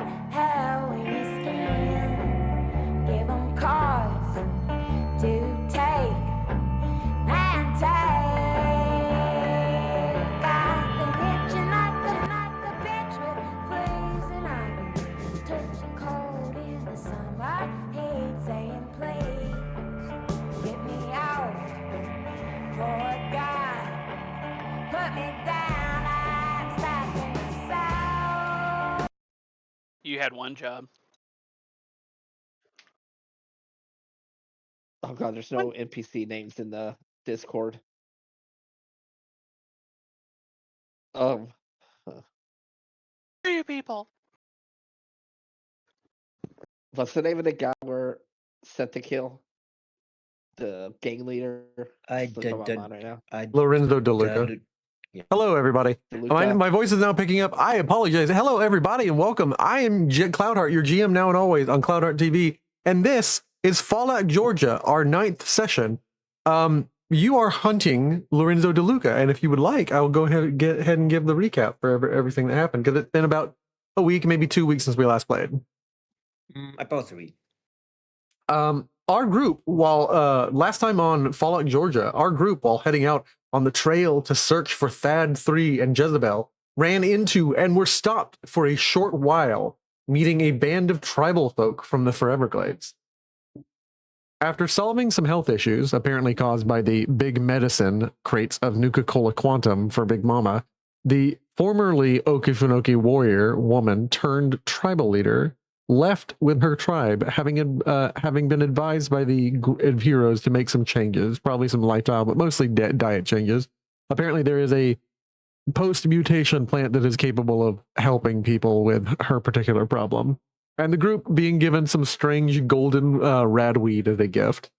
hell in your skin. Give them cause to take and take. Got them itching like a bitch with fleas and ivy. Touching cold in the summer. Hate saying please get me out. Lord God, put me down. I'm stuck in the south. You had one job. Oh god, there's no NPC names in the Discord. Who are you people? What's the name of the guy we're set to kill? The gang leader. Slipped on my mind right now. Lorenzo DeLuca. Hello, everybody. DeLuca. My voice is now picking up. I apologize. Hello, everybody, and welcome. I am Cloudheart, your GM now and always on Cloudheart TV, and this is Fallout Georgia, our 9th session. You are hunting Lorenzo DeLuca, and if you would like, I will go ahead and give the recap for everything that happened, because it's been about a week, maybe 2 weeks since we last played. About 3. Our group, while last time on Fallout Georgia, our group, while heading out on the trail to search for Thad 3 and Jezebel, ran into and were stopped for a short while, meeting a band of tribal folk from the Foreverglades. After solving some health issues, apparently caused by the big medicine crates of Nuka-Cola Quantum for Big Mama, the formerly Okefenokee warrior woman turned tribal leader left with her tribe, having been advised by the heroes to make some changes, probably some lifestyle, but mostly diet changes. Apparently there is a post-mutation plant that is capable of helping people with her particular problem. And the group being given some strange golden radweed as a gift.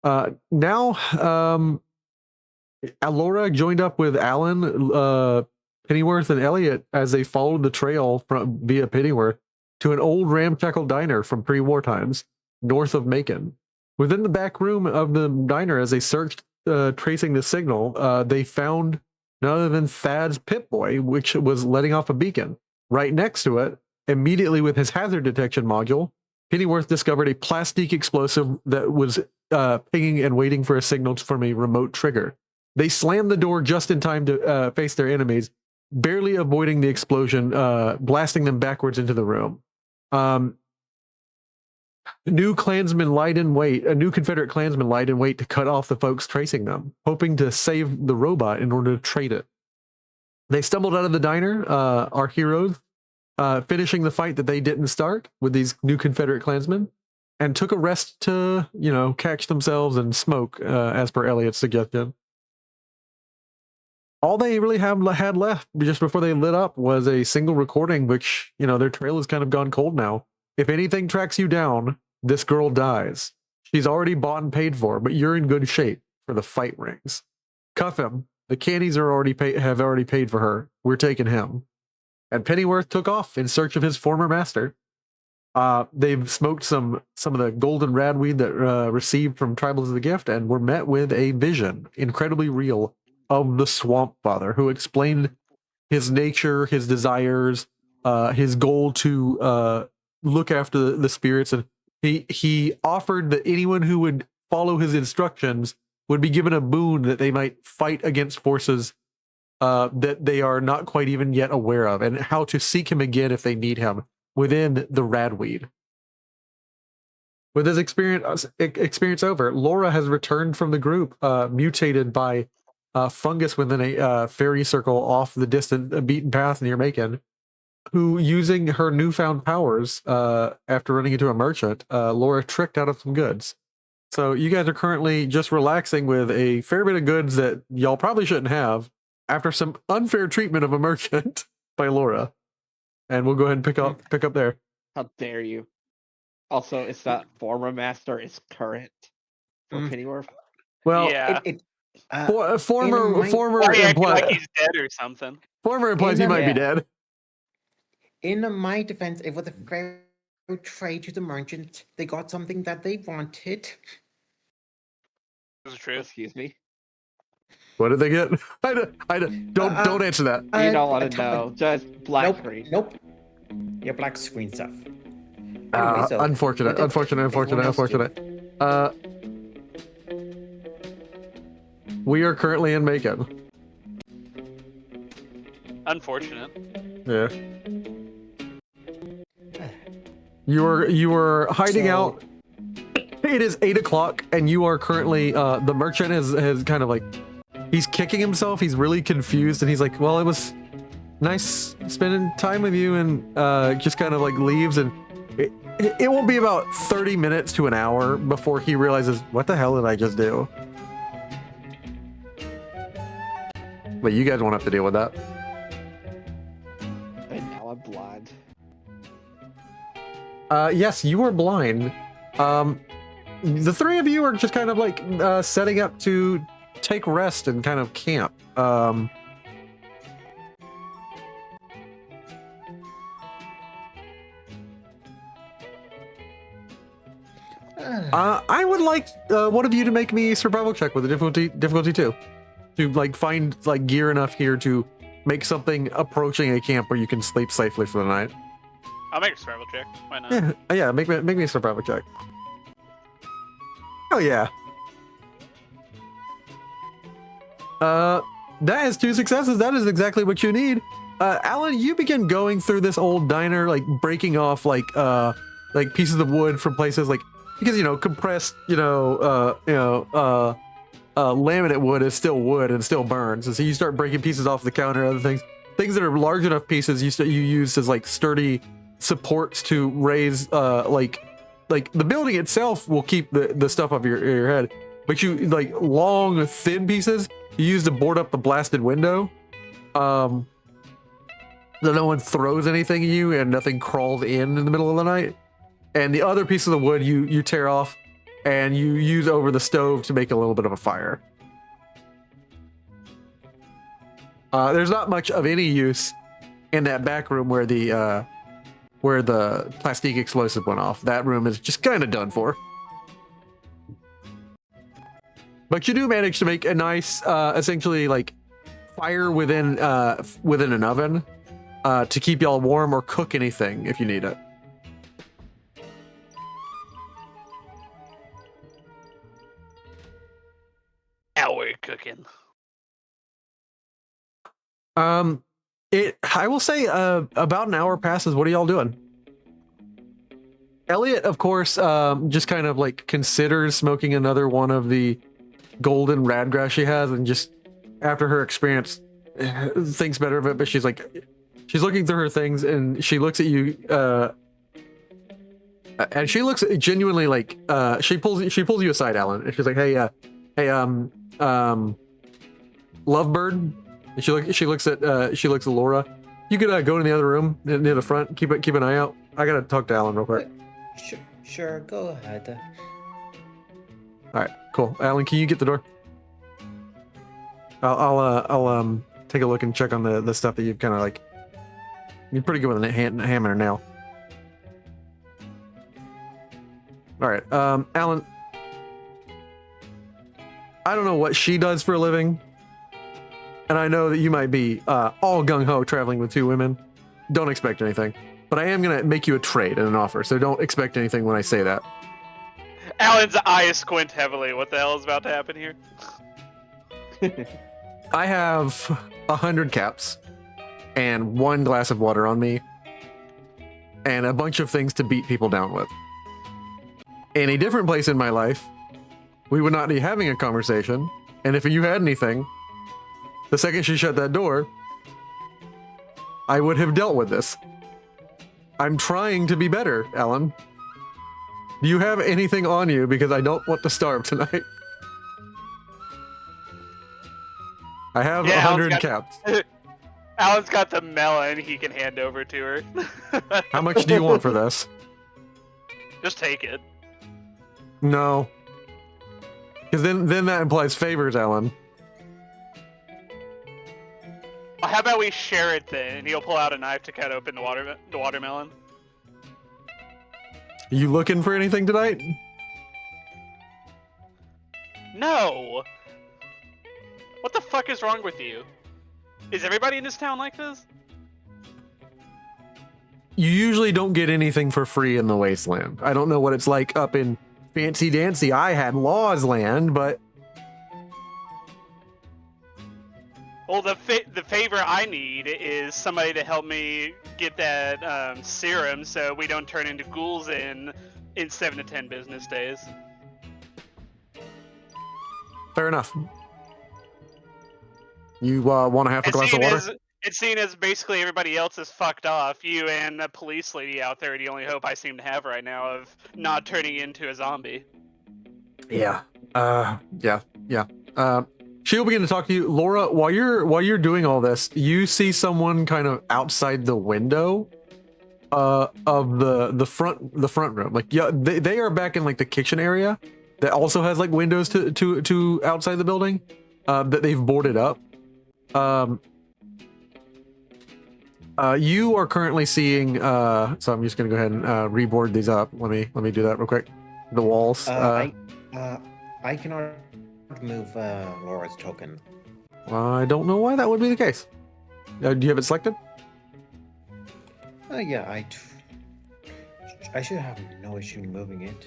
Now, Alora joined up with Alan, Pennyworth, and Elliot as they followed the trail via Pennyworth to an old ramshackle diner from pre-war times, north of Macon. Within the back room of the diner, as they searched, tracing the signal, they found none other than Thad's Pip-Boy, which was letting off a beacon. Right next to it, immediately with his hazard detection module, Pennyworth discovered a plastic explosive that was pinging and waiting for a signal from a remote trigger. They slammed the door just in time to face their enemies, barely avoiding the explosion, blasting them backwards into the room. New Klansmen lied in wait, a new Confederate Klansman lied in wait to cut off the folks tracing them, hoping to save the robot in order to trade it. They stumbled out of the diner, our heroes, finishing the fight that they didn't start with these new Confederate Klansmen, and took a rest to, catch themselves and smoke, as per Elliot's suggestion. All they really had left just before they lit up was a single recording, which, their trail has kind of gone cold now. If anything tracks you down, this girl dies. She's already bought and paid for, but you're in good shape for the fight rings. Cuff him. The candies have already paid for her. We're taking him. And Pennyworth took off in search of his former master. They've smoked some of the golden radweed that received from tribals as a gift, and were met with a vision, incredibly real, of the Swamp Father, who explained his nature, his desires, his goal to look after the spirits, and he offered that anyone who would follow his instructions would be given a boon that they might fight against forces that they are not quite even yet aware of, and how to seek him again if they need him within the radweed. With his experience over, Laura has returned from the group, mutated by fungus within a fairy circle off the distant beaten path near Macon, who, using her newfound powers after running into a merchant, Laura tricked out of some goods. So you guys are currently just relaxing with a fair bit of goods that y'all probably shouldn't have after some unfair treatment of a merchant by Laura. And we'll go ahead and pick up there. How dare you? Also, it's not former master, it's current for Pennyworth. Well, yeah. Former Or he acted implies like he's dead or something. Former implies he might be dead. In my defense, it was a fair trade to the merchant. They got something that they wanted. This is true. Excuse me. What did they get? Don't answer that. You don't want to know. Just black Nope. green. Nope. Your black screen stuff. Anyway, so unfortunate. what did everyone else do? We are currently in Macon. Unfortunate. Yeah. You were hiding So- out. It is 8 o'clock, and you are currently. The merchant has kind of like, he's kicking himself. He's really confused, and he's like, "Well, it was nice spending time with you," and just kind of like leaves. And it won't be about 30 minutes to an hour before he realizes, "What the hell did I just do?" But you guys won't have to deal with that. And now I'm blind. Yes, you are blind. The three of you are just kind of like setting up to take rest and kind of camp. I would like one of you to make me a survival check with a difficulty 2, to like find like gear enough here to make something approaching a camp where you can sleep safely for the night. I'll make a survival check. Why not? Yeah, make me a survival check. Oh yeah. That is 2 successes. That is exactly what you need. Alan, you begin going through this old diner, like breaking off like pieces of wood from places, like, because compressed laminate wood is still wood and still burns, and so you start breaking pieces off the counter, other things that are large enough pieces you use as like sturdy supports to raise like the building itself will keep the stuff off your head, but you like long thin pieces you use to board up the blasted window, so no one throws anything at you and nothing crawls in the middle of the night. And the other piece of the wood you tear off and you use over the stove to make a little bit of a fire. There's not much of any use in that back room where the plastic explosive went off. That room is just kind of done for. But you do manage to make a nice, essentially like fire within an oven to keep y'all warm or cook anything if you need it. Now we're cooking. I will say about an hour passes. What are y'all doing? Elliot, of course, just kind of like considers smoking another one of the golden radgrass she has, and just after her experience thinks better of it. But she's looking through her things, and she looks at you, and she looks genuinely like she pulls you aside, Alan, and she's like, hey, Lovebird. And she looks at Laura. You could go to the other room near the front. Keep an eye out. I gotta talk to Alan real quick. Sure, go ahead. All right, cool. Alan, can you get the door? I'll take a look and check on the stuff that you've kind of like. You're pretty good with a hammer and a nail. All right, Alan. I don't know what she does for a living, and I know that you might be all gung-ho traveling with 2 women. Don't expect anything, but I am gonna make you a trade and an offer, so don't expect anything when I say that. Alan's eyes squint heavily. What the hell is about to happen here? I have 100 caps and 1 glass of water on me and a bunch of things to beat people down with. In a different place in my life, we would not be having a conversation, and if you had anything, the second she shut that door, I would have dealt with this. I'm trying to be better, Alan. Do you have anything on you? Because I don't want to starve tonight. I have 100 caps. Alan's got the melon he can hand over to her. How much do you want for this? Just take it. No. Because then that implies favors, Alan. Well, how about we share it then, and he'll pull out a knife to cut open the watermelon. You looking for anything tonight? No! What the fuck is wrong with you? Is everybody in this town like this? you usually don't get anything for free in the wasteland. I don't know what it's like up in fancy dancy I had Law's land, but Well, the favor I need is somebody to help me get that serum so we don't turn into ghouls in 7 to 10 business days. fair enough. You want to have a glass of water? It's seen as basically everybody else is fucked off. You and the police lady out there are the only hope I seem to have right now of not turning into a zombie. Yeah. Yeah. She'll begin to talk to you, Laura. While you're doing all this, you see someone kind of outside the window of the front room. Like, yeah, they are back in like the kitchen area that also has like windows to outside the building that they've boarded up. You are currently seeing so I'm just gonna go ahead and reboard these up. Let me do that real quick. The walls. I cannot move Laura's token. I don't know why that would be the case. Do you have it selected? Yeah, I should have no issue moving it.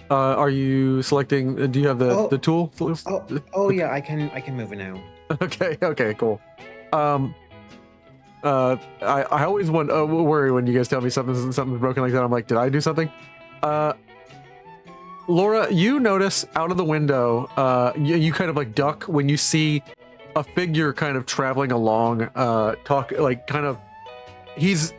Are you selecting? Do you have the tool? Oh yeah, I can move it now. Okay, cool. I always worry when you guys tell me something's broken like that. I'm like, did I do something? Laura, you notice out of the window, you kind of like duck when you see a figure kind of traveling along, he's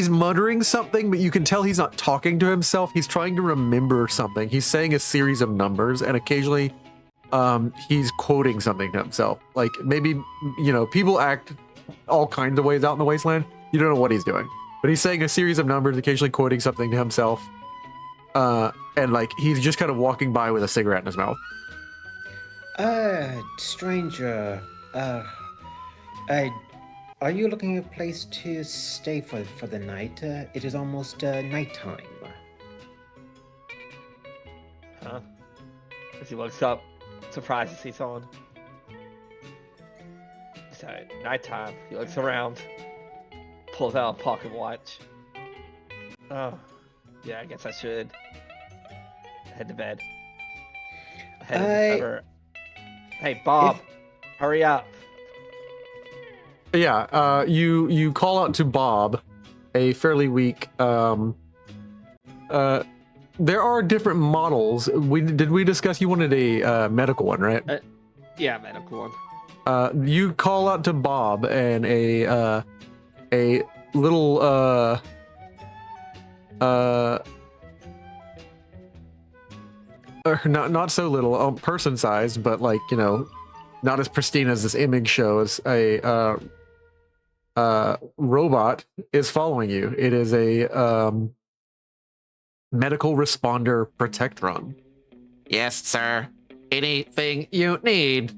muttering something, but you can tell he's not talking to himself. He's trying to remember something. He's saying a series of numbers, and occasionally he's quoting something to himself. Like, maybe, people act all kinds of ways out in the wasteland. You don't know what he's doing, but he's saying a series of numbers, occasionally quoting something to himself. And like, he's just kind of walking by with a cigarette in his mouth. Stranger, are you looking at a place to stay for the night? It is almost nighttime. Huh? As he looks up, surprised to see someone. So, nighttime, he looks around, pulls out a pocket watch. Oh, yeah, I guess I should head to bed. Hey, Bob, hurry up. Yeah, you call out to Bob, a fairly weak. There are different models. Did we discuss you wanted a medical one, right? Yeah, medical one. You call out to Bob, and a little not so little, person sized, but like, not as pristine as this image shows. A robot is following you. It is a medical responder protectron. Yes, sir. Anything you need.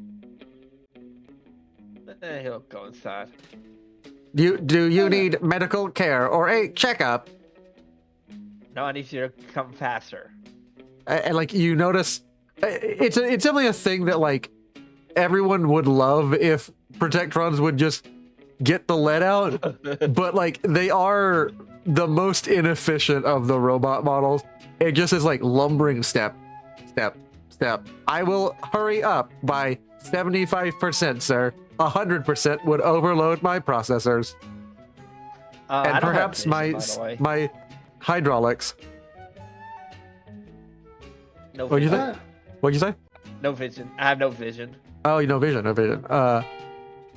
He'll go inside. Do you need medical care or a checkup? No, I need you to come faster. And like, you notice, it's definitely a thing that like everyone would love if protectrons would just get the lead out, but like, they are the most inefficient of the robot models. It just is like lumbering step. I will hurry up by 75%, sir. 100% would overload my processors. And perhaps vision, my hydraulics. No What'd you vision. say? What'd you say? No vision. I have no vision. Oh, no vision.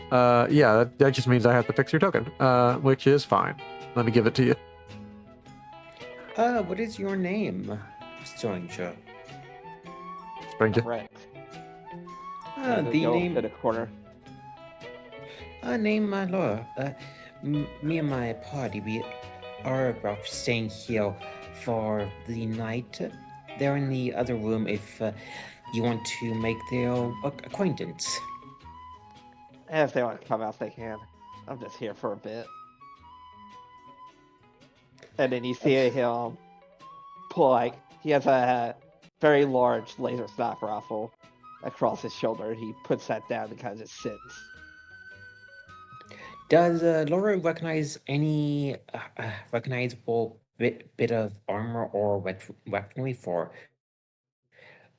Yeah, that just means I have to fix your token, which is fine. Let me give it to you. What is your name, stranger? Stranger. Correct. The Go name. to the corner. Name Laura. Me and my party, we are about staying here for the night. They're in the other room if you want to make their acquaintance. If they want to come out, they can. I'm just here for a bit. And then you see him pull, like, he has a very large laser stock rifle across his shoulder. He puts that down and kind of just sits. Does Laura recognize any recognizable bit of armor or weaponry for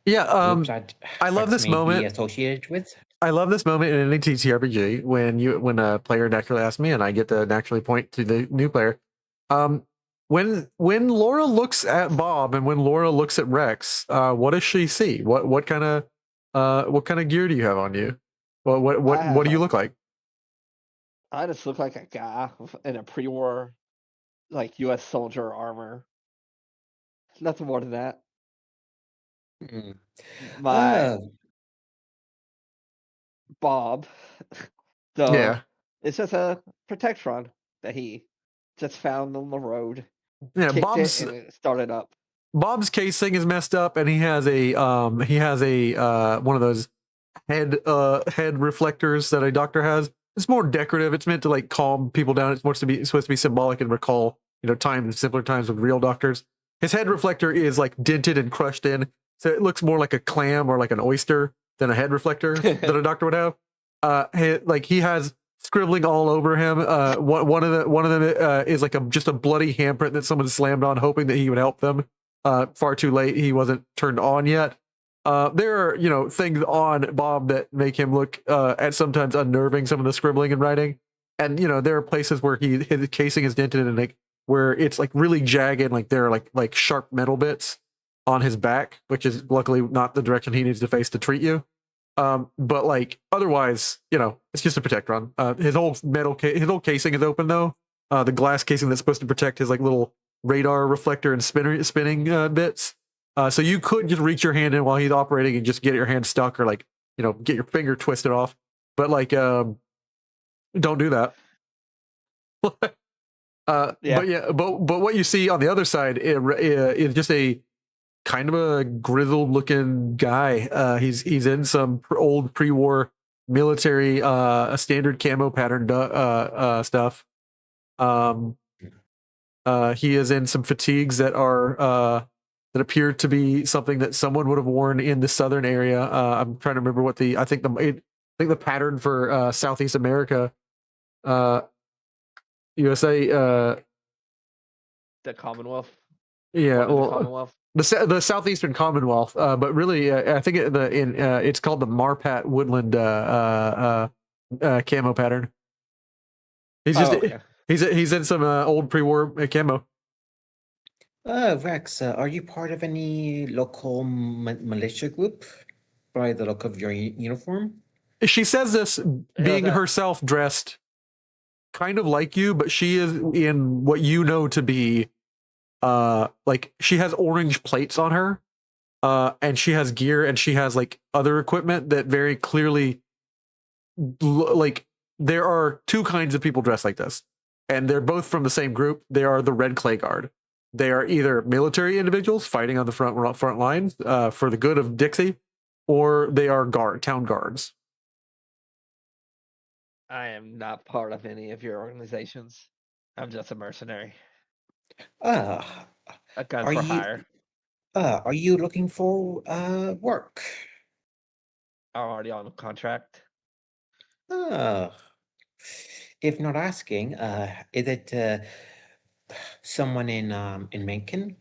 Yeah, groups that I love Rex this may be moment. associated with? I love this moment in any TTRPG when a player naturally asks me and I get to naturally point to the new player. Um, when Laura looks at Bob and when Laura looks at Rex, what does she see? What kind of gear do you have on you? What do you look like? I just look like a guy in a pre-war, like U.S. soldier armor. Nothing more than that. Hmm. My Bob, though, Yeah, it's just a Protectron that he just found on the road, yeah. kicked it, and it started up. Bob's casing is messed up, and he has a one of those head reflectors that a doctor has. It's more decorative. It's meant to like calm people down. It's supposed to be symbolic and recall times, simpler times with real doctors. His head reflector is like dented and crushed in, so it looks more like a clam or like an oyster than a head reflector that a doctor would have. He has scribbling all over him. One of them is like just a bloody handprint that someone slammed on, hoping that he would help them. Far too late. He wasn't turned on yet. There are things on Bob that make him look at sometimes unnerving. Some of the scribbling and writing, and there are places where his casing is dented and like where it's like really jagged. Like there are like sharp metal bits on his back, which is luckily not the direction he needs to face to treat you. But like otherwise, it's just a Protectron. His whole casing is open though. The glass casing that's supposed to protect his like little radar reflector and spinning bits. So you could just reach your hand in while he's operating and just get your hand stuck or like get your finger twisted off. But like don't do that. Yeah. But what you see on the other side is just a kind of a grizzled looking guy. He's in some old pre-war military a standard camo pattern stuff. He is in some fatigues that appear to be something that someone would have worn in the southern area. I'm trying to remember what I think the pattern for Southeast America, USA. The Commonwealth. Yeah, Part of the well, Commonwealth. the southeastern Commonwealth, but really, I think it's called the Marpat Woodland camo pattern. Okay. He's in some old pre-war camo. Rex, are you part of any local militia group by the look of your uniform? She says this being that? herself dressed kind of like you, but she is in what you know to be like she has orange plates on her, and she has gear and she has like other equipment that very clearly like there are two kinds of people dressed like this, and they're both from the same group. They are the Red Clay Guard. They are either military individuals fighting on the front lines for the good of Dixie, or they are town guards. I am not part of any of your organizations. I'm just a mercenary. Uh, A gun are for you hire. are you looking for work? I'm already on a contract. Uh, if not asking, is it someone in Mencken?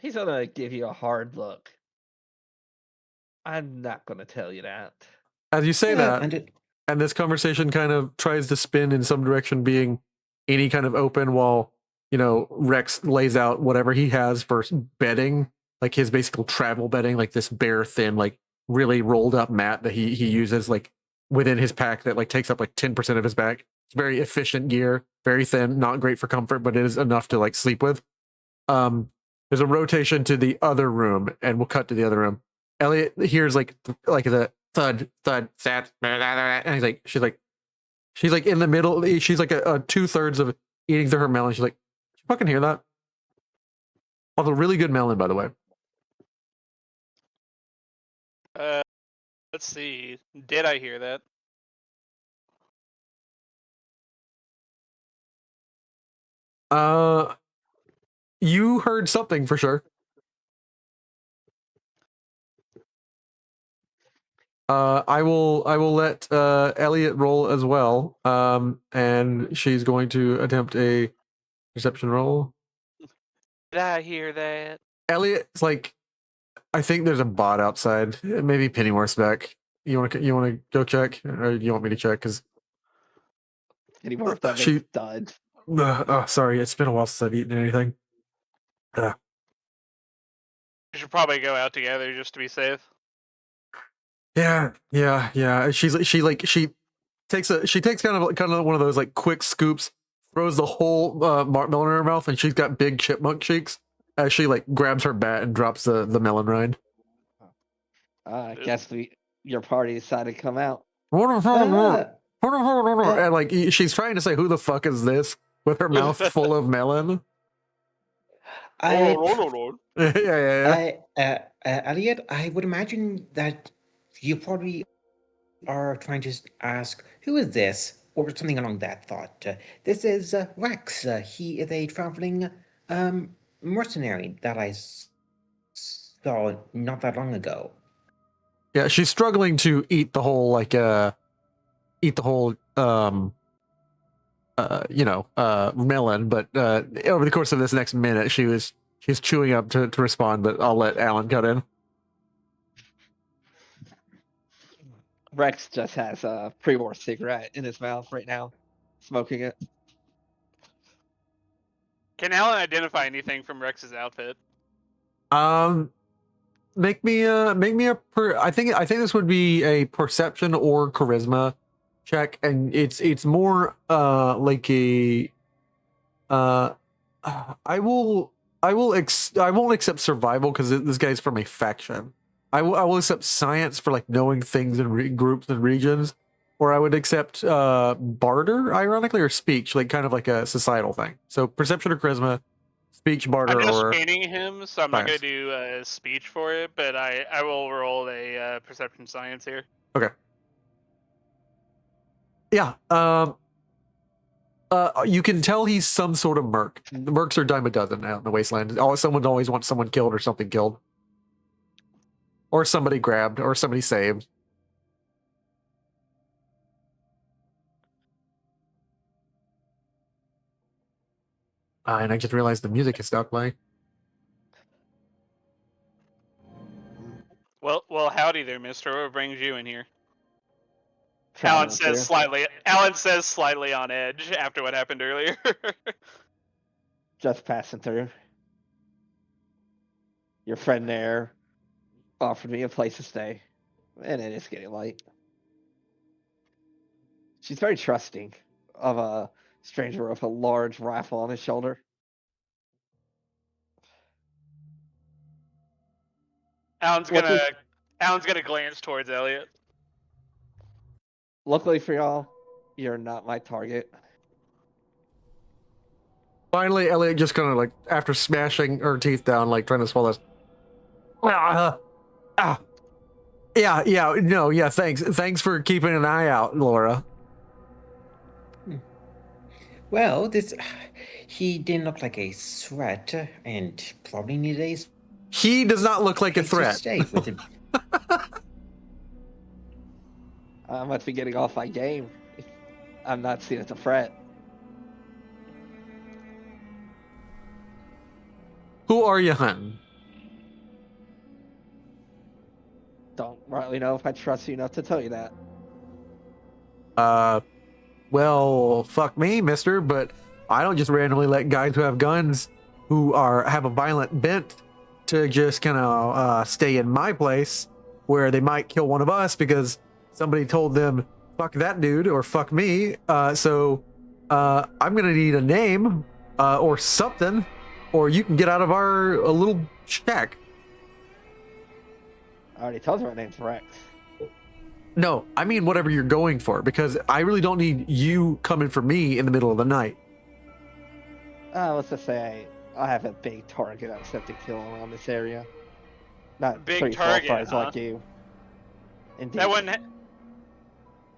He's gonna give you a hard look. I'm not gonna tell you that. As you say that, Under, and this conversation kind of tries to spin in some direction, being any kind of open, while Rex lays out whatever he has for bedding, like his basic travel bedding, like this bare thin, like really rolled up mat that he uses like within his pack that like takes up like 10% of his back. It's very efficient gear, very thin, not great for comfort, but it is enough to like sleep with. There's a rotation to the other room, and we'll cut to the other room. Elliot hears like the thud, thud, sad, and she's like in the middle. She's like a 2/3 of eating through her melon. She's like, you fucking hear that? Also, really good melon, by the way. Let's see. Did I hear that? You heard something for sure. I will let Elliot roll as well. And she's going to attempt a perception roll. Did I hear that? Elliot's like, I think there's a bot outside. Maybe Pennyworth's back. You want to go check, or you want me to check? Because Anymore if that she. makes dud. Oh, sorry. It's been a while since I've eaten anything. We should probably go out together just to be safe. Yeah. She takes kind of one of those like quick scoops, throws the whole melon in her mouth, and she's got big chipmunk cheeks as she like grabs her bat and drops the melon rind. I guess your party decided to come out. Ah, And like she's trying to say, "Who the fuck is this?" with her mouth full of melon. I, Yeah. Elliot, I would imagine that you probably are trying to ask, who is this? Or something along that thought. This is Rex. He is a traveling mercenary that I saw not that long ago. Yeah, she's struggling to eat the whole melon, but over the course of this next minute she's chewing up to respond, but I'll let Alan cut in. Rex just has a pre-war cigarette in his mouth right now, smoking it. Can Alan identify anything from Rex's outfit? Make me a I think this would be a perception or charisma check, and it's more like a I won't accept survival because this guy's from a faction. I will accept science for like knowing things in groups and regions, or I would accept barter, ironically, or speech, like kind of like a societal thing. So perception or charisma, speech, barter, I'm just or painting him, so I'm not going science. to do a speech for it, but I will roll a perception science here. Okay. Yeah. You can tell he's some sort of merc. The mercs are dime a dozen out in the wasteland. Someone always wants someone killed or something killed, or somebody grabbed, or somebody saved. And I just realized the music has stopped playing. Well, howdy there, Mister. What brings you in here? Alan Alan says slightly on edge after what happened earlier. Just passing through. Your friend there offered me a place to stay, and it is getting light. She's very trusting of a stranger with a large rifle on his shoulder. Alan's gonna glance towards Elliot. Luckily for y'all, you're not my target. Finally, Elliot just kind of like, after smashing her teeth down, like trying to swallow this. Yeah, thanks for keeping an eye out, Laura. Well, he didn't look like a threat, and probably need a He does not look like a place to threat. stay with him. I must be getting off my game. I'm not seen as a threat. Who are you hunting? Don't rightly know if I trust you enough to tell you that. Well, fuck me, mister, but I don't just randomly let guys who have guns who have a violent bent to just kind of stay in my place where they might kill one of us because somebody told them fuck that dude or fuck me. So I'm gonna need a name or something, or you can get out of our little shack. I already told her my name's Rex. No, I mean whatever you're going for, because I really don't need you coming for me in the middle of the night. Let's just say I have a big target I'm set to kill around this area. Not Big 3 target, qualifiers huh? like you. Indeed. That one.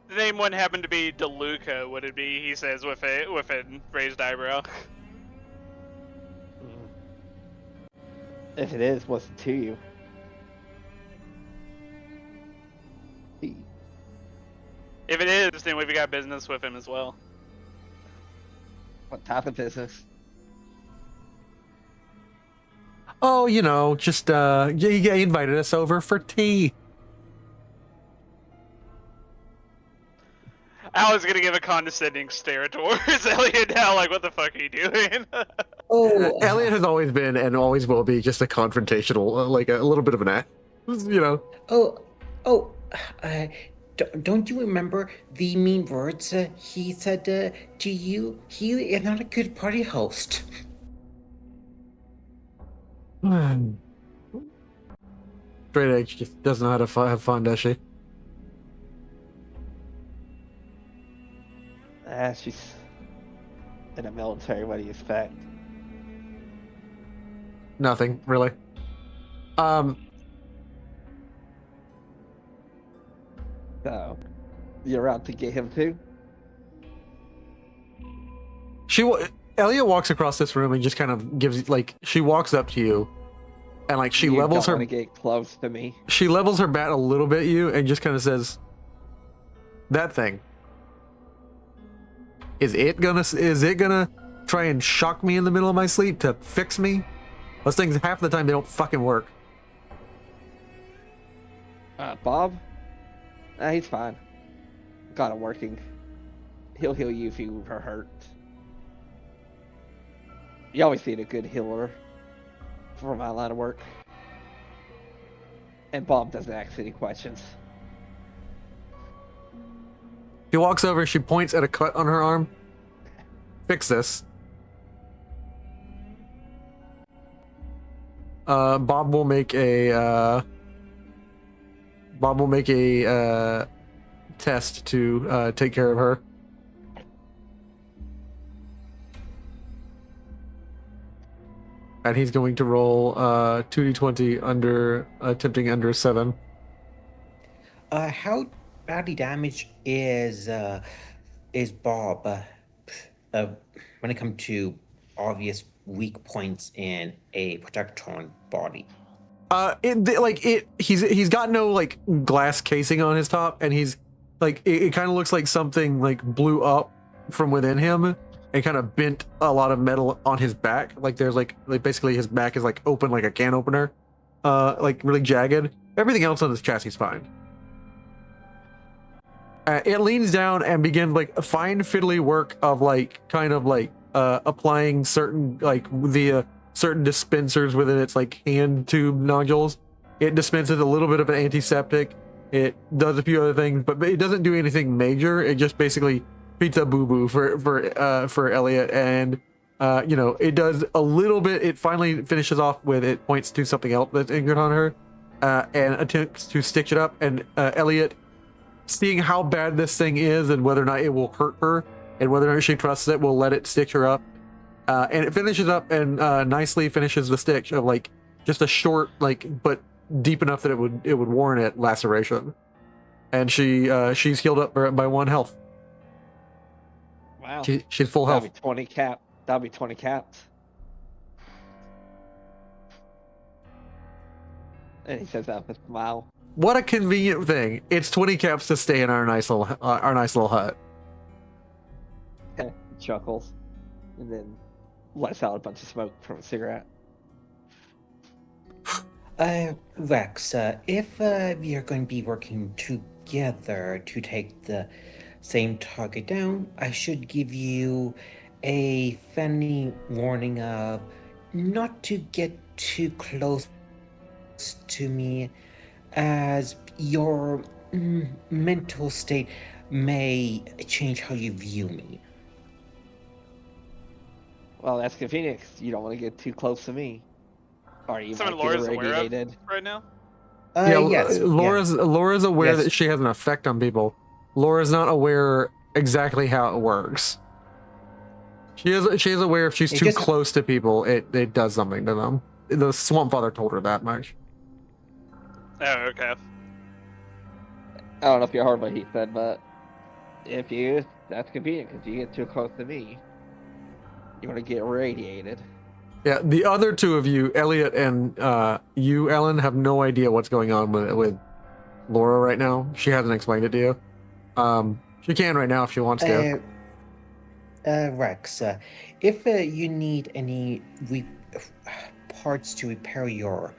The name wouldn't happen to be DeLuca, would it be? He says with a raised eyebrow. If it is, what's it to you? If it is, then we've got business with him as well. What type of business? Oh, you know, just he invited us over for tea. I was gonna give a condescending stare towards Elliot now, like, what the fuck are you doing? Oh, Elliot has always been and always will be just a confrontational, like a little bit of an ass, you know. oh, uh, don't you remember the mean words he said to you? He is not a good party host. Straight Edge just doesn't know how to have fun, does she? She's in the military. What do you expect? Nothing really. So, you're out to get him too? Elliot walks across this room and just kind of gives, like, she walks up to you and like she You levels don't her wanna get close to me. she levels her bat a little bit at you and just kind of says, that thing, is it gonna try and shock me in the middle of my sleep to fix me? Those things, half the time, they don't fucking work. Bob? He's fine. Got it working. He'll heal you if you are hurt. You always need a good healer for my line of work. And Bob doesn't ask any questions. She walks over, she points at a cut on her arm. Fix this. Bob will make a test to take care of her. And he's going to roll 2d20 under attempting under 7. How badly damaged is Bob when it comes to obvious weak points in a Protectron body? He's got no like glass casing on his top, and he's like it kind of looks like something like blew up from within him and kind of bent a lot of metal on his back. Like there's like basically his back is like open like a can opener, like really jagged. Everything else on this chassis is fine. It leans down and begins like a fine fiddly work of like kind of like applying certain like the certain dispensers within its like hand tube nodules. It dispenses a little bit of an antiseptic. It does a few other things, but it doesn't do anything major. It just basically pizza boo boo for Elliot, and you know, it does a little bit. It finally finishes off with it points to something else that's injured on her, and attempts to stitch it up. And Elliot, seeing how bad this thing is and whether or not it will hurt her and whether or not she trusts it, will let it stitch her up. And it finishes up and nicely finishes the stitch of like just a short, like, but deep enough that it would warrant it laceration. And she's healed up by 1 health. Wow. She's full health. That'll be 20 cap. That'll be 20 caps. And he says that with a smile. What a convenient thing! It's 20 caps to stay in our nice little hut. He chuckles, and then lets out a bunch of smoke from a cigarette. Rex, if we are going to be working together to take the same target down, I should give you a friendly warning of not to get too close to me, as your mental state may change how you view me. Well, that's convenient 'cause you don't want to get too close to me. Or you Something might get Laura's aware of irradiated. right now? Yes. Laura's aware Yes. that she has an effect on people. Laura's not aware exactly how it works. She is aware if she's It too just- close to people, it does something to them. The Swamp Father told her that much. Oh, okay. I don't know if you heard what he said, but that's convenient because you get too close to me, you want to get irradiated. Yeah, the other two of you, Elliot and you, Ellen, have no idea what's going on with Laura right now. She hasn't explained it to you. She can right now if she wants to. Rex, if you need any parts to repair your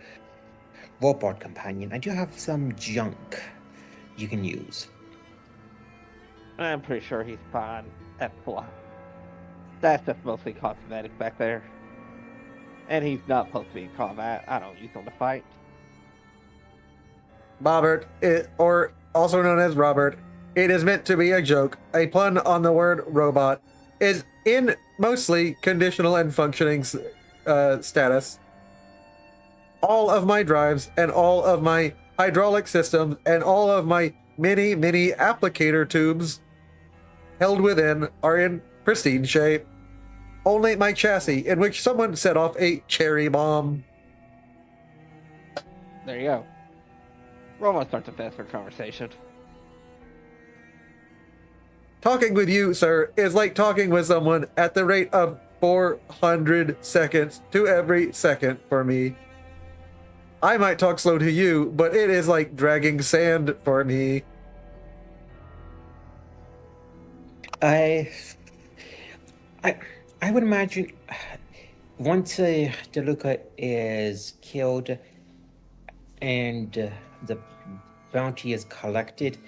robot companion, I do have some junk you can use. I'm pretty sure he's fine. That's just mostly cosmetic back there. And he's not supposed to be in combat. I don't use him to fight. Bobbert, or also known as Robert, it is meant to be a joke. A pun on the word robot is in mostly conditional and functioning status. All of my drives and all of my hydraulic systems and all of my mini applicator tubes held within are in pristine shape. Only my chassis, in which someone set off a cherry bomb. There you go. Robot starts a faster conversation. Talking with you, sir, is like talking with someone at the rate of 400 seconds to every second for me. I might talk slow to you, but it is like dragging sand for me. I would imagine once DeLuca is killed and the bounty is collected,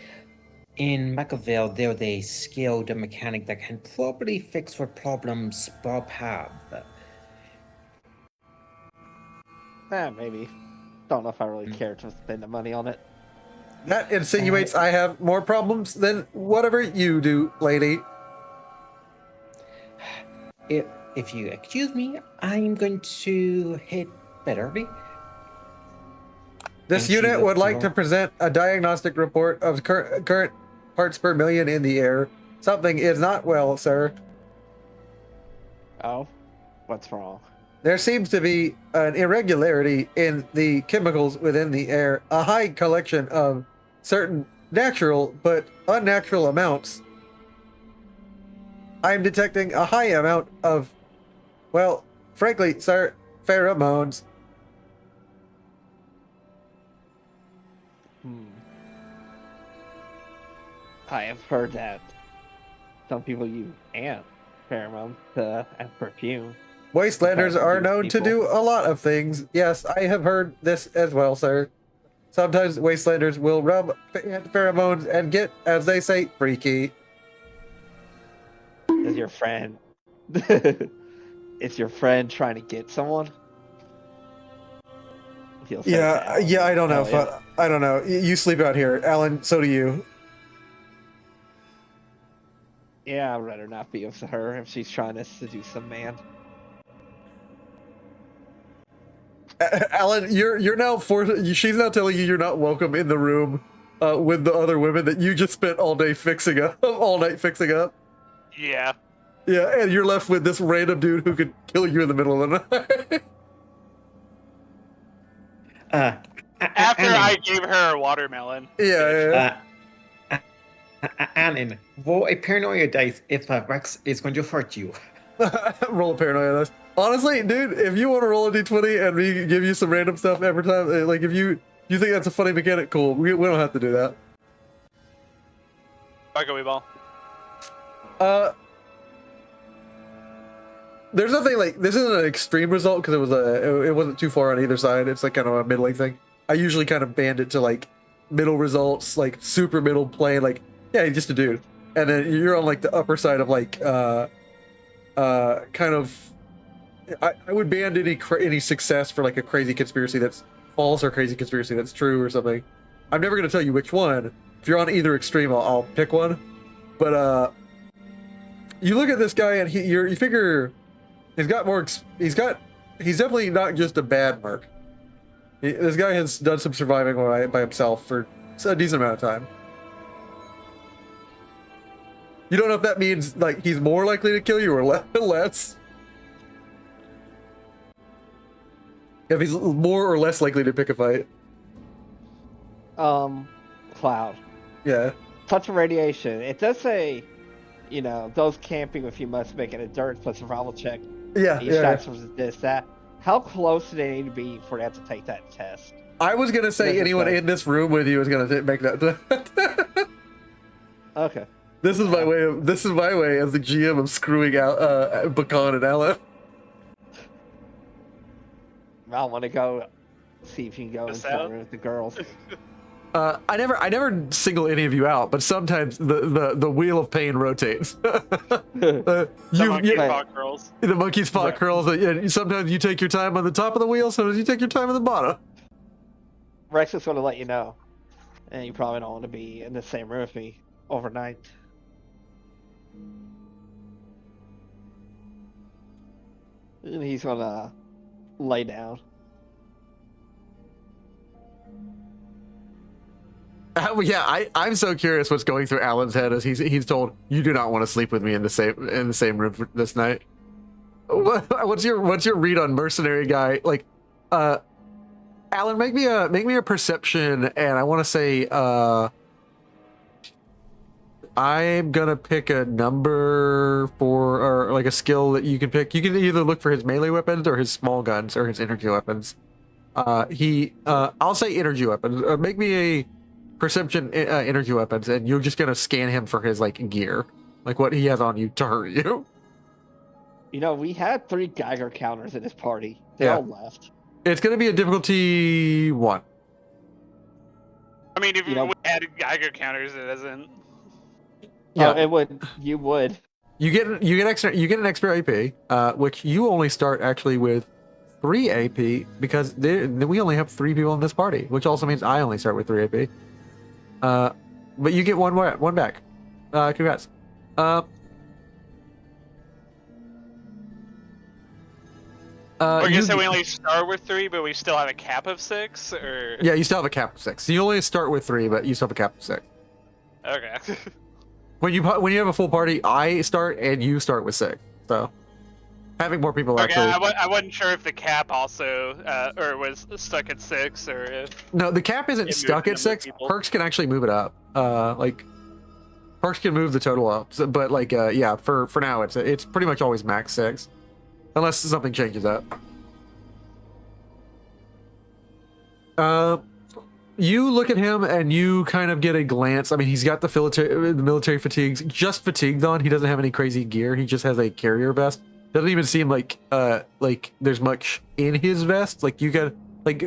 in Machiavelli there's a skilled mechanic that can probably fix what problems Bob have. Maybe. Don't know if I really care to spend the money on it. That insinuates I have more problems than whatever you do, lady. If you excuse me, I'm going to hit Betterby. This And she unit would looks like to along. present a diagnostic report of current parts per million in the air. Something is not well, sir. Oh? What's wrong? There seems to be an irregularity in the chemicals within the air, a high collection of certain natural but unnatural amounts. I'm detecting a high amount of, well, frankly, sir, pheromones. I have heard that some people use ant pheromones as perfume. Wastelanders Sometimes are confuse known to people. do a lot of things. Yes, I have heard this as well, sir. Sometimes wastelanders will rub pheromones and get, as they say, freaky. Is your friend... Is your friend trying to get someone? He'll say Yeah, that. yeah, I don't know. Hell yeah. I don't know. You sleep out here, Alan. So do you. Yeah, I'd rather not be with her if she's trying to seduce some man. Alan, you're now forced. She's now telling you you're not welcome in the room with the other women that you just spent all day fixing up, all night fixing up. Yeah. Yeah, and you're left with this random dude who could kill you in the middle of the night. After I gave her a watermelon. Yeah. Alan, roll a paranoia dice if Rex is going to hurt you. Roll a paranoia dice. Honestly, dude, if you want to roll a d20 and we give you some random stuff every time, like if you think that's a funny mechanic, cool. We don't have to do that. Fuck a wee ball. There's nothing like this isn't an extreme result because it wasn't too far on either side. It's like kind of a middling thing. I usually kind of band it to like middle results, like super middle play, like yeah, he's just a dude. And then you're on like the upper side of like kind of I would band any success for like a crazy conspiracy that's false or crazy conspiracy that's true or something. I'm never gonna tell you which one. If you're on either extreme, I'll pick one. But you look at this guy and you figure he's got more. He's definitely not just a bad merc. This guy has done some surviving by himself for a decent amount of time. You don't know if that means like he's more likely to kill you or less. If he's more or less likely to pick a fight. Cloud. Yeah. Touch of radiation. It does say, those camping with you must make an endurance plus survival check. Yeah. Each Yeah. versus that. How close do they need to be for that to take that test? I was gonna say Doesn't anyone say. in this room with you is gonna make that. Okay. This is my way as the GM of screwing out Bakan and Alan. I want to go see if you can go The inside south? with the girls. I never single any of you out, but sometimes the wheel of pain rotates. The monkey paw curls. The monkey's paw curls. And sometimes you take your time on the top of the wheel. Sometimes you take your time on the bottom. Rex is going to let you know, and you probably don't want to be in the same room with me overnight. And he's going to lay down. I'm so curious what's going through Alan's head as he's told you do not want to sleep with me in the same room for this night. What's your read on mercenary guy? Like, Alan, make me a perception, and I want to say I'm gonna pick a number or like a skill that you can pick. You can either look for his melee weapons or his small guns or his energy weapons. I'll say energy weapons. Make me a perception energy weapons, and you're just gonna scan him for his like gear, like what he has on you to hurt you. You know, we had 3 Geiger counters in this party. They all left. It's gonna be a difficulty 1. I mean, if we had Geiger counters, it doesn't. Yeah, it would. You would. You get an extra AP, which you only start actually with 3 AP because we only have 3 people in this party, which also means I only start with 3 AP. But you get one back. Congrats. You said we only start with 3, but we still have a cap of 6, or? Yeah, you still have a cap of 6. So you only start with 3, but you still have a cap of 6. Okay. When you have a full party, I start and you start with 6. So having more people actually. I wasn't sure if the cap also or was stuck at 6, or if. No, the cap isn't stuck at 6. Perks can actually move it up. Like perks can move the total up. So, but like yeah, for now it's pretty much always max 6. Unless something changes up. You look at him and you kind of get a glance. I mean, he's got the military fatigues, just fatigued on. He doesn't have any crazy gear. He just has a carrier vest. Doesn't even seem like there's much in his vest. Like you got like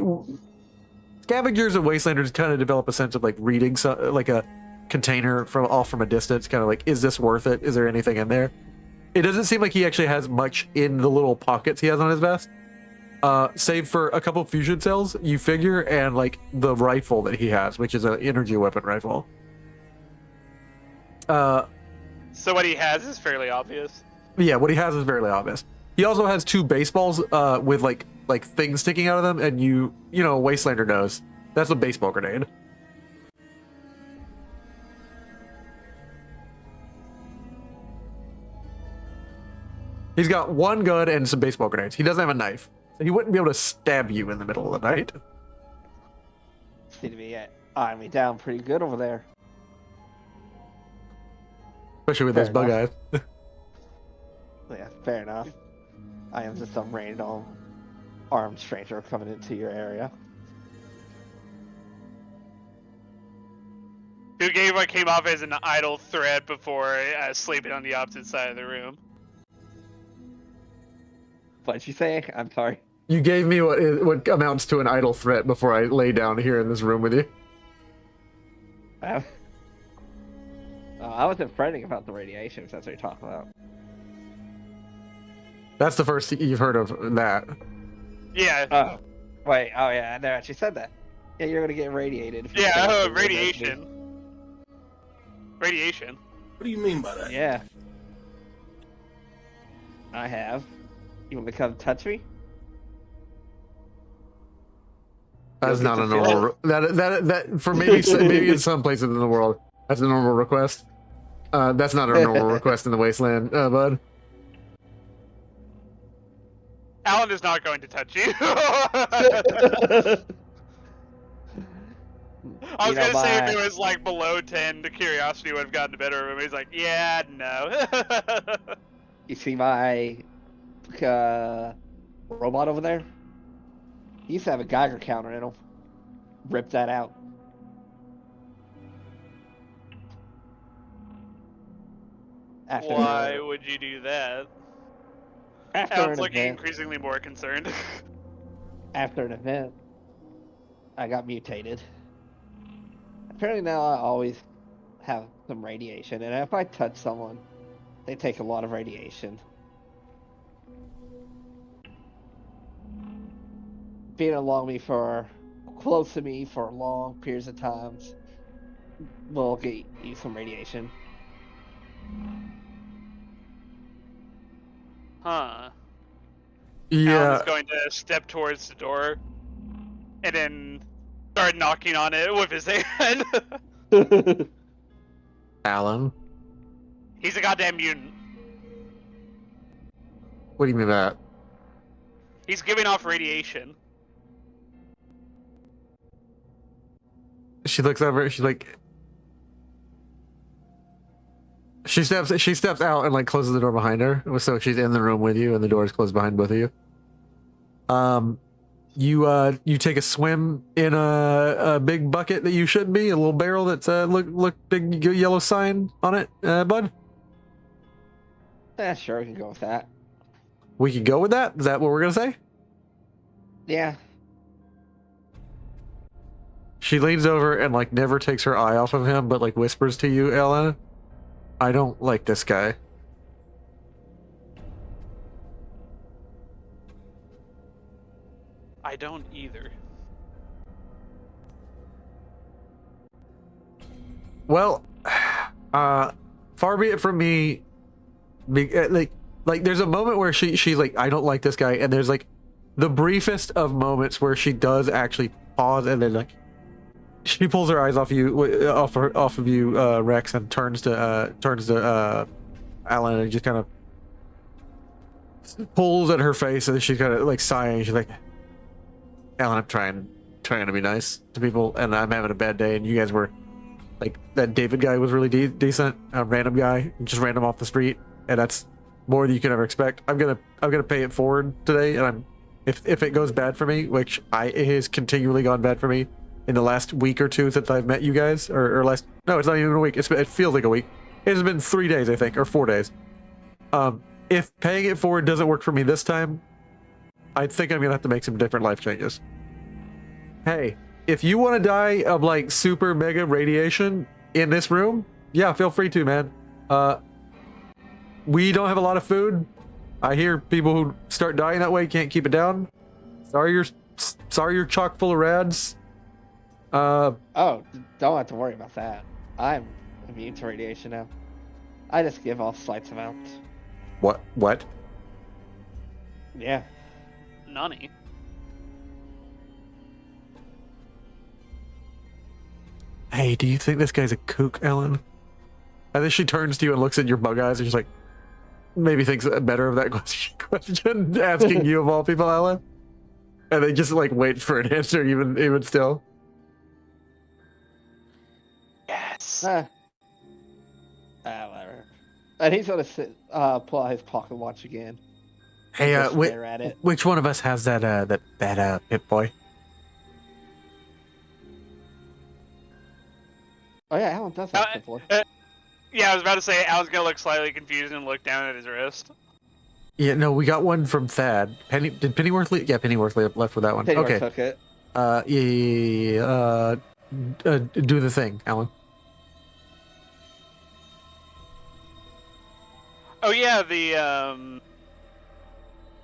scavengers and wastelanders kind of develop a sense of like reading like a container from a distance, kind of like, is this worth it? Is there anything in there? It doesn't seem like he actually has much in the little pockets he has on his vest. Save for a couple fusion cells, you figure, and like the rifle that he has, which is an energy weapon rifle. So what he has is fairly obvious. Yeah, what he has is fairly obvious. He also has 2 baseballs with like things sticking out of them, and you know, Wastelander knows that's a baseball grenade. He's got 1 gun and some baseball grenades. He doesn't have a knife. So he wouldn't be able to stab you in the middle of the night. Seem to be eyeing me down pretty good over there. Especially with those bug eyes. Yeah, fair enough. I am just some random armed stranger coming into your area. Who gave what came off as an idle threat before sleeping on the opposite side of the room. What did you say? I'm sorry. You gave me what amounts to an idle threat before I lay down here in this room with you. I wasn't fretting about the radiation, if that's what you're talking about. That's the first you've heard of that. Yeah. Oh. Wait, oh yeah, I never actually said that. Yeah, you're gonna get radiated. If you Yeah, stay up radiation. Radiation. What do you mean by that? Yeah. I have. You want to come touch me? That's not a normal. That for maybe in some places in the world, that's a normal request. That's not a normal request in the wasteland, bud. Alan is not going to touch you. I was gonna say if it was like below 10, the curiosity would have gotten the better of him. He's like, yeah, no. You see my robot over there? He used to have a Geiger counter in him. Rip that out. After Why would you do that? after Alan's an looking event, increasingly more concerned. after an event, I got mutated. Apparently now I always have some radiation, and if I touch someone, they take a lot of radiation. Being along me for close to me for long periods of times will get you some radiation. Huh. Alan Yeah. is going to step towards the door and then start knocking on it with his hand. Alan, He's a goddamn mutant. what do you mean by that? He's giving off radiation. She looks over. She's like, she steps out and like closes the door behind her. So she's in the room with you, and the door is closed behind both of you. You take a swim in a big bucket that you shouldn't be, a little barrel that's look big yellow sign on it, bud. Yeah, sure, we can go with that. We can go with that. Is that what we're gonna say? Yeah. She leans over and like never takes her eye off of him, but like whispers to you, Ella, I don't like this guy. I don't either. Well, far be it from me. Like there's a moment where she's like, I don't like this guy, and there's like the briefest of moments where she does actually pause, and then like she pulls her eyes off of you, Rex, and turns to Alan, and just kind of pulls at her face, and she's kind of like sighing. She's like, Alan, I'm trying to be nice to people, and I'm having a bad day, and you guys were like, that David guy was really decent, a random guy, just random off the street, and that's more than you can ever expect. I'm gonna pay it forward today, and if it goes bad for me, which it has continually gone bad for me in the last week or two since I've met you guys, or last, no, it's not even a week. It feels like a week. It has been 3 days, I think, or 4 days. If paying it forward doesn't work for me this time, I think I'm gonna have to make some different life changes. Hey, if you want to die of like super mega radiation in this room, yeah, feel free to, man. We don't have a lot of food. I hear people who start dying that way can't keep it down. Sorry you're chock full of rads. Oh, don't have to worry about that. I'm immune to radiation now. I just give off slight amounts. What? Yeah. Nani? Hey, do you think this guy's a kook, Ellen? And then she turns to you and looks at your bug eyes, and she's like, maybe thinks better of that question, asking you of all people, Ellen. And they just like wait for an answer, even still. Yes. Whatever. And he's gonna pull out his pocket watch again. Hey, Just stare at it. which one of us has that Pip Boy? Oh yeah, Alan does have Pip Boy. Yeah, I was about to say, Alan's gonna look slightly confused and look down at his wrist. Yeah, no, we got one from Thad. Did Pennyworth leave? Yeah, Pennyworth left with that one. Pennyworth Okay. took it. Do the thing, Alan. Oh yeah, the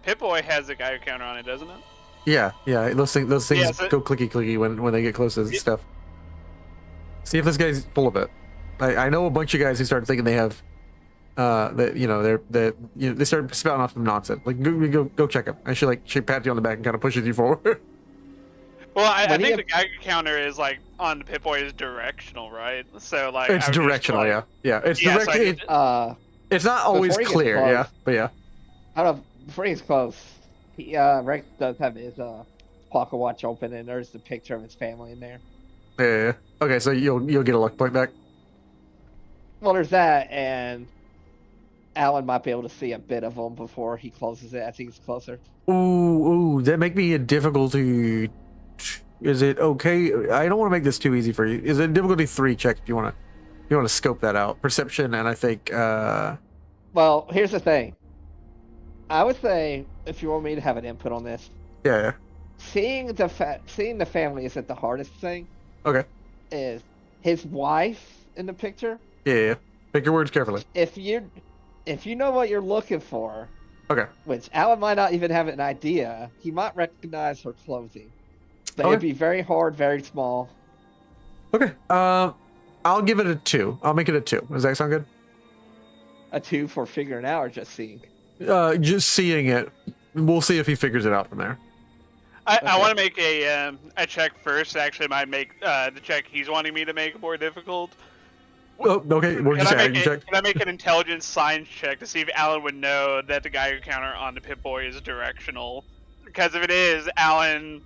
Pip-Boy has a Geiger counter on it, doesn't it? Yeah, those things Yeah, so- go clicky when they get close to this stuff. See if this guy's full of it. I know a bunch of guys who start thinking they have, they start spouting off some nonsense. Like go check him. And she pats you on the back and kind of pushes you forward. Well, I When he think the Geiger counter is like on the Pip-Boy is directional, right? So like It's I was just directional, like- yeah. It's Yeah, so direct. I- It's not always Before he gets clear, close- yeah, but yeah. I don't know. Before he's close, Rex does have his pocket watch open, and there's the picture of his family in there. Yeah. Okay, so you'll get a luck point back. Well, there's that, and Alan might be able to see a bit of him before he closes it as he gets closer. Ooh, that make me a difficulty. Is it okay? I don't want to make this too easy for you. Is it a difficulty 3 check if you want to scope that out? Perception, and I think Well, here's the thing. I would say, if you want me to have an input on this, Yeah. seeing the family isn't the hardest thing. Okay. Is his wife in the picture? Yeah. Pick your words carefully. If you know what you're looking for, Okay. which Alan might not even have an idea, he might recognize her clothing. But Okay. it'd be very hard, very small. Okay. I'll give it a 2. I'll make it a 2. Does that sound good? A 2 for figuring out or just seeing? Just seeing it. We'll see if he figures it out from there. I want to make a check first. Actually, might make the check he's wanting me to make more difficult. Oh, okay. We're just adding check. Can I make an intelligence science check to see if Alan would know that the Geiger counter on the Pip-Boy is directional? Because if it is, Alan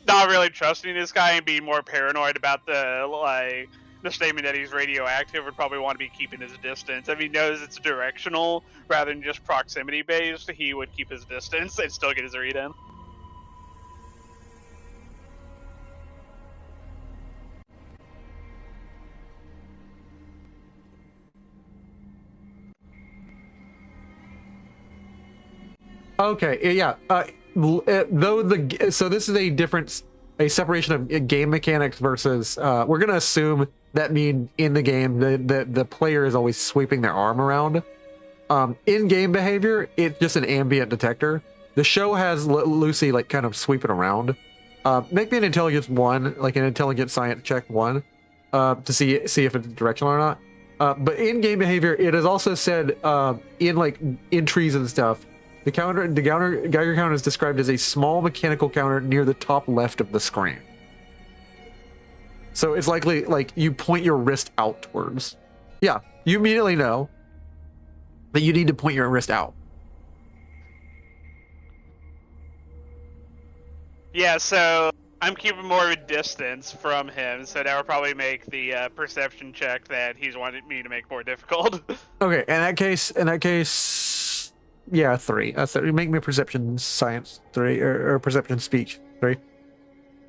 not really trusting this guy and being more paranoid about the statement that he's radioactive would probably want to be keeping his distance. If he knows it's directional rather than just proximity based, he would keep his distance and still get his read in. Okay, yeah. So this is a separation of game mechanics versus. We're gonna assume that in the game the player is always sweeping their arm around. In game behavior, it's just an ambient detector. The show has Lucy like kind of sweeping around. Make me an intelligence 1, like an intelligence science check 1, to see if it's directional or not. But in game behavior, it is also said in trees and stuff. The Geiger counter is described as a small mechanical counter near the top left of the screen. So it's likely like you point your wrist outwards. Yeah, you immediately know that you need to point your wrist out. Yeah, so I'm keeping more of a distance from him, so that would probably make the perception check that he's wanted me to make more difficult. Okay, in that case, yeah, 3. That's it. Make me a perception science 3 or perception speech 3.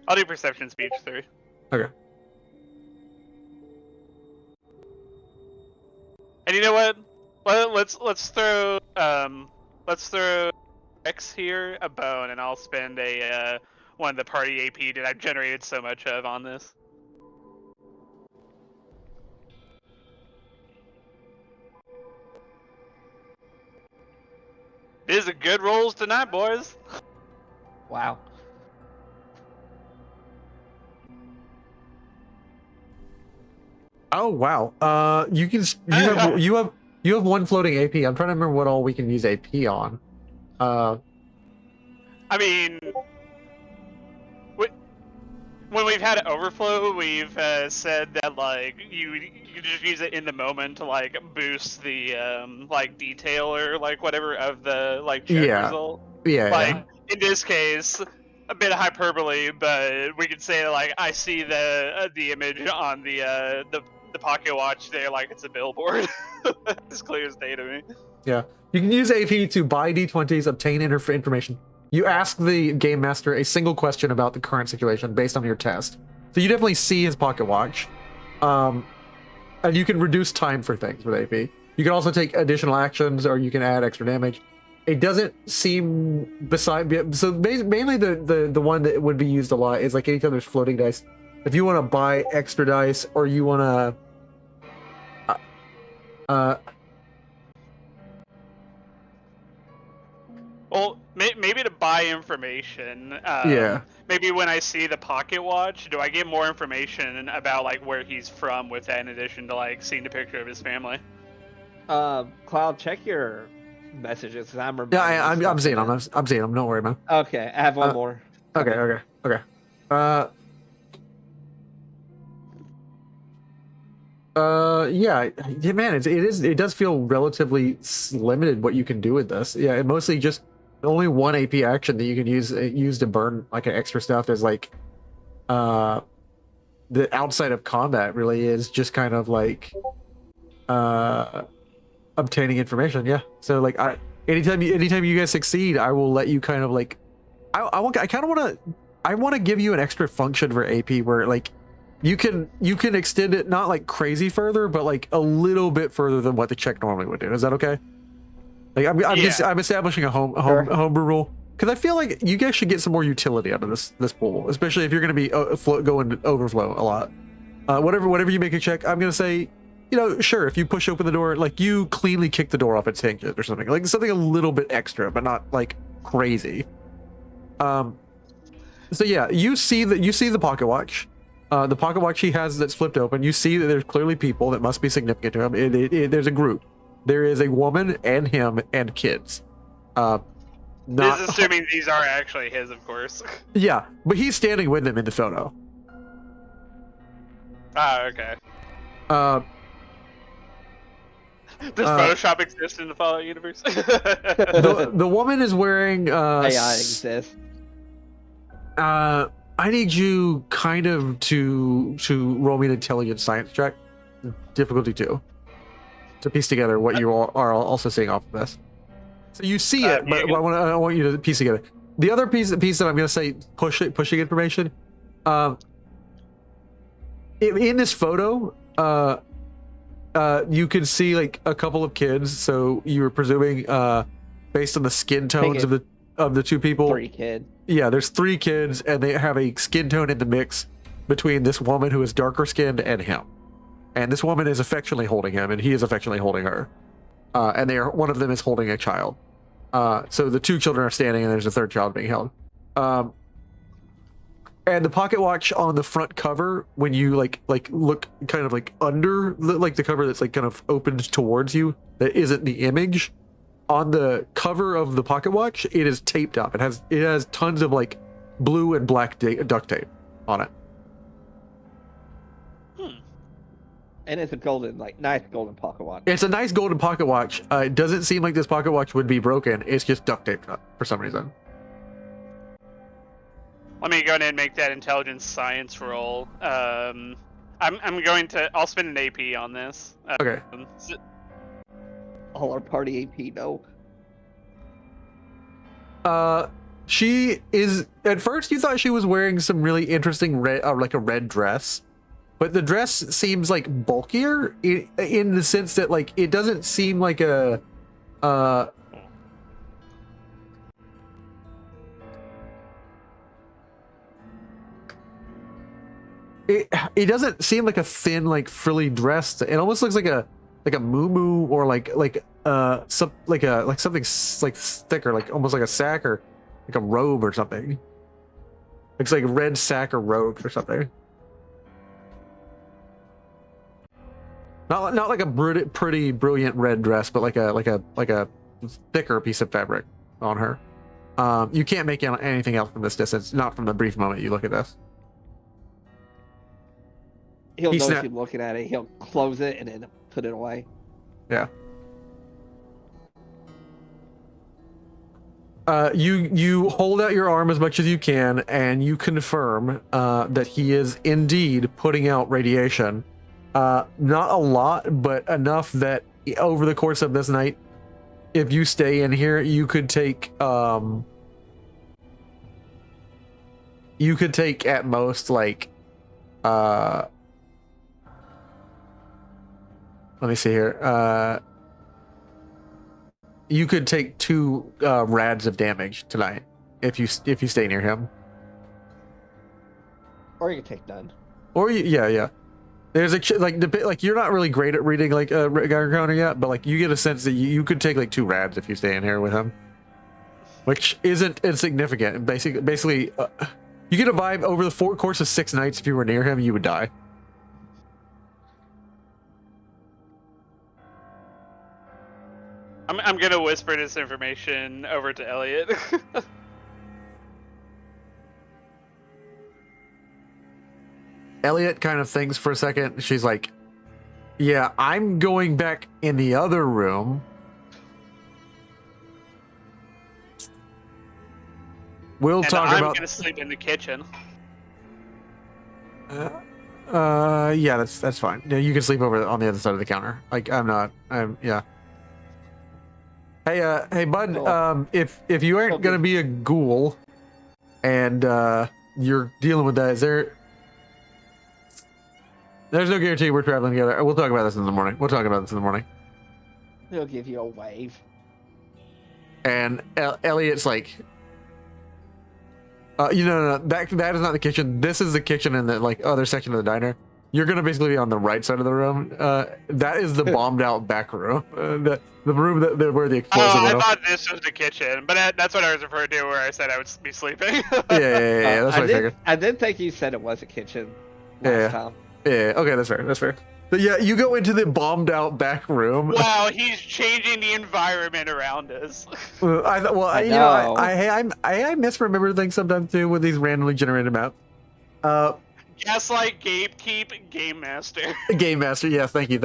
I'll do perception speech 3. Okay. And you know what? Let's throw X here a bone, and I'll spend a one of the party AP that I've generated so much of on this. These are good rolls tonight, boys. Wow. Oh wow. You have 1 floating AP. I'm trying to remember what all we can use AP on. I mean, when we've had overflow, we've said that like you just use it in the moment to like boost the like detail or like whatever of the like check result. Yeah. Like in this case, a bit of hyperbole, but we could say like I see the image on the pocket watch there like it's a billboard. It's clear as day to me. Yeah. You can use AP to buy D20s, obtain information. You ask the game master a single question about the current situation based on your test. So you definitely see his pocket watch. And you can reduce time for things with AP. You can also take additional actions, or you can add extra damage. It doesn't seem mainly the one that would be used a lot is like anytime there's floating dice. If you want to buy extra dice, or you want to Well, maybe to buy information. Yeah. Maybe when I see the pocket watch, do I get more information about like where he's from with that, in addition to like seeing the picture of his family? Cloud, check your messages. I'm I'm seeing them. I'm seeing them. Don't worry, man. Okay, I have one more. Okay. Yeah, man, it does feel relatively limited what you can do with this. Yeah, it mostly just only 1 AP action that you can use to burn like an extra stuff. There's like the outside of combat really is just kind of like obtaining information. Yeah, so like anytime you guys succeed, I will let you kind of like I want to give you an extra function for AP where like you can extend it not like crazy further, but like a little bit further than what the check normally would do. Is that okay? Like I'm establishing a Sure. homebrew rule because I feel like you guys should get some more utility out of this pool, especially if you're going to be going to overflow a lot. Whatever you make a check, I'm going to say, sure, if you push open the door, like you cleanly kick the door off its hinges or something, like something a little bit extra, but not like crazy. So yeah, you see the pocket watch. The pocket watch he has that's flipped open. You see that there's clearly people that must be significant to him. There's a group. There is a woman and him and kids. Not This is assuming these are actually his, of course. Yeah, but he's standing with them in the photo. Okay. Uh, Does Photoshop exist in the Fallout universe? the woman is wearing AI exists. I need you kind of to roll me an intelligence science check, difficulty 2, to piece together what you all are also seeing off of this. So you see it, but I want you to piece together. The other piece that I'm going to say pushing information. In this photo, you can see like a couple of kids. So you were presuming, based on the skin tones of the two people, 3 kids. Yeah, there's 3 kids, and they have a skin tone in the mix between this woman who is darker skinned and him. And this woman is affectionately holding him, and he is affectionately holding her. And one of them is holding a child. So the 2 children are standing, and there's a 3rd child being held. And the pocket watch on the front cover, when you like look kind of like under the cover that's like kind of opened towards you, that isn't the image. On the cover of the pocket watch, it is taped up. It has tons of like blue and black duct tape on it. And it's a nice golden pocket watch. It's a nice golden pocket watch. It doesn't seem like this pocket watch would be broken. It's just duct taped up for some reason. Let me go ahead and make that intelligence science roll. I'll spend an AP on this. Okay. All our party AP, no. She is. At first, you thought she was wearing some really interesting like a red dress, but the dress seems like bulkier in the sense that like it doesn't seem like a. It doesn't seem like a thin, like frilly dress. It almost looks like a muumuu or something like thicker, like almost like a sack or like a robe or something. Looks like a red sack or robe or something. Not like a pretty brilliant red dress, but like a thicker piece of fabric on her. You can't make out anything else from this distance, not from the brief moment you look at this. He'll notice you looking at it. He'll close it and then put it away. Yeah. You hold out your arm as much as you can, and you confirm that he is indeed putting out radiation. Not a lot, but enough that over the course of this night, if you stay in here, you could take at most like let me see here. You could take 2 rads of damage tonight if you stay near him. Or you can take none. Or yeah. There's like you're not really great at reading like a Geiger counter yet, but like you get a sense that you could take like 2 rads if you stay in here with him, which isn't insignificant. Basically, you get a vibe over the course of 6 nights. If you were near him, you would die. I'm gonna whisper this information over to Elliot. Elliot kind of thinks for a second. She's like, yeah, I'm going back in the other room. We'll talk I'm about. gonna sleep in the kitchen. Yeah, that's fine. Yeah, you can sleep over on the other side of the counter. Like yeah. Hey, bud. Cool. If you aren't gonna be a ghoul, and you're dealing with that, there's no guarantee we're traveling together. We'll talk about this in the morning. He'll give you a wave. And Elliot's like, no, that is not the kitchen. This is the kitchen in the like other section of the diner. You're gonna basically be on the right side of the room. That is the bombed out back room. The room where the explosive I went off. thought this was the kitchen, but that's what I was referring to where I said I would be sleeping. Yeah, that's what I figured. I did think you said it was a kitchen Yeah. last time. Yeah, okay, that's fair. But yeah, you go into the bombed out back room. Wow, he's changing the environment around us. I know. I misremember things sometimes too with these randomly generated maps. Gaslight, gatekeep, game master. Game master, yes, thank you.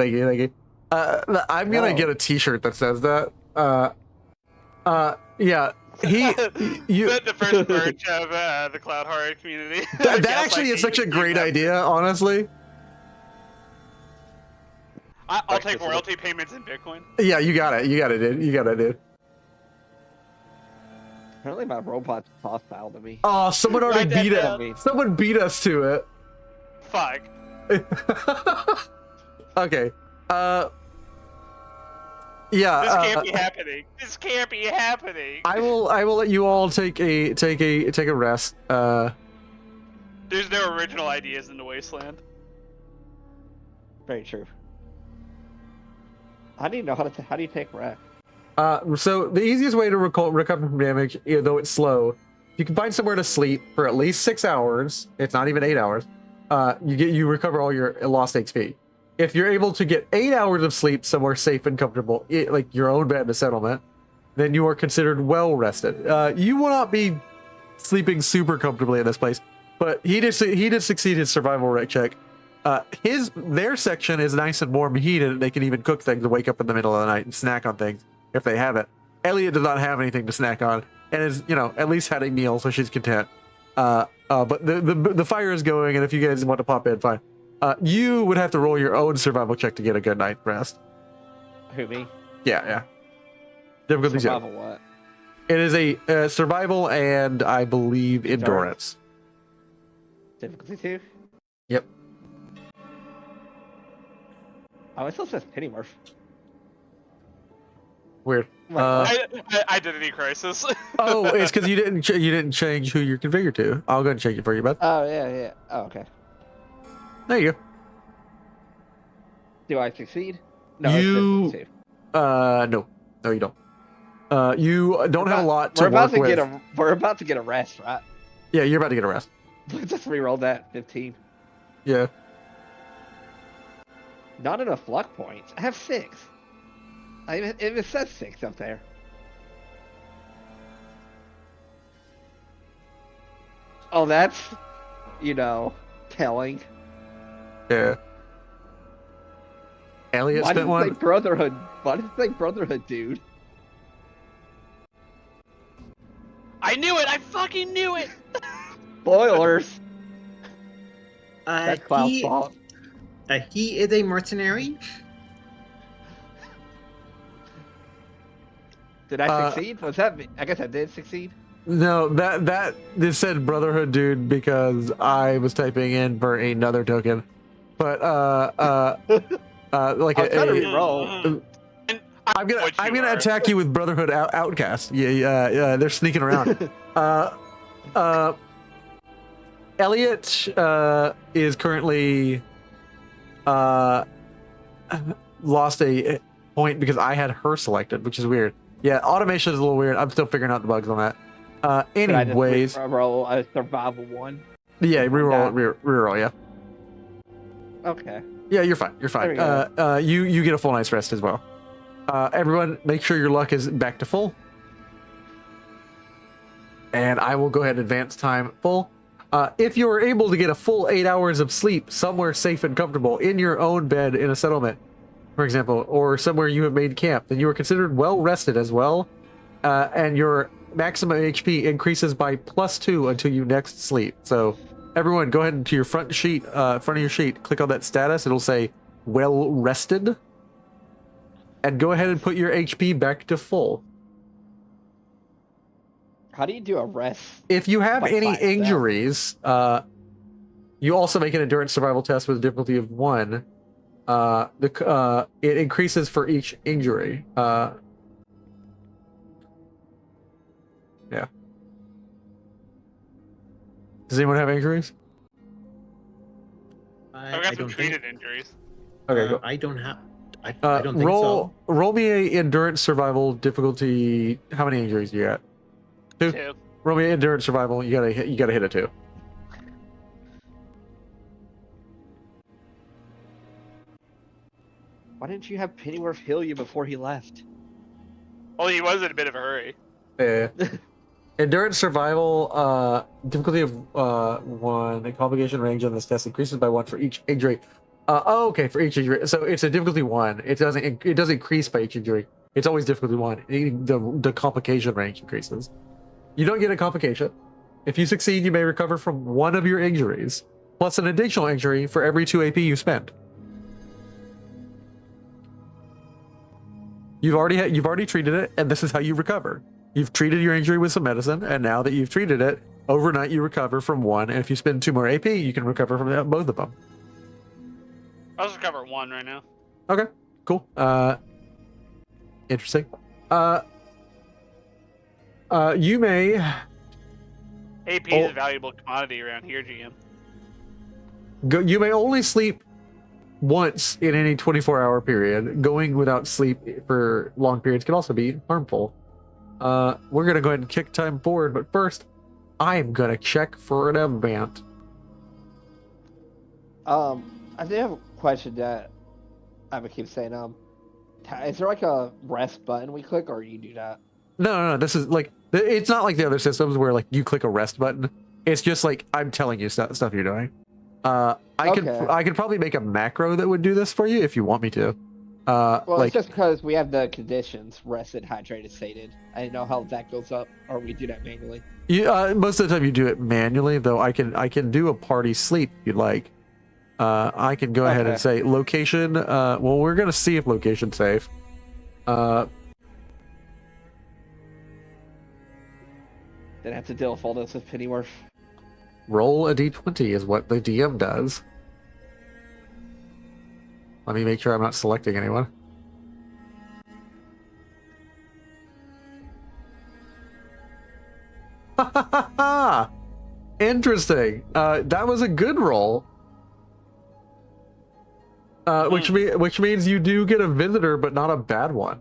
I'm gonna get a T-shirt that says that. Yeah, the first merch of the Cloud Horror community. that actually is such a great idea, honestly. I'll take royalty payments in Bitcoin. Yeah, you got it, dude. Apparently my robot's hostile to me. Oh, someone already Write that beat down. it. Someone beat us to it. Fuck. Okay. Yeah. This can't be happening. This can't be happening. I will let you all take a rest. There's no original ideas in the wasteland. Very true. I need to know how do you take rest? So the easiest way to recover from damage, though it's slow, you can find somewhere to sleep for at least 6 hours. It's not even 8 hours. You recover all your lost XP. If you're able to get 8 hours of sleep somewhere safe and comfortable, like your own bed in a settlement, then you are considered well rested. You will not be sleeping super comfortably in this place, but he did succeed his survival rate check. Their section is nice and warm and heated, and they can even cook things to wake up in the middle of the night and snack on things if they have it. Elliot does not have anything to snack on, and is at least had a meal, so she's content. But the fire is going, and if you guys want to pop in, fine. You would have to roll your own survival check to get a good night's rest. Who, me? Yeah. Difficulty zero. Survival what? It is a survival and I believe endurance. Difficulty 2? Yep. Oh, it still says Pennyworth. Weird. Identity crisis. Oh, it's because you didn't change who you're configured to. I'll go ahead and change it for you, bud. Oh, yeah. Oh, okay. There you go. Do I succeed? No, You- it's difficulty 2. No, you don't. You don't have a lot to We're about work to with. we're about to get a rest, right? Yeah, you're about to get a rest. Let's just reroll that 15. Yeah. Not enough luck points. I have 6. It says 6 up there. Oh, that's, telling. Yeah. Elliot Why did spent it say one. Brotherhood? Why did it say Brotherhood, dude? I knew it. I fucking knew it. Spoilers. That's Cloud's fault. He is a mercenary. Did I succeed? Was that me? I guess I did succeed. No, that this said Brotherhood, dude, because I was typing in for another token. But like I was trying to a reroll. I'm gonna attack you with Brotherhood Outcast. Yeah, they're sneaking around. Elliot is currently lost a point because I had her selected, which is weird. Yeah, automation is a little weird. I'm still figuring out the bugs on that. Anyways, Should I just roll a survival 1? yeah, reroll, yeah. Okay. Yeah, you're fine. You're fine. There we You get a full night's rest as well. Everyone, make sure your luck is back to full. And I will go ahead and advance time full. If you are able to get a full 8 hours of sleep somewhere safe and comfortable in your own bed in a settlement, for example, or somewhere you have made camp, then you are considered well rested as well. And your maximum HP increases by +2 until you next sleep. So everyone, go ahead to your front of your sheet, click on that status. It'll say well rested. And go ahead and put your HP back to full. How do you do a rest? If you have Like any by itself? injuries, you also make an endurance survival test with a difficulty of 1. It increases for each injury. Yeah. Does anyone have injuries? I've got some treated injuries. Okay, cool. I don't have. I don't think so. Roll me a endurance survival difficulty. How many injuries do you got? 2. 2. Roll me endurance survival. You gotta hit a 2. Why didn't you have Pennyworth heal you before he left? Well, he was in a bit of a hurry. Yeah. Endurance survival difficulty of 1. The complication range on this test increases by 1 for each injury. Okay, for each injury. So it's a difficulty 1. It doesn't increase by each injury. It's always difficulty 1. The complication range increases. You don't get a complication. If you succeed, you may recover from 1 of your injuries, plus an additional injury for every 2 AP you spend. You've already treated it, and this is how you recover. You've treated your injury with some medicine, and now that you've treated it, overnight you recover from 1, and if you spend 2 more AP, you can recover from both of them. I'll just recover 1 right now. Okay, cool. Interesting. You may... AP is a valuable commodity around here, GM. You may only sleep once in any 24-hour period. Going without sleep for long periods can also be harmful. We're going to go ahead and kick time forward, but first, I'm going to check for an event. I do have a question that I'm gonna keep saying. Is there like a rest button we click, or you do that? No. This is like, it's not like the other systems where like you click a rest button. It's just like I'm telling you stuff you're doing. I could probably make a macro that would do this for you if you want me to. Well, like, it's just because we have the conditions: rested, hydrated, sated. I didn't know how that goes up, or we do that manually. most of the time you do it manually, though. I can do a party sleep if you'd like. I can go ahead and say location. Well, we're gonna see if location's safe. Then I have to deal with all this with Pennyworth. Roll a d20 is what the DM does. Let me make sure I'm not selecting anyone. Interesting. That was a good roll. Which means you do get a visitor, but not a bad one.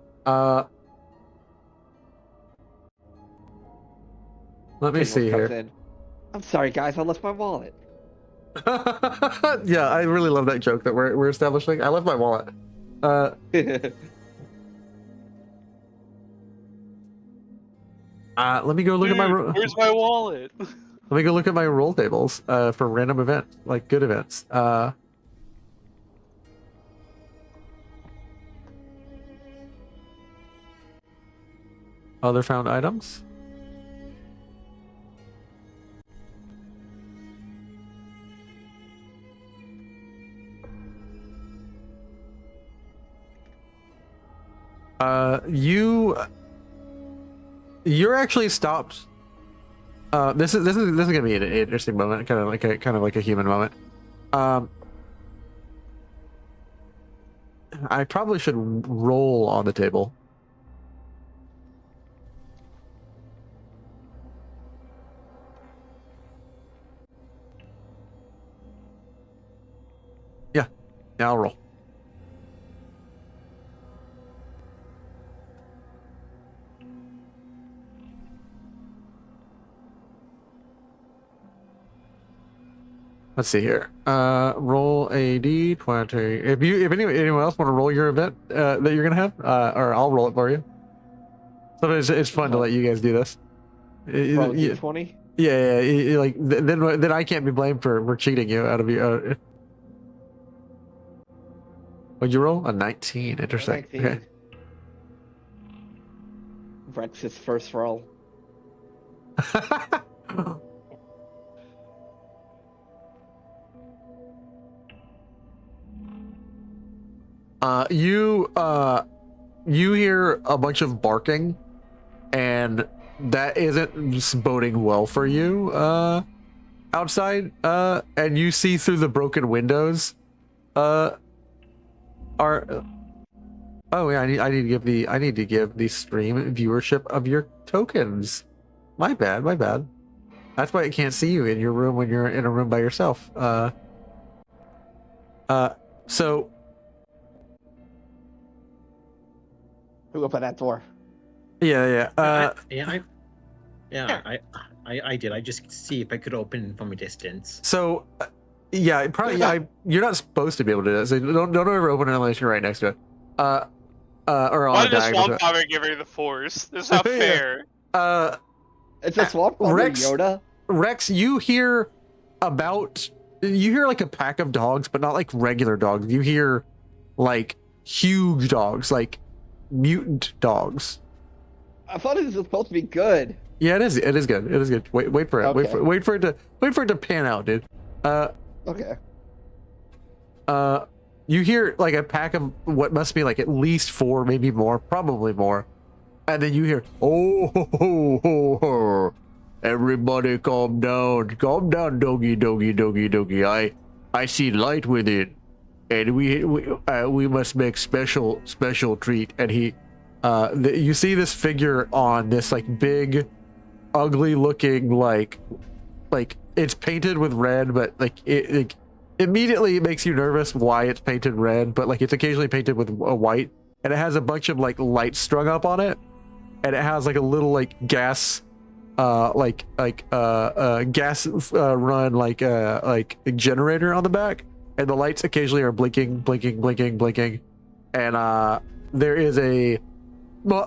Let me see here. In. I'm sorry, guys. I left my wallet. Yeah, I really love that joke that we're establishing. I left my wallet. Let me go look at my. Where's my wallet? Let me go look at my roll tables for random events, like good events. Other found items. You're actually stopped. This is gonna be an interesting moment, kind of like a human moment. I probably should roll on the table. Yeah, I'll roll. Let's see here. Roll a d20. If anyone else want to roll your event that you're gonna have, or I'll roll it for you. Sometimes it's fun to let you guys do this. Roll d20. Yeah. Like then I can't be blamed for cheating you out of you. What'd you roll? A 19. Interesting. 19. Okay. Rex's first roll. You hear a bunch of barking, and that isn't boding well for you outside, and you see through the broken windows I need to give the stream viewership of your tokens. My bad, my bad. That's why I can't see you in your room when you're in a room by yourself. So Who opened that door? yeah. I did. I just see if I could open from a distance. So yeah, probably. You're not supposed to be able to do that. So don't ever open it unless you're right next to it. Or on Why a did the diagonal. swamp father give her the force? This is not Yeah. fair. It's a swamp father, Rex- Yoda. Rex, you hear like a pack of dogs, but not like regular dogs. You hear like huge dogs, like mutant dogs. I thought it was supposed to be good. Yeah, it is. It is good. It is good. Wait for it. Okay. Wait for it to pan out, dude. Okay. You hear like a pack of what must be like at least 4, maybe more, probably more, and then you hear, oh, everybody calm down, doggy. I see light within, and we must make special treat. And you see this figure on this like big, ugly looking like it's painted with red, but like immediately it makes you nervous why it's painted red, but like it's occasionally painted with a white, and it has a bunch of like lights strung up on it, and it has like a little like gas gas run like a generator on the back, and the lights occasionally are blinking, and there is a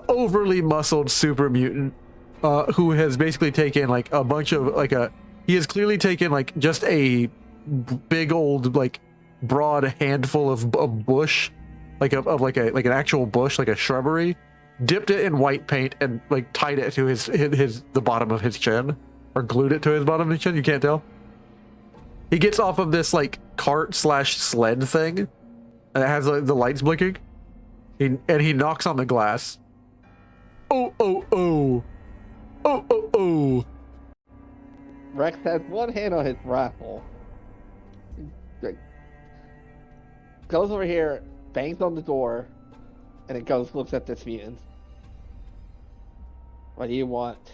overly muscled super mutant who has basically taken like a bunch of he has clearly taken like just a big old like broad handful of bush, like an actual bush, like a shrubbery, dipped it in white paint and like tied it to the bottom of his chin, or glued it to his bottom of his chin. You can't tell. He gets off of this like cart / sled thing, and it has like the lights blinking. He knocks on the glass. Oh. Rex has one hand on his rifle. Goes over here, bangs on the door, and it goes, looks at this mutant. What do you want?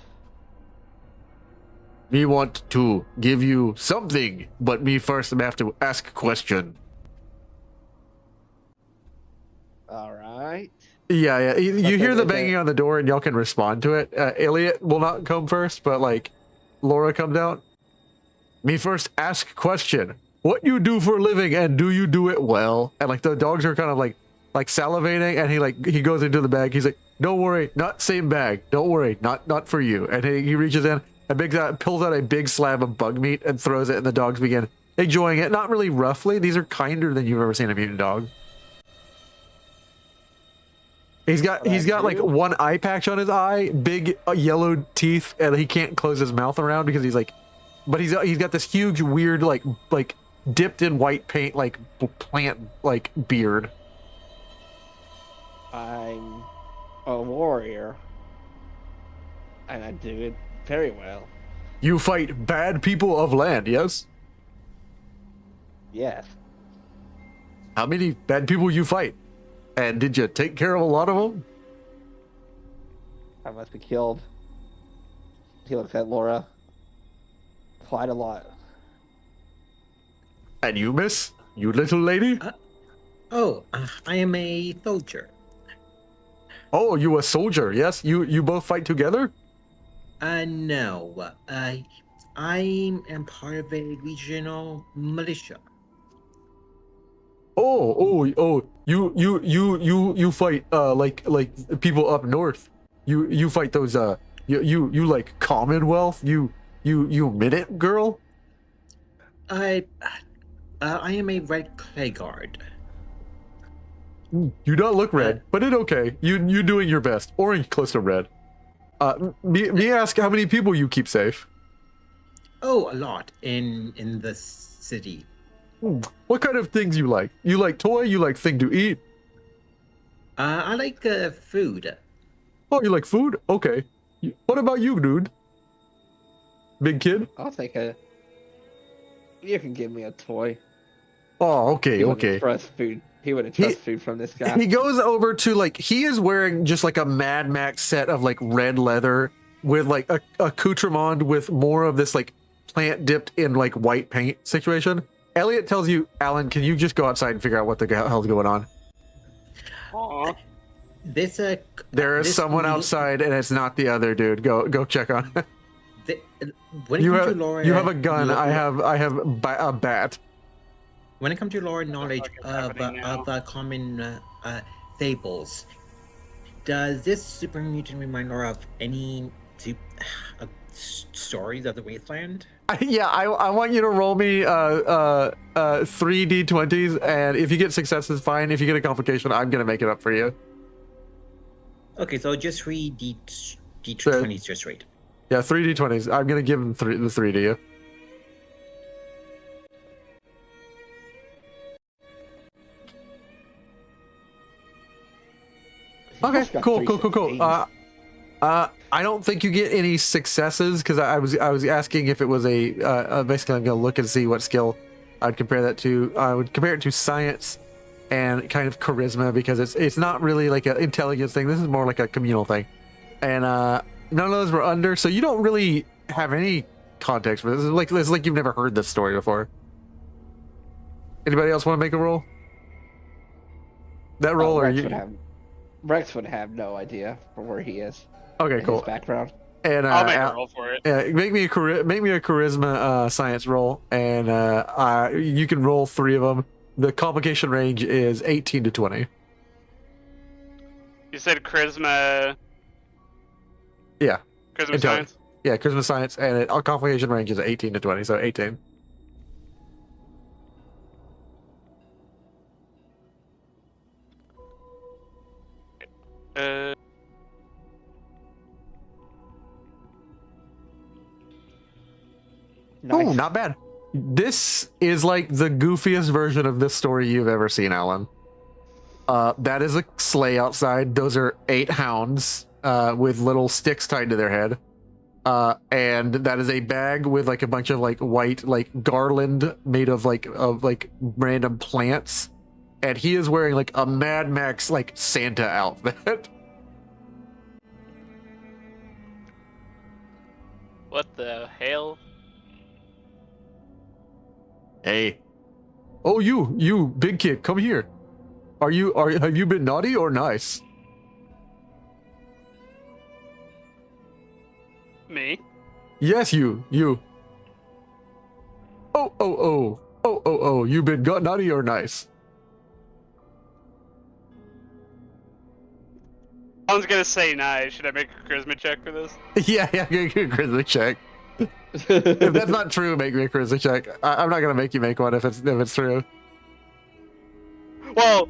Me want to give you something, but me first I have to ask a question. Alright. Yeah. You hear the is banging it- on the door, and y'all can respond to it. Elliot will not come first, but like Laura comes out. Me first ask question. What you do for a living, and do you do it well? And like the dogs are kind of like salivating, and he goes into the bag. He's like, don't worry, not same bag. Don't worry, not for you. And he reaches in and pulls out a big slab of bug meat and throws it, and the dogs begin enjoying it. Not really roughly. These are kinder than you've ever seen a mutant dog. He's got like one eye patch on his eye, big yellow teeth, and he can't close his mouth around because he's like, but he's got this huge weird like dipped in white paint like plant like beard. I'm a warrior, and I do it very well. You fight bad people of land, yes? Yes. How many bad people you fight? And did you take care of a lot of them? I must be killed. He looks at Laura. Quite a lot. And you, miss? You little lady? I am a soldier. Oh, you a soldier, yes? You both fight together? No. I am part of a regional militia. Oh, you fight like people up north. You fight those you like Commonwealth? You minute girl? I am a red clay guard. You don't look red, but it's okay. You doing your best. Orange close to red. Me ask how many people you keep safe. Oh, a lot in the city. What kind of things you like? You like toy? You like thing to eat? I like food. Oh, you like food? Okay. What about you, dude? Big kid? I'll take a... You can give me a toy. Oh, okay, He wouldn't okay. trust food. He wouldn't trust food from this guy. He goes over to like he is wearing just like a Mad Max set of like red leather with like a accoutrement with more of this like plant dipped in like white paint situation. Elliot tells you, Alan, can you just go outside and figure out what the hell's going on? Aw. This There is this someone le- outside, and it's not the other dude. Go check on. When it You comes have to lore, you have a gun. I have a bat. When it comes to lore knowledge fuck is happening now? of common fables, does this super mutant remind Laura of any stories of the wasteland? I want you to roll me 3d20s, and if you get successes, fine. If you get a complication, I'm gonna make it up for you. Okay, so just 3d20s just right. Yeah, 3d20s. I'm gonna give them the three to you. Okay, He's got cool. 316. I don't think you get any successes because I was asking if it was a basically I'm gonna look and see what skill I'd compare that to. I would compare it to science and kind of charisma because it's not really like an intelligence thing. This is more like a communal thing, and none of those were under, so you don't really have any context for this. It's like you've never heard this story before. Anybody else want to make a roll? That roll, or Rex would have no idea from where he is. Okay, and cool. His background. And I'll make a roll for it. make me a charisma science roll, and you can roll 3 of them. The complication range is 18 to 20. You said charisma. Yeah, Charisma science. yeah, charisma science, and our complication range is 18 to 20, so 18. Nice. Oh, not bad. This is like the goofiest version of this story you've ever seen, Alan. That is a sleigh outside. Those are 8 hounds with little sticks tied to their head. And that is a bag with like a bunch of like white like garland made of like random plants. And he is wearing like a Mad Max like Santa outfit. What the hell? Hey. Oh, you big kid, come here. Have you been naughty or nice? Me? Yes, you. Oh, you been naughty or nice? I was gonna say nice. Should I make a charisma check for this? Yeah, get a charisma check. If that's not true, make me a charisma check. I'm not gonna make you make one if it's true. Well,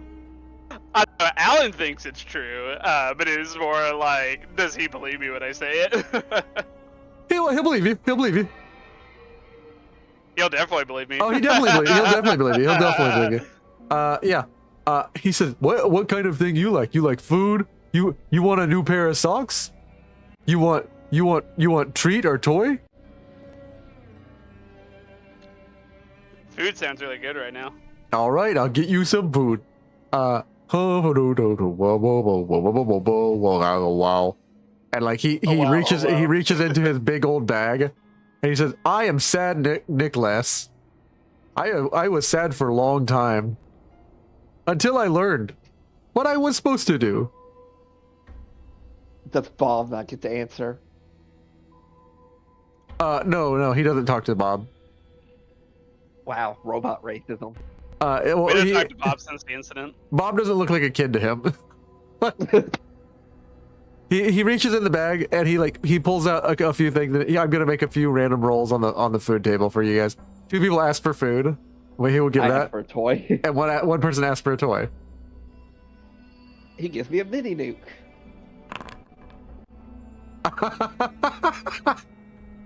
I don't know, Alan thinks it's true, but it is more like, does he believe me when I say it? He'll believe you. He'll believe you. He'll definitely believe me. Oh, he'll definitely believe you. He'll definitely believe you. Yeah. He says, what kind of thing you like? You like food? You want a new pair of socks? You want treat or toy? Food sounds really good right now. All right, I'll get you some food. And like he reaches into his big old bag, and he says, "I am sad, Nicholas. I was sad for a long time, until I learned what I was supposed to do." Does Bob not get to answer? No, he doesn't talk to Bob. Wow, robot racism. Well, We didn't talk to Bob since the incident. Bob doesn't look like a kid to him. He reaches in the bag and he pulls out a few things. I'm gonna make a few random rolls on the food table for you guys. 2 people ask for food. Well, he will give I that. asked for a toy. And one person asked for a toy. He gives me a mini nuke.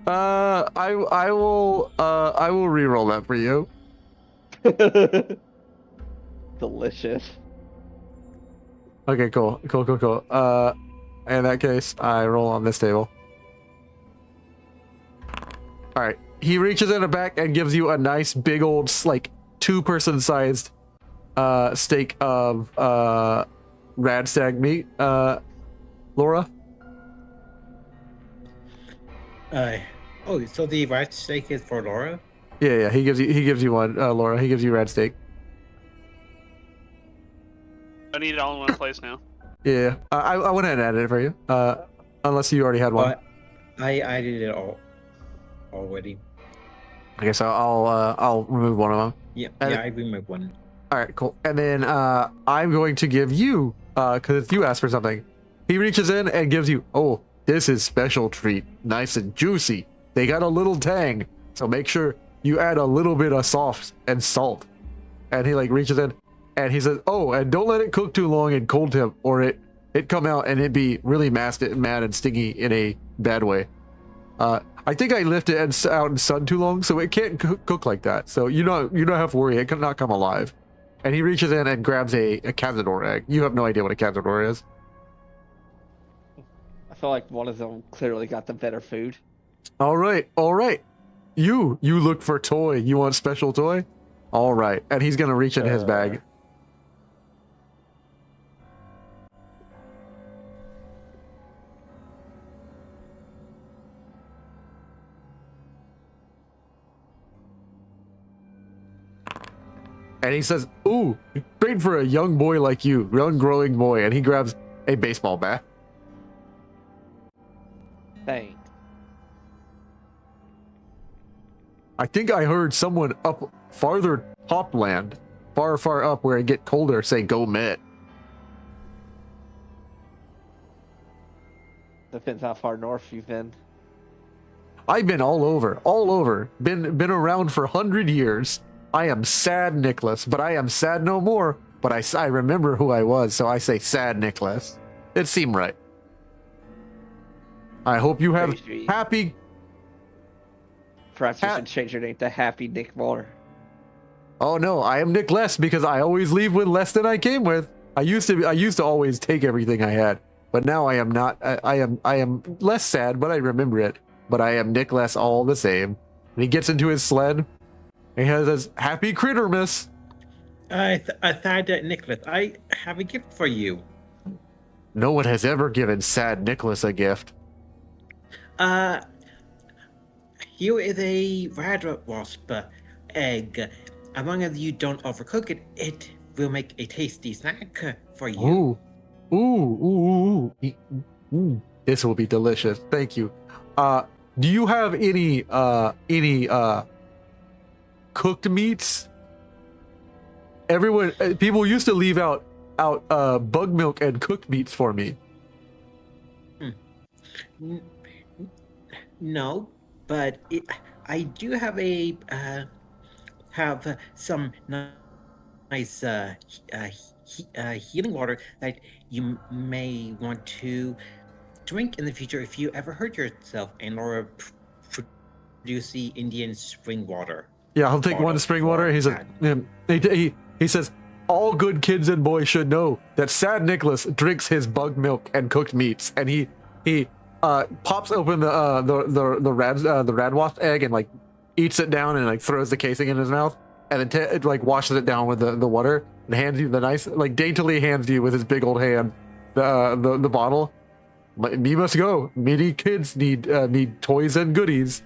I will re-roll that for you. Delicious. Okay, cool. In that case, I roll on this table. All right. He reaches in the back and gives you a nice big old like 2-person sized steak of radstag meat. Laura? Oh, so the rat steak is for Laura? Yeah, he gives you one, Laura. He gives you red steak. I need it all in one place now. Yeah, I went ahead and added it for you. Unless you already had one. But I did it all already. Okay, so I'll remove one of them. Yeah, And- yeah, I removed one. All right, cool. And then I'm going to give you, because you asked for something. He reaches in and gives you, oh, this is special treat, nice and juicy. They got a little tang, so make sure you add a little bit of salt and salt. And he like reaches in, and he says, oh, and don't let it cook too long in cold temp, or it come out and it be really mad and stingy in a bad way. I think I left it out in sun too long, so it can't cook like that. So you don't have to worry, it cannot come alive. And he reaches in and grabs a cazador egg. You have no idea what a cazador is. I feel like one of them clearly got the better food. All right. You look for toy. You want special toy? All right. And he's gonna reach in his bag. And he says, ooh, great for a young boy like you, young growing boy. And he grabs a baseball bat. Thanks. I think I heard someone up farther topland, far up where it get colder, say go Met. Depends how far north you've been. I've been all over. Been around for 100 years. I am sad Nicholas, but I am sad no more. But I remember who I was, so I say sad Nicholas. It seemed right. I hope you have Very happy. Perhaps you should change your name to Happy Nick Moore. Oh no, I am Nick less because I always leave with less than I came with. I used to always take everything I had, but now I am not. I am less sad, but I remember it. But I am Nick less all the same. And he gets into his sled. And he says, "Happy Crittermas." I thought that Nicholas, I have a gift for you. No one has ever given sad Nicholas a gift. Here is a red wasp egg. As long as you don't overcook it, it will make a tasty snack for you. Ooh. This will be delicious. Thank you. Do you have any cooked meats? People used to leave out bug milk and cooked meats for me. No, but I do have some nice healing water that you may want to drink in the future if you ever hurt yourself, and or produce the Indian spring water. Yeah, I'll take one spring water. He says, he says, all good kids and boys should know that Sad Nicholas drinks his bug milk and cooked meats, and he pops open the rad wasp egg and like eats it down and like throws the casing in his mouth, and then it like washes it down with the water and hands you the nice, like daintily hands you with his big old hand the bottle. Me must go. Many kids need toys and goodies.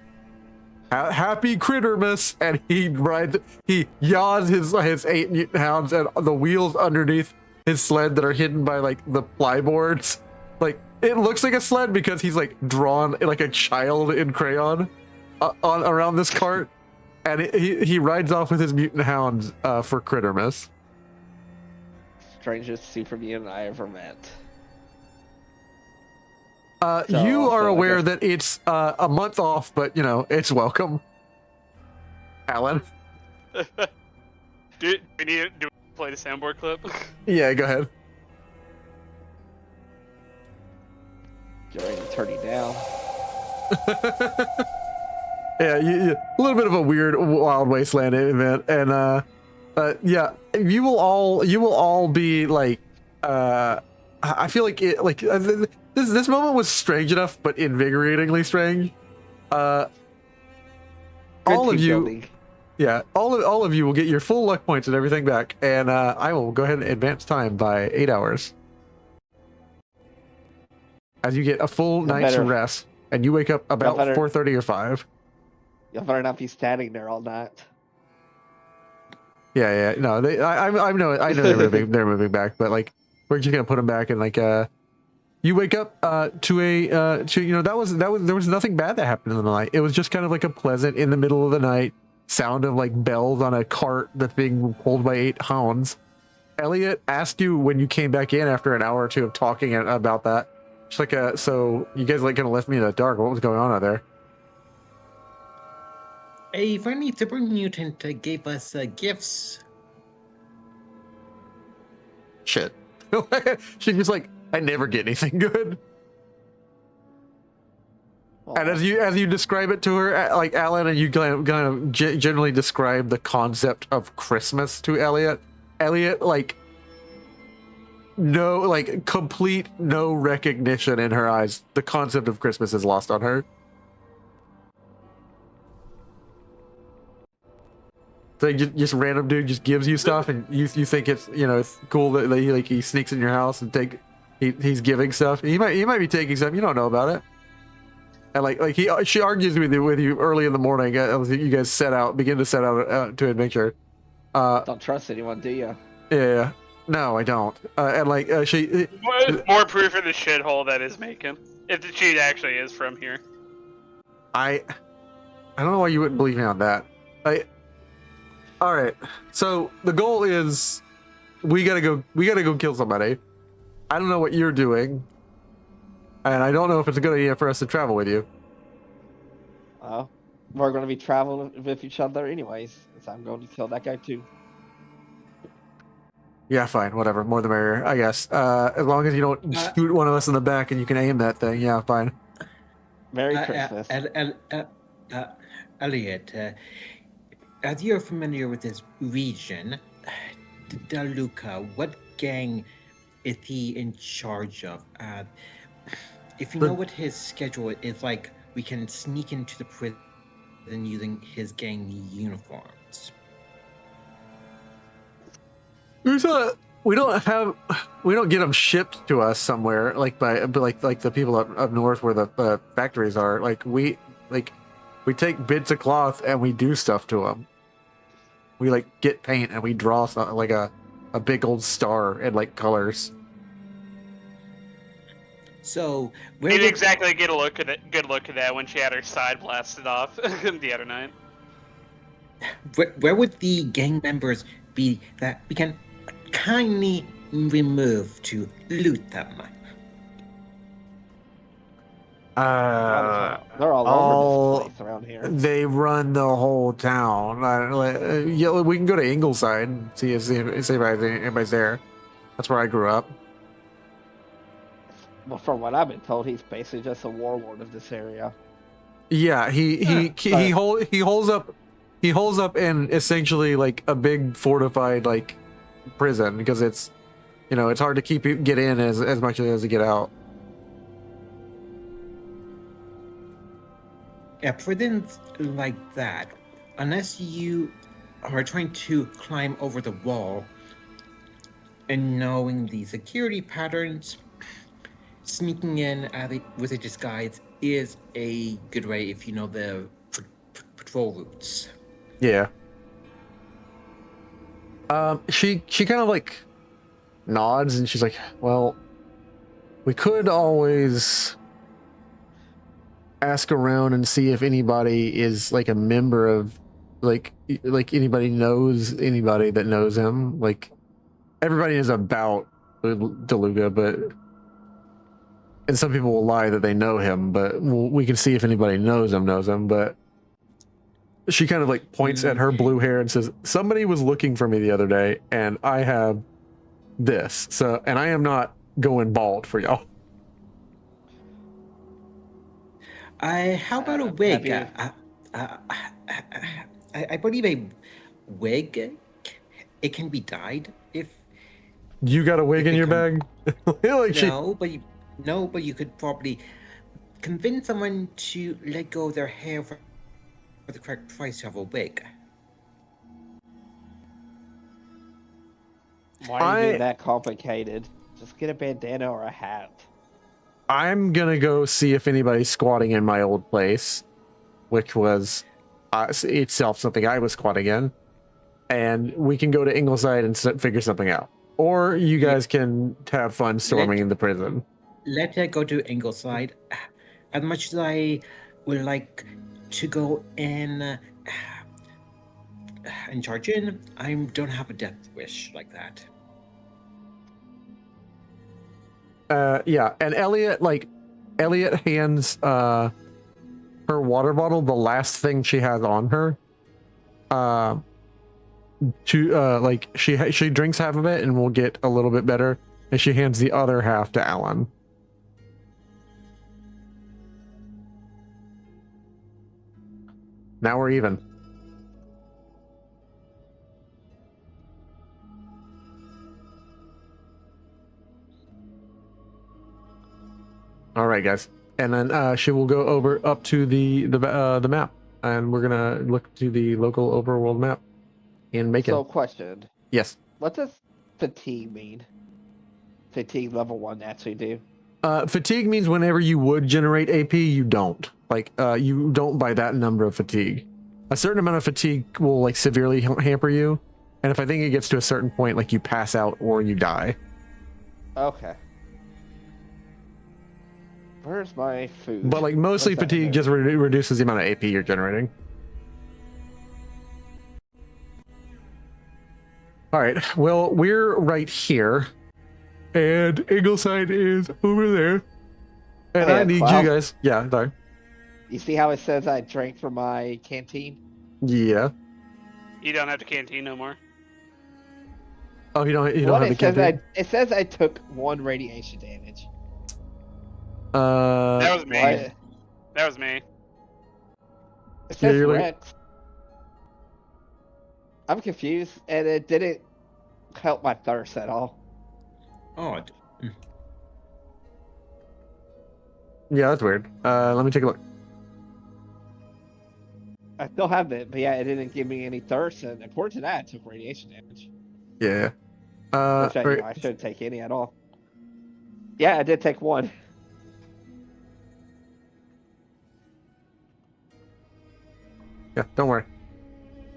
Happy Crittermas. And he yaws his 8 mutant hounds and the wheels underneath his sled that are hidden by like the plyboards. Like it looks like a sled because he's like drawn like a child in crayon around this cart, and he rides off with his mutant hounds for Crittermas. Strangest super mutant I ever met. You are aware that it's a month off, but you know it's welcome. Alan. Do we play the soundboard clip? Yeah, go ahead. Get ready to turn you down. Yeah, a little bit of a weird Wild Wasteland event, and yeah, you will all be like, I feel like it, like this moment was strange enough, but invigoratingly strange. All of you, building. yeah, all of you will get your full luck points and everything back, and I will go ahead and advance time by 8 hours. As you get a full night's rest. and you wake up about better- 4:30 or 5. You better not be standing there all night. Yeah, no, I know they're moving, they're moving back, but like we're just gonna put them back and like you wake up to that was there was nothing bad that happened in the night. It was just kind of like a pleasant in the middle of the night sound of like bells on a cart that's being pulled by 8 hounds. Elliot asked you when you came back in after an hour or two of talking about that. She's like, so you guys like kind of left me in the dark. What was going on out there? A friendly super mutant gave us gifts. Shit. She's just like, I never get anything good. And as you describe it to her, like Alan, and you kind of generally describe the concept of Christmas to Elliot, like no, like complete no recognition in her eyes. The concept of Christmas is lost on her. So just random dude just gives you stuff, and you think it's it's cool that he sneaks in your house and he's giving stuff. He might be taking stuff you don't know about it. And she argues with you early in the morning. You guys begin to set out to adventure. Don't trust anyone, do you? Yeah, no, I don't. She more proof of the shithole that is Macon. If the cheat actually is from here. I don't know why you wouldn't believe me on that. All right. So the goal is we gotta go kill somebody. I don't know what you're doing, and I don't know if it's a good idea for us to travel with you. We're going to be traveling with each other anyways, so I'm going to kill that guy too. Yeah, fine, whatever. More the merrier, I guess. As long as you don't shoot one of us in the back and you can aim that thing, yeah, fine. Merry Christmas. Elliot, as you're familiar with this region, DeLuca, what gang is he in charge of? If you know what his schedule is like, we can sneak into the prison using his gang uniforms. We don't get them shipped to us somewhere like the people up north where the factories are. We take bits of cloth and we do stuff to them. We get paint and we draw something like a big old star and colors. So we didn't exactly get a good look at that when she had her side blasted off the other night. Where would the gang members be that we can kindly remove to loot them? They're all over this place around here. They run the whole town. We can go to Ingleside and see if anybody's there. That's where I grew up. Well, from what I've been told, he's basically just a warlord of this area. Yeah, he holds up in essentially a big fortified prison because it's it's hard to get in as much as to get out. Yeah, prisons like that, unless you are trying to climb over the wall and knowing the security patterns, sneaking in with a disguise is a good way if you know the patrol routes. Yeah. She kind of nods and she's like, well, we could always ask around and see if anybody is a member of anybody knows anybody that knows him. Everybody is about DeLuca, and some people will lie that they know him, but we can see if anybody knows him. But she kind of points at her blue hair and says, somebody was looking for me the other day and I have this. And I am not going bald for y'all. How about a wig? I believe a wig, it can be dyed if... You got a wig in your bag? No, but you could probably convince someone to let go of their hair for the correct price to have a wig. Why are you being that complicated? Just get a bandana or a hat. I'm gonna go see if anybody's squatting in my old place, which was itself something I was squatting in, and we can go to Ingleside and figure something out. Or you guys can have fun storming the prison. Let's go to Ingleside. As much as I would like to go in and charge in, I don't have a death wish like that. Yeah, and Elliot hands her water bottle, the last thing she has on her. She drinks half of it and will get a little bit better, and she hands the other half to Alan. Now we're even. All right, guys, and then she will go up to the map, and we're gonna look to the local overworld map in Macon. So, question. Yes. What does fatigue mean? Fatigue level 1 actually do? Fatigue means whenever you would generate AP, you don't. You don't by that number of fatigue. A certain amount of fatigue will severely hamper you, and if I think it gets to a certain point, you pass out or you die. Okay. Where's my food? But mostly fatigue just reduces the amount of AP you're generating. All right. Well, we're right here, and Ingleside is over there, and I need you guys. Yeah, sorry. You see how it says I drank from my canteen? Yeah. You don't have the canteen no more. Oh, you don't have the canteen? It says I took 1 radiation damage. That was me. What? That was me. It says Rex. I'm confused, and it didn't help my thirst at all. Oh. Yeah, that's weird. Let me take a look. I still have it, but yeah, it didn't give me any thirst, and according to that, I took radiation damage. Yeah. Which I shouldn't take any at all. Yeah, I did take 1. Yeah, don't worry.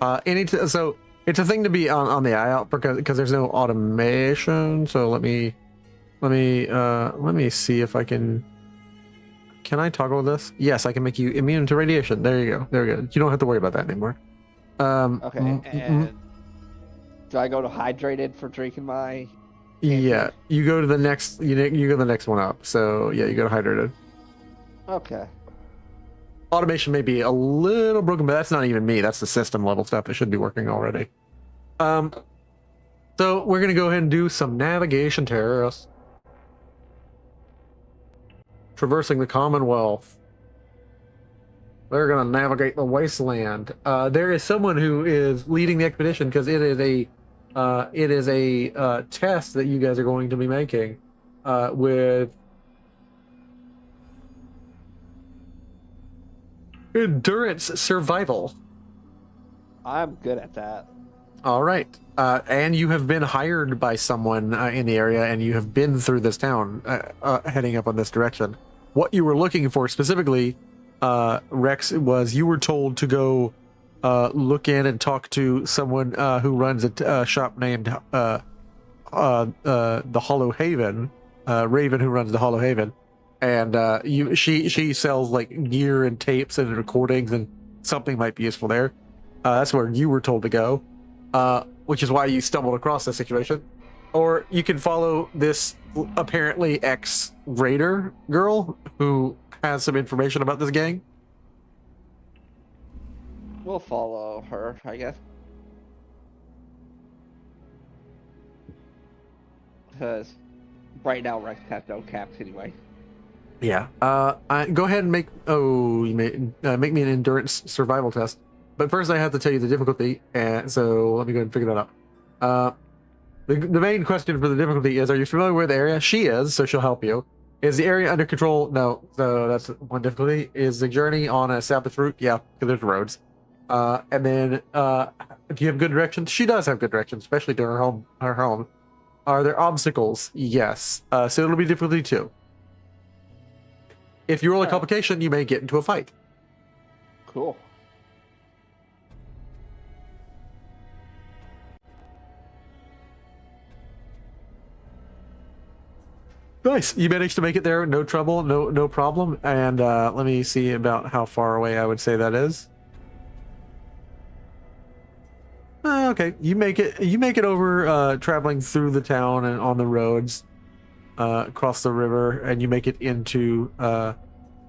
So it's a thing to be on the eye out because there's no automation. So let me see if I can. Can I toggle this? Yes, I can make you immune to radiation. There you go. There we go. You don't have to worry about that anymore. Okay. And do I go to hydrated for drinking my? Yeah, you go to the next. You go to the next one up. So yeah, you go to hydrated. Okay. Automation may be a little broken, but that's not even me. That's the system level stuff. It should be working already. So we're gonna go ahead and do some navigation tests. Traversing the Commonwealth. They're gonna navigate the wasteland. There is someone who is leading the expedition because it is a test that you guys are going to be making with endurance survival. I'm good at that. All right. And you have been hired by someone in the area, and you have been through this town heading up on this direction. What you were looking for specifically, Rex, was you were told to go look in and talk to someone who runs a shop named the Hollow Haven, Raven, who runs the Hollow Haven. And she sells gear and tapes and recordings, and something might be useful there. That's where you were told to go, which is why you stumbled across this situation. Or you can follow this apparently ex-raider girl who has some information about this gang. We'll follow her, I guess. Because right now Rex has no caps anyway. Yeah. Go ahead and make me an endurance survival test. But first, I have to tell you the difficulty, and so let me go ahead and figure that out. The main question for the difficulty is: are you familiar with the area? She is, so she'll help you. Is the area under control? No. So that's one difficulty. Is the journey on a established route? Yeah, because there's roads. And then, do you have good directions? She does have good directions, especially to her home. Are there obstacles? Yes. So it'll be difficulty 2. if you roll a Alright. complication, you may get into a fight. Cool. Nice. You managed to make it there, no trouble, no problem. And let me see about how far away I would say that is. Okay, you make it. You make it over, traveling through the town and on the roads, across the river, and you make it into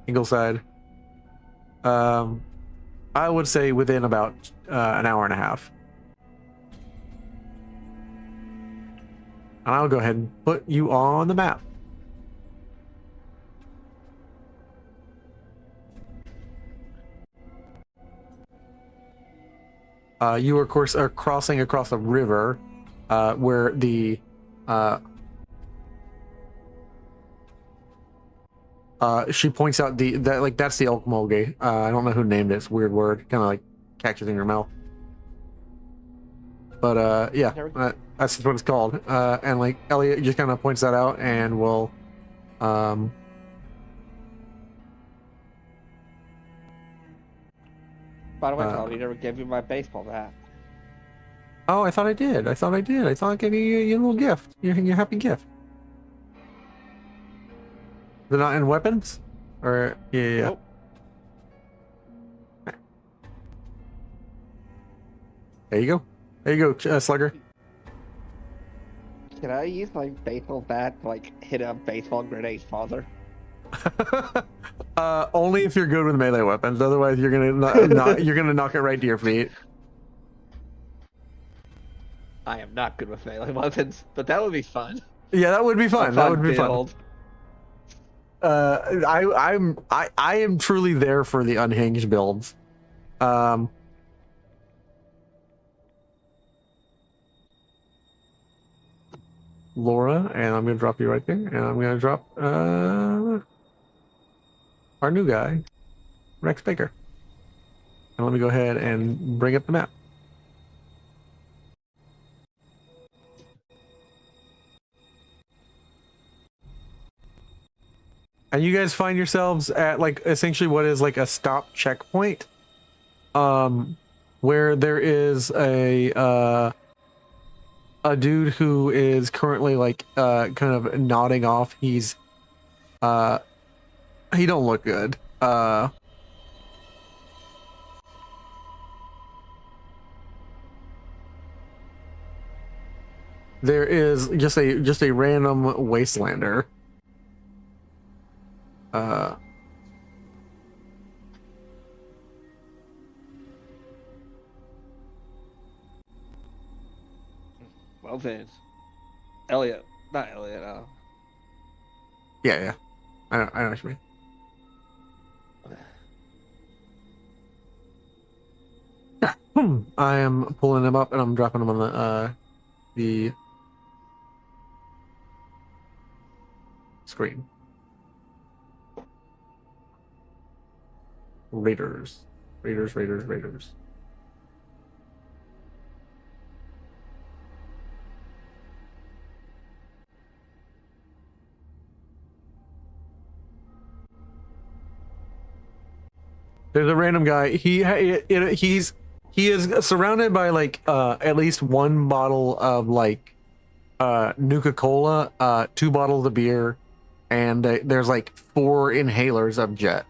Ingleside. I would say within about an hour and a half. And I'll go ahead and put you on the map. You, of course, are crossing across a river where the she points out that's the elk mulga. I don't know who named it. It's a weird word, kind of like catches in your mouth. But yeah, that's what it's called. And like Elliot just kind of points that out, and will By the way, Tom, you never gave me my baseball bat. Oh, I thought I did. I thought I gave you a little gift. Your happy gift. They're not in weapons? Or yeah. Nope. There you go. There you go, Slugger. Can I use my baseball bat to like hit a baseball grenade's father? Only if you're good with melee weapons. Otherwise, you're gonna you're gonna knock it right to your feet. I am not good with melee weapons, but that would be fun. Yeah, that would be fun. That would be fun. I am truly there for the unhinged builds. Laura, and I'm gonna drop you right there, and I'm gonna drop our new guy, Rex Baker. And let me go ahead and bring up the map. And you guys find yourselves at like essentially what is like a stop checkpoint, where there is a dude who is currently like kind of nodding off. He's he don't look good. There is just a random wastelander. Well then, Elliot, not Elliot. Yeah. I know what you mean. I am pulling him up and I'm dropping him on the screen. Raiders. There's a random guy. He is surrounded by like at least one bottle of like Nuka-Cola, 2 bottles of beer, and there's like 4 inhalers of Jet.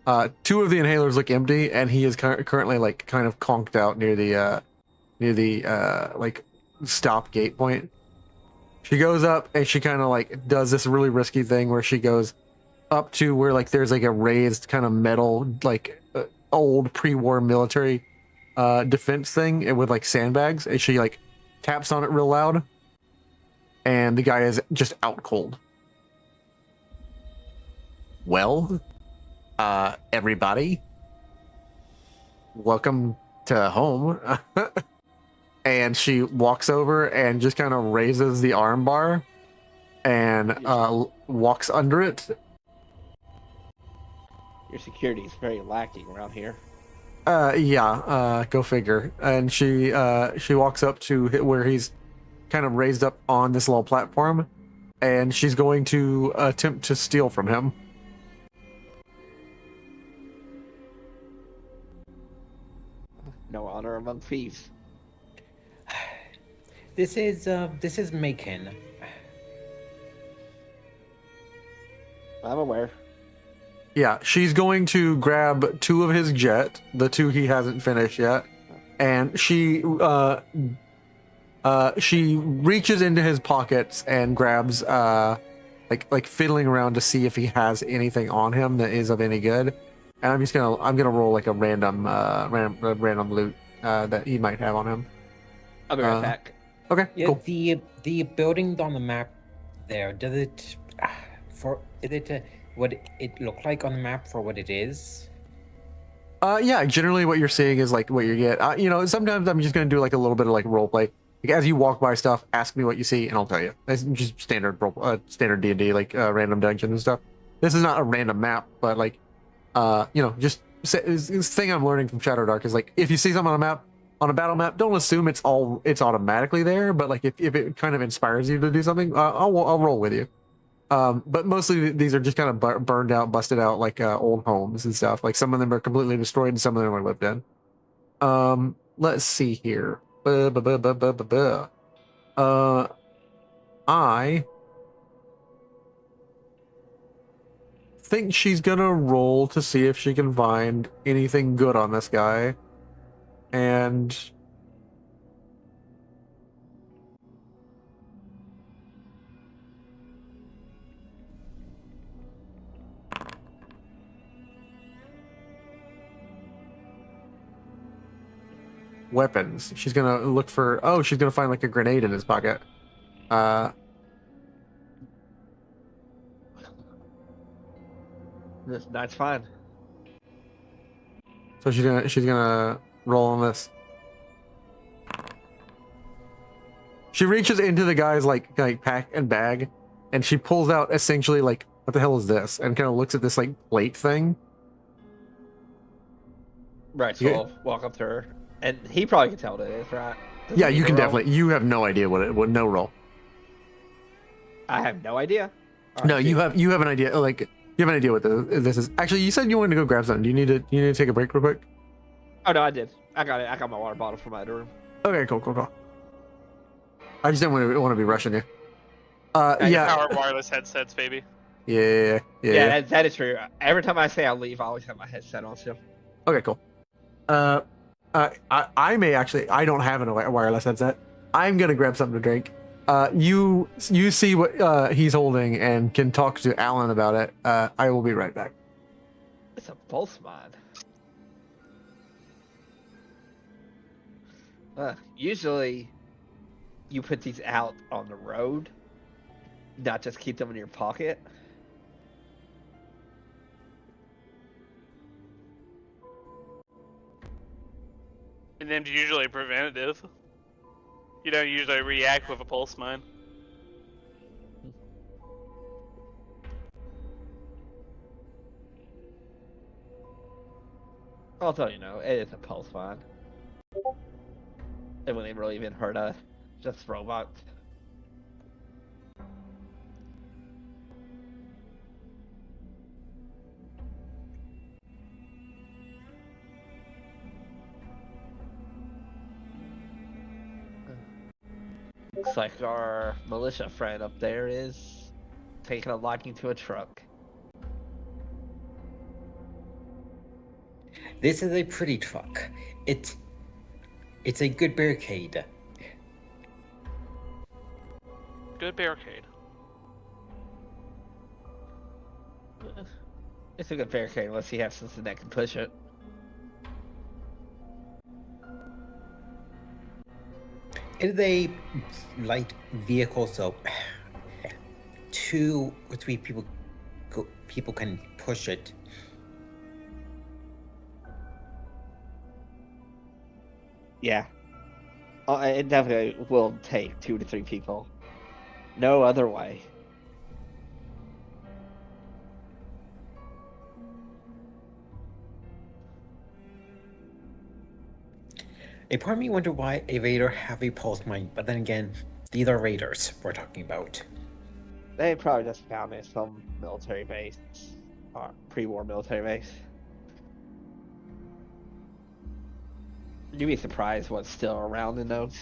2 of the inhalers look empty, and he is currently like kind of conked out near the like stop gate point. She goes up and she kind of like does this really risky thing where she goes up to where like there's like a raised kind of metal like old pre-war military defense thing with like sandbags, and she like taps on it real loud, and the guy is just out cold. Well, everybody, welcome to home. And she walks over and just kind of raises the arm bar and walks under it. Your security is very lacking around here. Yeah, go figure. And she walks up to where he's kind of raised up on this little platform, and she's going to attempt to steal from him. No honor among thieves. This is Macon. I'm aware. Yeah, she's going to grab 2 of his jet, the 2 he hasn't finished yet, and she reaches into his pockets and grabs like fiddling around to see if he has anything on him that is of any good. And I'm gonna roll like a random random loot that he might have on him. I'll be right back. Okay, Yeah, cool. the building on the map there, does it is it what it look like on the map for what it is? Yeah, generally what you're seeing is like what you get. Sometimes I'm just gonna do like a little bit of like role play. Like as you walk by stuff, ask me what you see, and I'll tell you. It's just standard standard D&D like random dungeons and stuff. This is not a random map, but like this thing I'm learning from Shadow Dark is like if you see something on a map, on a battle map, don't assume it's automatically there. But like if it kind of inspires you to do something, I'll roll with you. But mostly these are just kind of burned out, busted out like old homes and stuff. Like some of them are completely destroyed and some of them are lived in. Let's see here. I think she's gonna roll to see if she can find anything good on this guy. And weapons. She's gonna look for. Oh, she's gonna find like a grenade in his pocket. That's fine. So she's gonna roll on this. She reaches into the guy's like pack and bag, and she pulls out essentially like, what the hell is this? And kind of looks at this like plate thing. Right, so Yeah. I'll walk up to her. And he probably can tell what it is, right? Does Yeah, he you need can to roll? definitely. You have no idea what it would. No roll. I have no idea. All No, right, you dude. have an idea. Like you have an idea what this is. Actually, you said you wanted to go grab something. Do you need to take a break real quick? Oh, no, I did. I got it. I got my water bottle from my other room. Okay, cool. I just didn't want to be rushing you. Hey, Yeah, Power wireless headsets, baby. yeah. Yeah, that is true. Every time I say I'll leave, I always have my headset on still. Okay, cool. I may actually. I don't have a wireless headset. I'm gonna grab something to drink. You see what he's holding and can talk to Alan about it. I will be right back. It's a pulse mine. Usually, you put these out on the road, not just keep them in your pocket. And then usually preventative. You don't usually react with a pulse mine. I'll tell you no, it is a pulse mine. It wouldn't really even hurt us, just robots. Looks like our militia friend up there is taking a liking to a truck. This is a pretty truck. It's a good barricade. Good barricade. It's a good barricade unless he has something that can push it. It is a light vehicle, so 2 or 3 people can push it. Yeah. It definitely will take 2 to 3 people. No other way. A part of me wonder why a raider have a pulse mine, but then again, these are raiders we're talking about. They probably just found it some military base. Or pre-war military base. You'd be surprised what's still around the notes.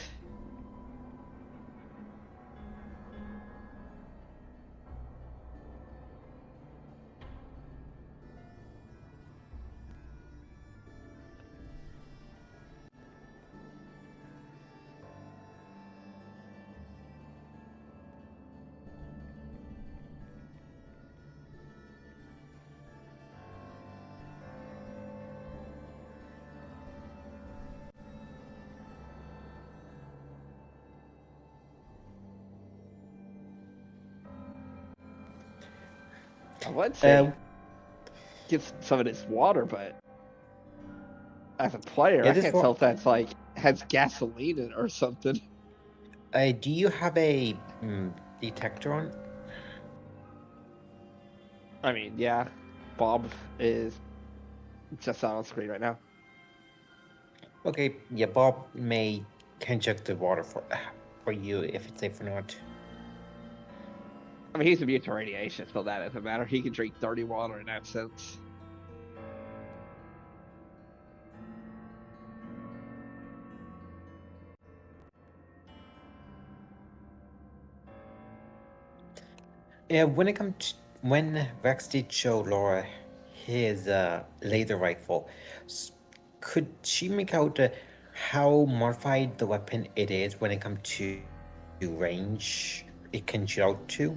I would say get some of this water, but as a player, Yeah, I this can't wa- tell if that's like has gasoline in it or something. Do you have a detector on? I mean, yeah, Bob is just on screen right now. Okay, yeah, Bob can check the water for you if it's safe or not. I mean, he's immune to radiation, so that doesn't matter. He can drink dirty water in that sense. Yeah, when Rex did show Laura his laser rifle, could she make out how modified the weapon it is when it comes to range it can shoot out to?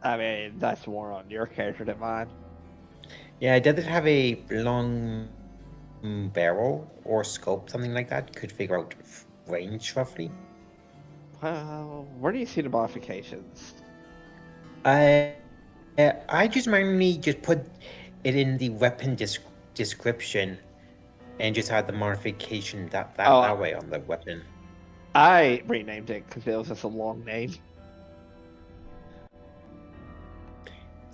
I mean, that's more on your character than mine. Yeah, does it have a long barrel or scope, something like that? Could figure out range roughly. Well, where do you see the modifications? I just mainly just put it in the weapon description and just had the modification that way on the weapon. I renamed it because it was just a long name.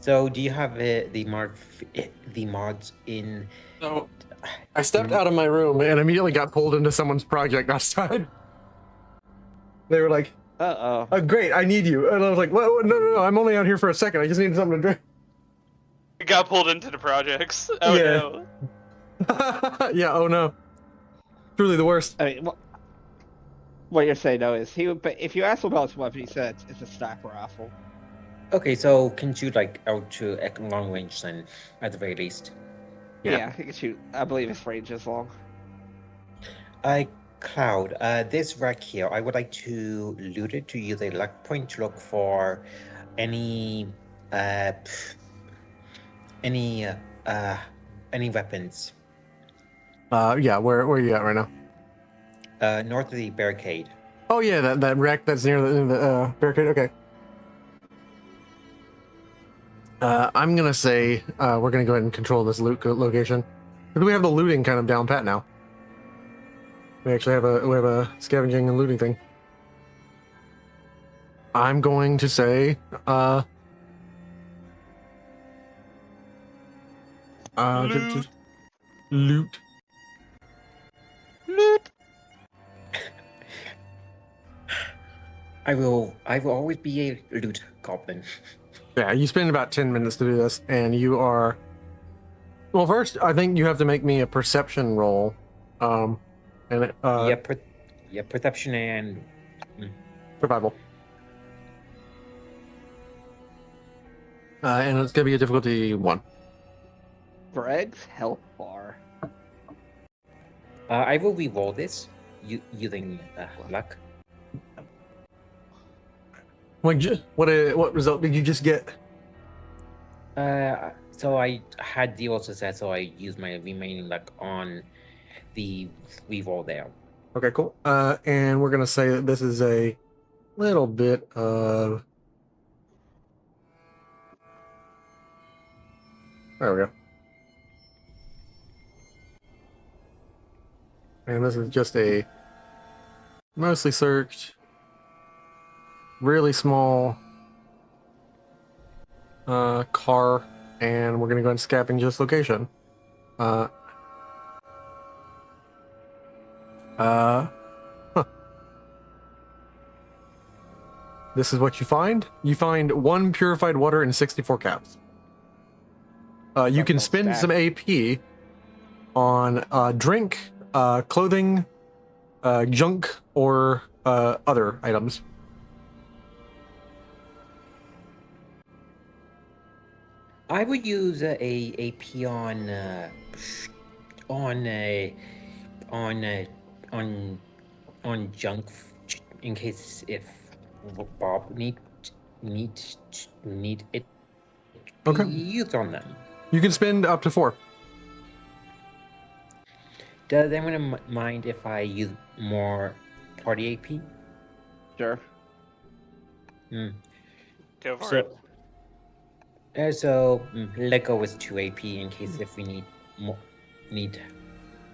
So, do you have the mods in? So I stepped out of my room and immediately got pulled into someone's project outside. They were like, Uh-oh. "Oh, great, I need you," and I was like, "Well, no, I'm only out here for a second. I just need something to drink." Got pulled into the projects. Oh Yeah. no. Yeah. Oh no. Truly the worst. I mean, what you're saying though is he would. But if you ask him about his weapon, he said it's a stack rifle. Okay, so can shoot like out to a long range then, at the very least. Yeah, he can shoot. I believe his range is long. Cloud, this wreck here, I would like to loot it to use a luck point to look for any weapons. Yeah. Where are you at right now? North of the barricade. Oh yeah, that wreck that's near the barricade. Okay. I'm gonna say we're gonna go ahead and control this loot location because we have the looting kind of down pat now. We actually have a scavenging and looting thing. I'm going to say loot. I will always be a loot goblin. Yeah, you spend about 10 minutes to do this, and you are. Well, first, I think you have to make me a perception roll. Perception and survival. And it's gonna be a difficulty 1. Greg's health bar. I will re-roll this using luck. What result did you just get? So I had the success, so I used my remaining luck on the re-roll there. Okay, cool. And we're gonna say that this is a little bit of. There we go. And this is just a mostly searched, really small car, and we're gonna go and scavenge this location. This is what you find. You find 1 purified water and 64 caps. You can spend some AP on drink clothing, junk, or other items. I would use a AP on on uh, on uh, on junk in case if Bob need it be Okay. used on them. You can spend up to 4. Does anyone mind if I use more party AP? Sure. Go for it. Let go with 2 AP in case if we need more.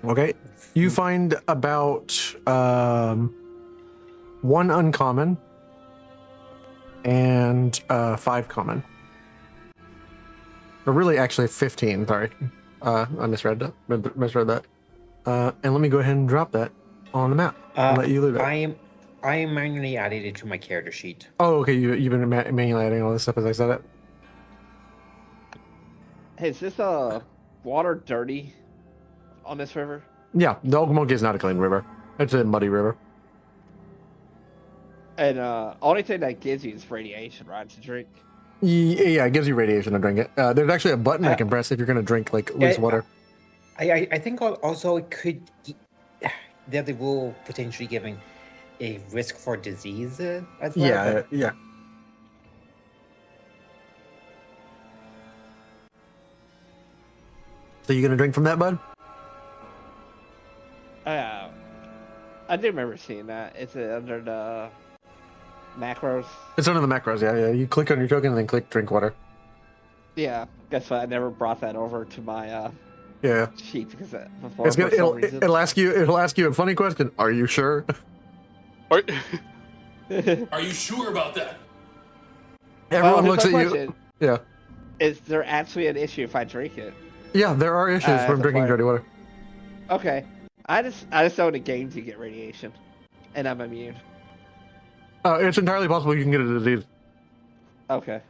Okay. You find about 1 uncommon and 5 common. Or really, actually 15. Sorry, I misread that. And let me go ahead and drop that on the map and let you loot it. I am manually added it to my character sheet. Oh, okay. You've been manually adding all this stuff as I said it. Hey, is this water dirty on this river? Yeah, the Ogmog is not a clean river. It's a muddy river. And only thing that gives you is radiation, right? To drink. Yeah, it gives you radiation to drink it. There's actually a button I can press if you're going to drink like loose water. I think also it could they will potentially giving a risk for disease as well. Yeah. So you gonna drink from that, bud? I do remember seeing that. Is it under the macros? It's under the macros. Yeah. You click on your token and then click drink water. Yeah. Guess what? I never brought that over to my Yeah. sheet because before It's gonna. It'll ask you. It'll ask you a funny question. Are you sure? Or- Are you sure about that? Everyone looks at you. Yeah. Is there actually an issue if I drink it? Yeah, there are issues from drinking dirty water. Okay. I just know in the games you get radiation, and I'm immune. It's entirely possible you can get a disease. Okay.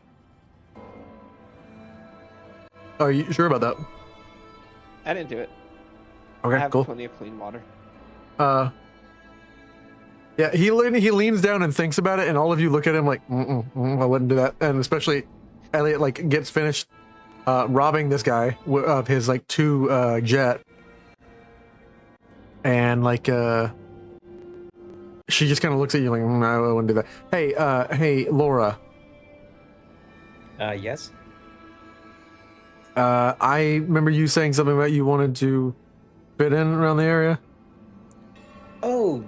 Are you sure about that? I didn't do it. Okay, I have cool. plenty of clean water. Yeah, he leans down and thinks about it, and all of you look at him like, I wouldn't do that. And especially Elliot like gets finished robbing this guy of his like 2 jet, and like she just kind of looks at you like, I wouldn't do that. Hey, Laura. Yes. I remember you saying something about you wanted to fit in around the area. Oh,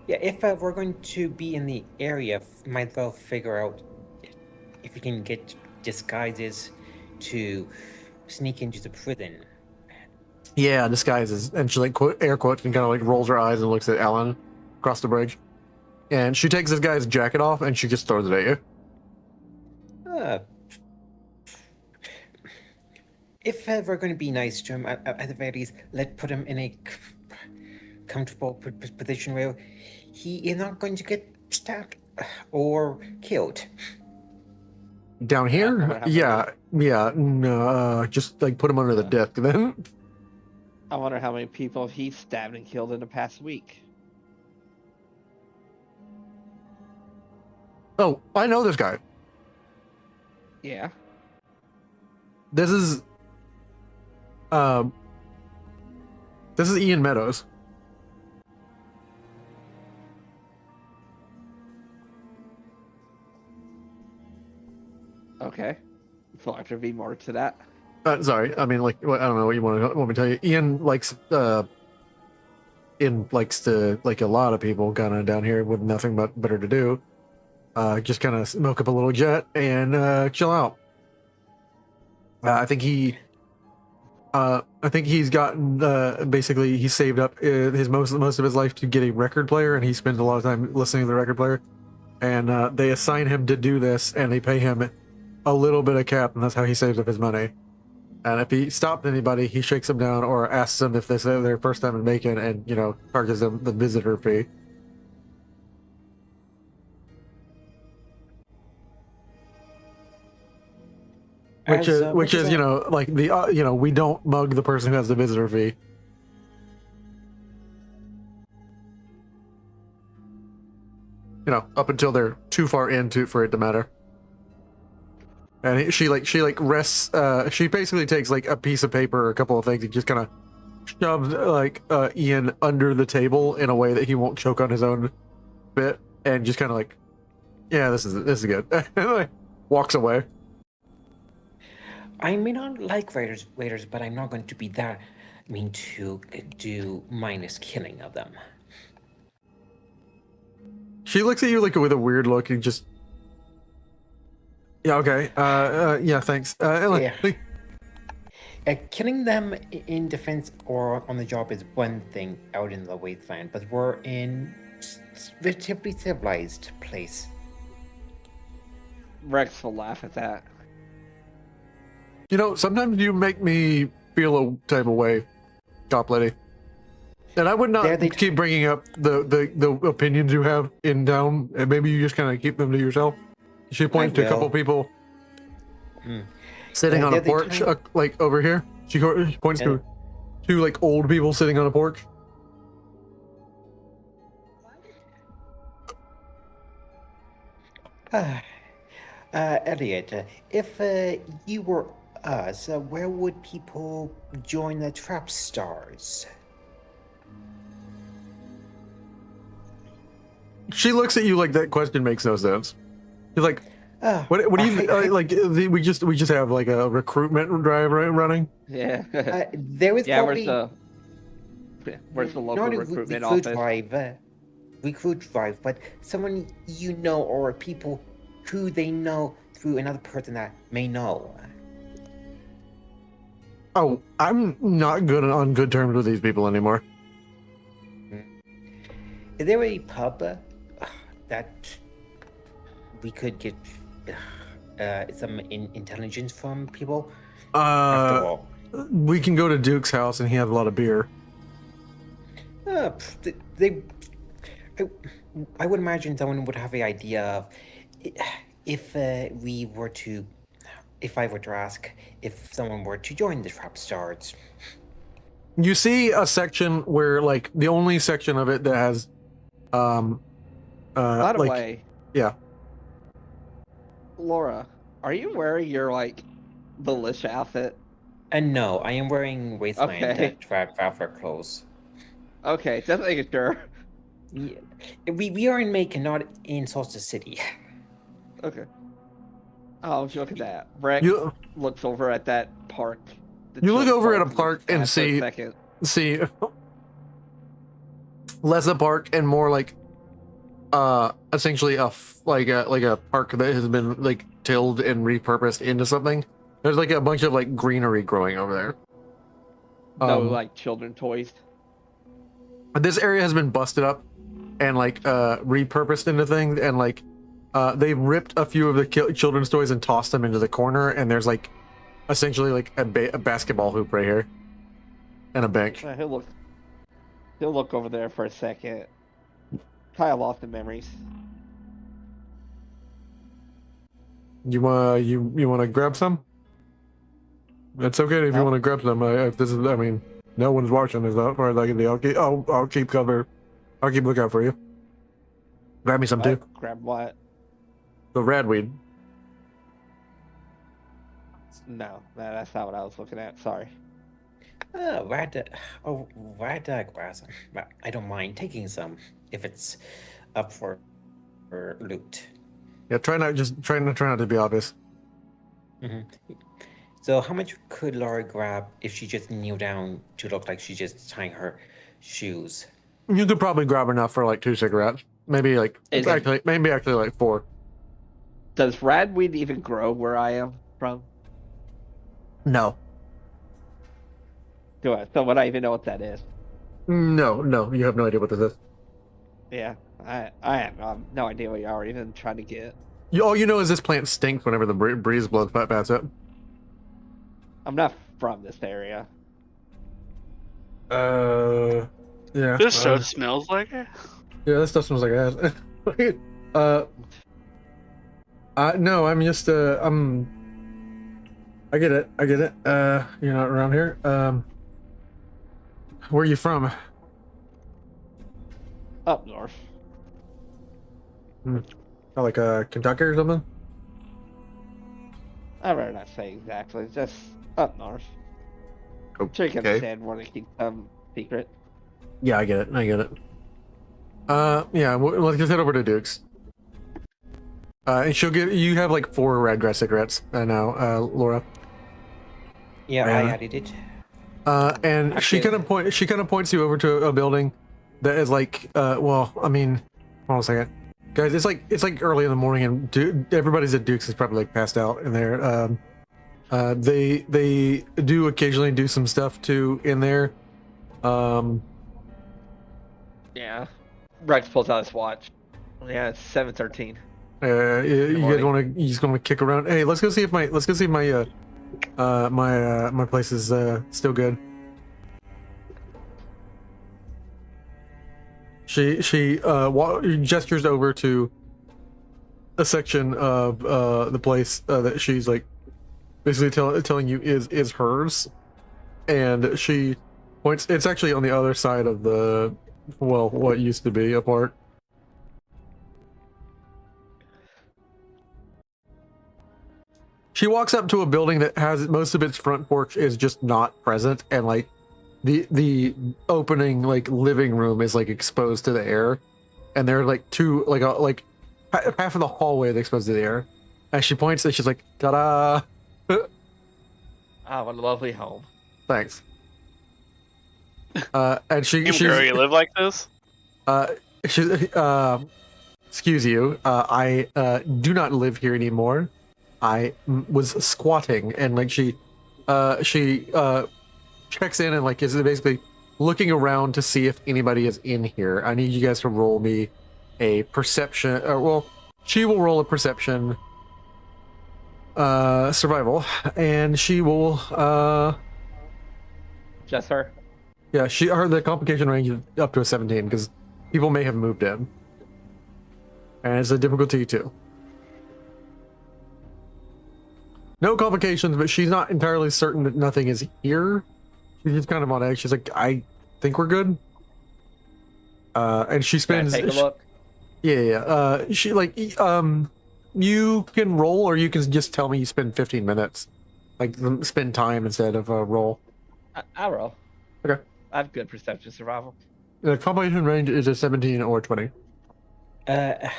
yeah. If we're going to be in the area, might as well figure out if we can get disguises to sneak into the prison. Yeah, disguises. And she like air quotes and kind of like rolls her eyes and looks at Alan across the bridge. And she takes this guy's jacket off and she just throws it at you. If we're going to be nice to him, at the very least, let's put him in a comfortable position where he is not going to get stabbed or killed. Down here? Yeah. No, just like put him under the desk then. I wonder how many people he stabbed and killed in the past week. Oh, I know this guy. Yeah. This is Ian Meadows. Okay. So I there be more to that? Sorry, I mean, like, I don't know what you want me to tell you. Ian likes to, like a lot of people kind of down here with nothing but better to do. Just kind of smoke up a little jet and chill out. I think he's gotten basically he saved up his most of his life to get a record player, and he spends a lot of time listening to the record player. And they assign him to do this, and they pay him a little bit of cap, and that's how he saves up his money. And if he stopped anybody, he shakes them down or asks them if this is their first time in Macon, and charges them the visitor fee. Which is like the we don't mug the person who has the visitor fee. you know, up until they're too far into for it to matter. And she rests. She basically takes like a piece of paper or a couple of things and just kind of shoves like Ian under the table in a way that he won't choke on his own bit, and just kind of like, yeah, this is good. And like walks away. I may not like raiders, but I'm not going to be that mean to do mindless killing of them. She looks at you like with a weird look and just, yeah, okay, yeah, thanks. Yeah. Killing them in defense or on the job is one thing out in the wasteland, but we're in relatively civilized place. Rex will laugh at that. You know, sometimes you make me feel a type of way, Cop Lady. And I would not keep bringing up the opinions you have in town, and maybe you just kind of keep them to yourself. She points to a couple people sitting on a porch, like over here. She points to two like old people sitting on a porch. Elliot, if you were us, where would people join the Trap Stars? She looks at you like that question makes no sense. She's like, what do you like? We just have like a recruitment drive running. Yeah. There is probably where's the local recruitment office? Recruit drive, but someone you know or people who they know through another person that may know. Oh, I'm not on good terms with these people anymore. Is there a pub that we could get some intelligence from people? After all, we can go to Duke's house and he has a lot of beer. I would imagine someone would have the idea of if I were to ask if someone were to join the Trap Stars. You see a section where like the only section of it that has by the way, yeah. Laura, are you wearing your like militia outfit? And no, I am wearing Wasteland Traveler clothes. Okay, just making sure. Yeah. We are in Macon, not in Solstice City. Okay. Oh, look at that. Rex looks over at that park. You look over at a park and see less a park and more like essentially a park that has been like tilled and repurposed into something. There's like a bunch of like greenery growing over there. No, like children toys. This area has been busted up and like repurposed into things, and like they ripped a few of the children's toys and tossed them into the corner, and there's like essentially like a basketball hoop right here and a bench. He'll look over there for a second. Kind of lost the memories. You wanna grab some? It's okay if you want to grab some. If this is, I mean, no one's watching as far as I can do. I'll keep cover. I'll keep lookout for you. Grab me some too. Grab what? The radweed. No, that's not what I was looking at. Sorry. Rad grass. I don't mind taking some if it's up for loot. Yeah, try not to be obvious. Mm-hmm. So how much could Laura grab if she just kneeled down to look like she's just tying her shoes? You could probably grab enough for like 2 cigarettes. Maybe like maybe like 4. Does radweed even grow where I am from? No. Do I? So would I even know what that is? No, you have no idea what this is. Yeah, I have no idea what you are even trying to get. All you know is this plant stinks whenever the breeze blows past it. I'm not from this area. Yeah. This stuff smells like it. Yeah, this stuff smells like ass. No, I'm just I get it. You're not around here. Where are you from? Up north. Like Kentucky or something. I'd rather not say exactly. Just up north. I'm sure you can Okay. understand where they keep secret. Yeah, I get it. I get it. Yeah. Let's just head over to Duke's. And she'll give you have like 4 Radgrass cigarettes now, Laura. Yeah, Rihanna. I added it. And she kind of points you over to a building that is like, well, I mean, hold on a second, guys. It's like early in the morning, and everybody's at Duke's is probably like passed out in there. They do occasionally do some stuff too in there. Yeah. Rex pulls out his watch. Yeah, it's 7:13. You guys just want to kick around? Hey, let's go see if my my place is still good. She gestures over to a section of the place that she's like basically telling you is hers, and she points. It's actually on the other side of the what used to be a park. She walks up to a building that has most of its front porch is just not present, and like the opening like living room is like exposed to the air, and there are like half of the hallway is exposed to the air. As she points, and she's like, "Ta-da!" Ah, what a lovely home. Thanks. And she's Girl, you live like this? she's excuse you. I do not live here anymore. I was squatting, and like she checks in and like is basically looking around to see if anybody is in here. I need you guys to roll me a perception, or well, she will roll a perception survival, and she will Just her. yeah, the complication range is up to a 17 because people may have moved in, and it's a difficulty 2. No complications, but she's not entirely certain that nothing is here. She's just kind of on edge. She's like, I think we're good. And she Can I spends. take a look? Yeah. She like, you can roll, or you can just tell me you spend 15 minutes, like spend time instead of roll. I'll roll. Okay. I have good perception survival. The complication range is a 17 or 20. Why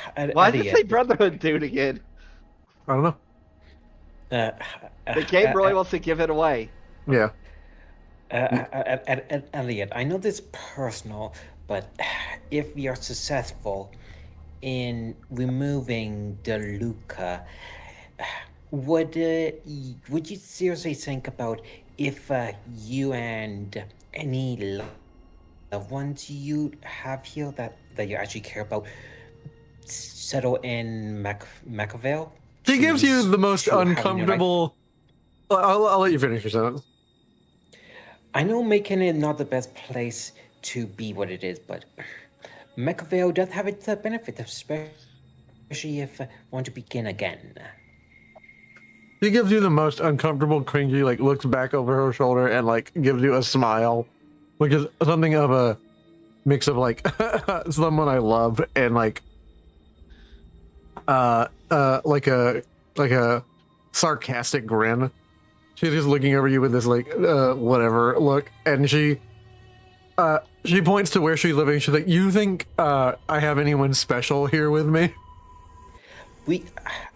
does it say Brotherhood dude again? I don't know. The game really wants to give it away. Yeah. Elliot, I know this is personal, but if we are successful in removing the Luca, would you seriously think about if you and any loved ones you have here that you actually care about settle in Macavale? She gives you the most uncomfortable. I'll let you finish your sentence. I know Macon is not the best place to be what it is, but Macavale does have its benefits, especially if want to begin again. She gives you the most uncomfortable, cringy, like looks back over her shoulder and like gives you a smile, which is something of a mix of like someone I love and like like a sarcastic grin. She's just looking over you with this like whatever look, and she points to where she's living. She's like, "You think I have anyone special here with me?"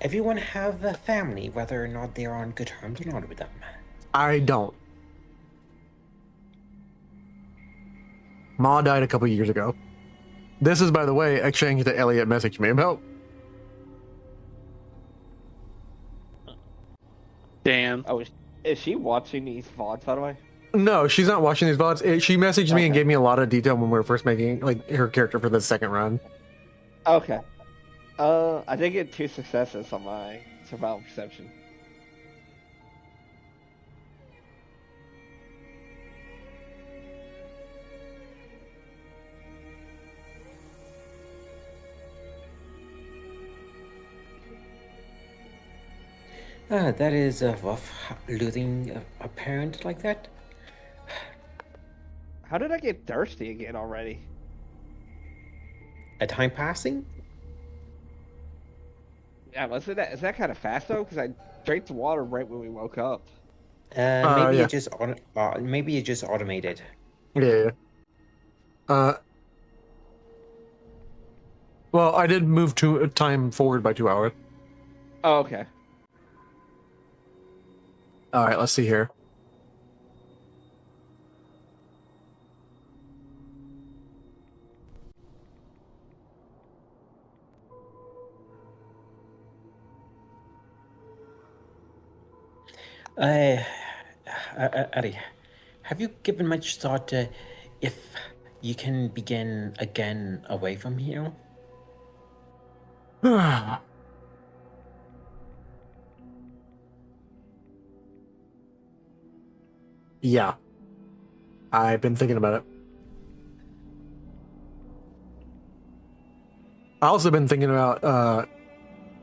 Everyone have a family, whether or not they're on good terms or not with them. I don't. Ma died a couple years ago. This is, by the way, exchange that Elliot messaged me about. Damn. Oh, is she watching these VODs, by the way? No, she's not watching these VODs. She messaged me and gave me a lot of detail when we were first making like her character for the second run. Okay. I did get 2 successes on my survival perception. That is rough, losing a parent like that. How did I get thirsty again already? A time passing? Yeah, is that kind of fast though? Because I drank the water right when we woke up. Maybe yeah. maybe it just automated. Yeah. Well, I did move to time forward by 2 hours. Oh, okay. All right, let's see here. Uh, Eddie, have you given much thought to if you can begin again away from here? Yeah, I've been thinking about it. I also been thinking about, I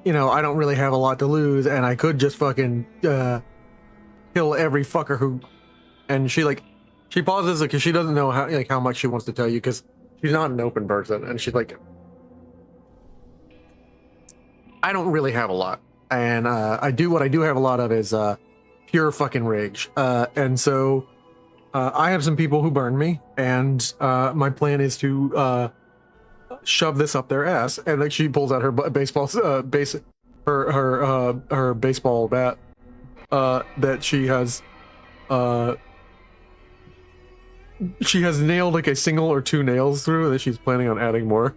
don't really have a lot to lose, and I could just fucking kill every fucker who. And she pauses because she doesn't know how much she wants to tell you because she's not an open person, and she's like, I don't really have a lot, and what I do have a lot of is pure fucking rage, and so I have some people who burn me, and my plan is to shove this up their ass. And like she pulls out her baseball her baseball bat that she has nailed like a single or two nails through that she's planning on adding more.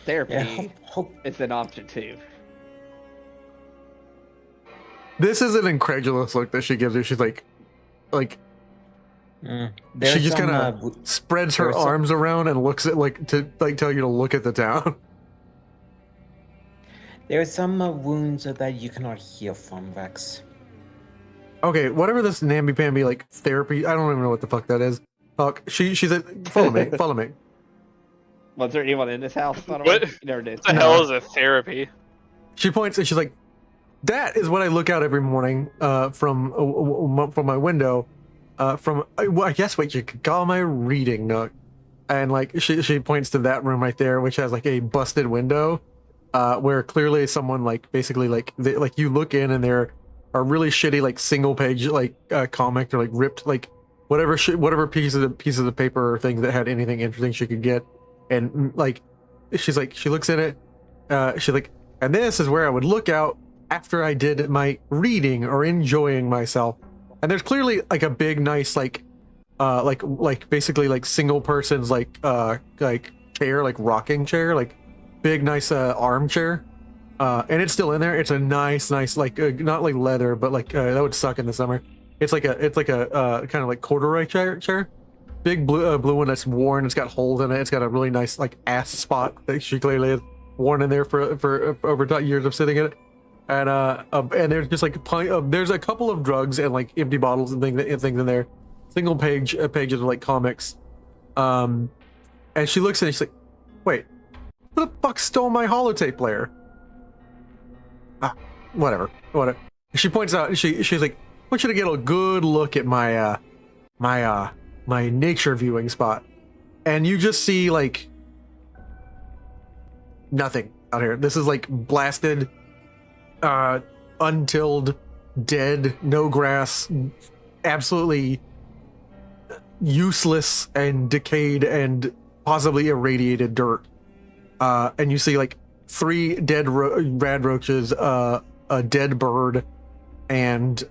Therapy Yeah, hope is an option too. This is an incredulous look that she gives you. She's like there's she just some, kind of spreads her there's some- arms around and looks at to tell you to look at the town. There are some wounds that you cannot heal from, Vex. Okay, whatever this namby-pamby like therapy, I don't even know what the fuck that is. Fuck, she said, follow me, follow me. Was there anyone in this house? By the What? way? You never did. What the hell is a therapy? She points and she's like, that is what I look out every morning from my window. I guess what you could call my reading nook. And like she points to that room right there, which has like a busted window, where clearly someone like basically like you look in and there are really shitty like single page like comic or like ripped like whatever pieces of paper or things that had anything interesting she could get, and like she looks at it, she's like, and this is where I would look out after I did my reading or enjoying myself. And there's clearly like a big nice like basically like single person's like chair, like rocking chair, like big nice armchair, and it's still in there. It's a nice like not like leather, but like that would suck in the summer. It's like a kind of like corduroy chair, big blue one that's worn. It's got holes in it. It's got a really nice like ass spot that she clearly has worn in there for over years of sitting in it. And there's just like there's a couple of drugs and like empty bottles and things in there, single pages of like comics, and she looks at it, she's like, wait, who the fuck stole my holotape player? Whatever. She points out, she's like, I want you to get a good look at my my nature viewing spot, and you just see like nothing out here. This is like blasted, untilled, dead, no grass, absolutely useless and decayed and possibly irradiated dirt. And you see like 3 dead rad roaches, a dead bird, and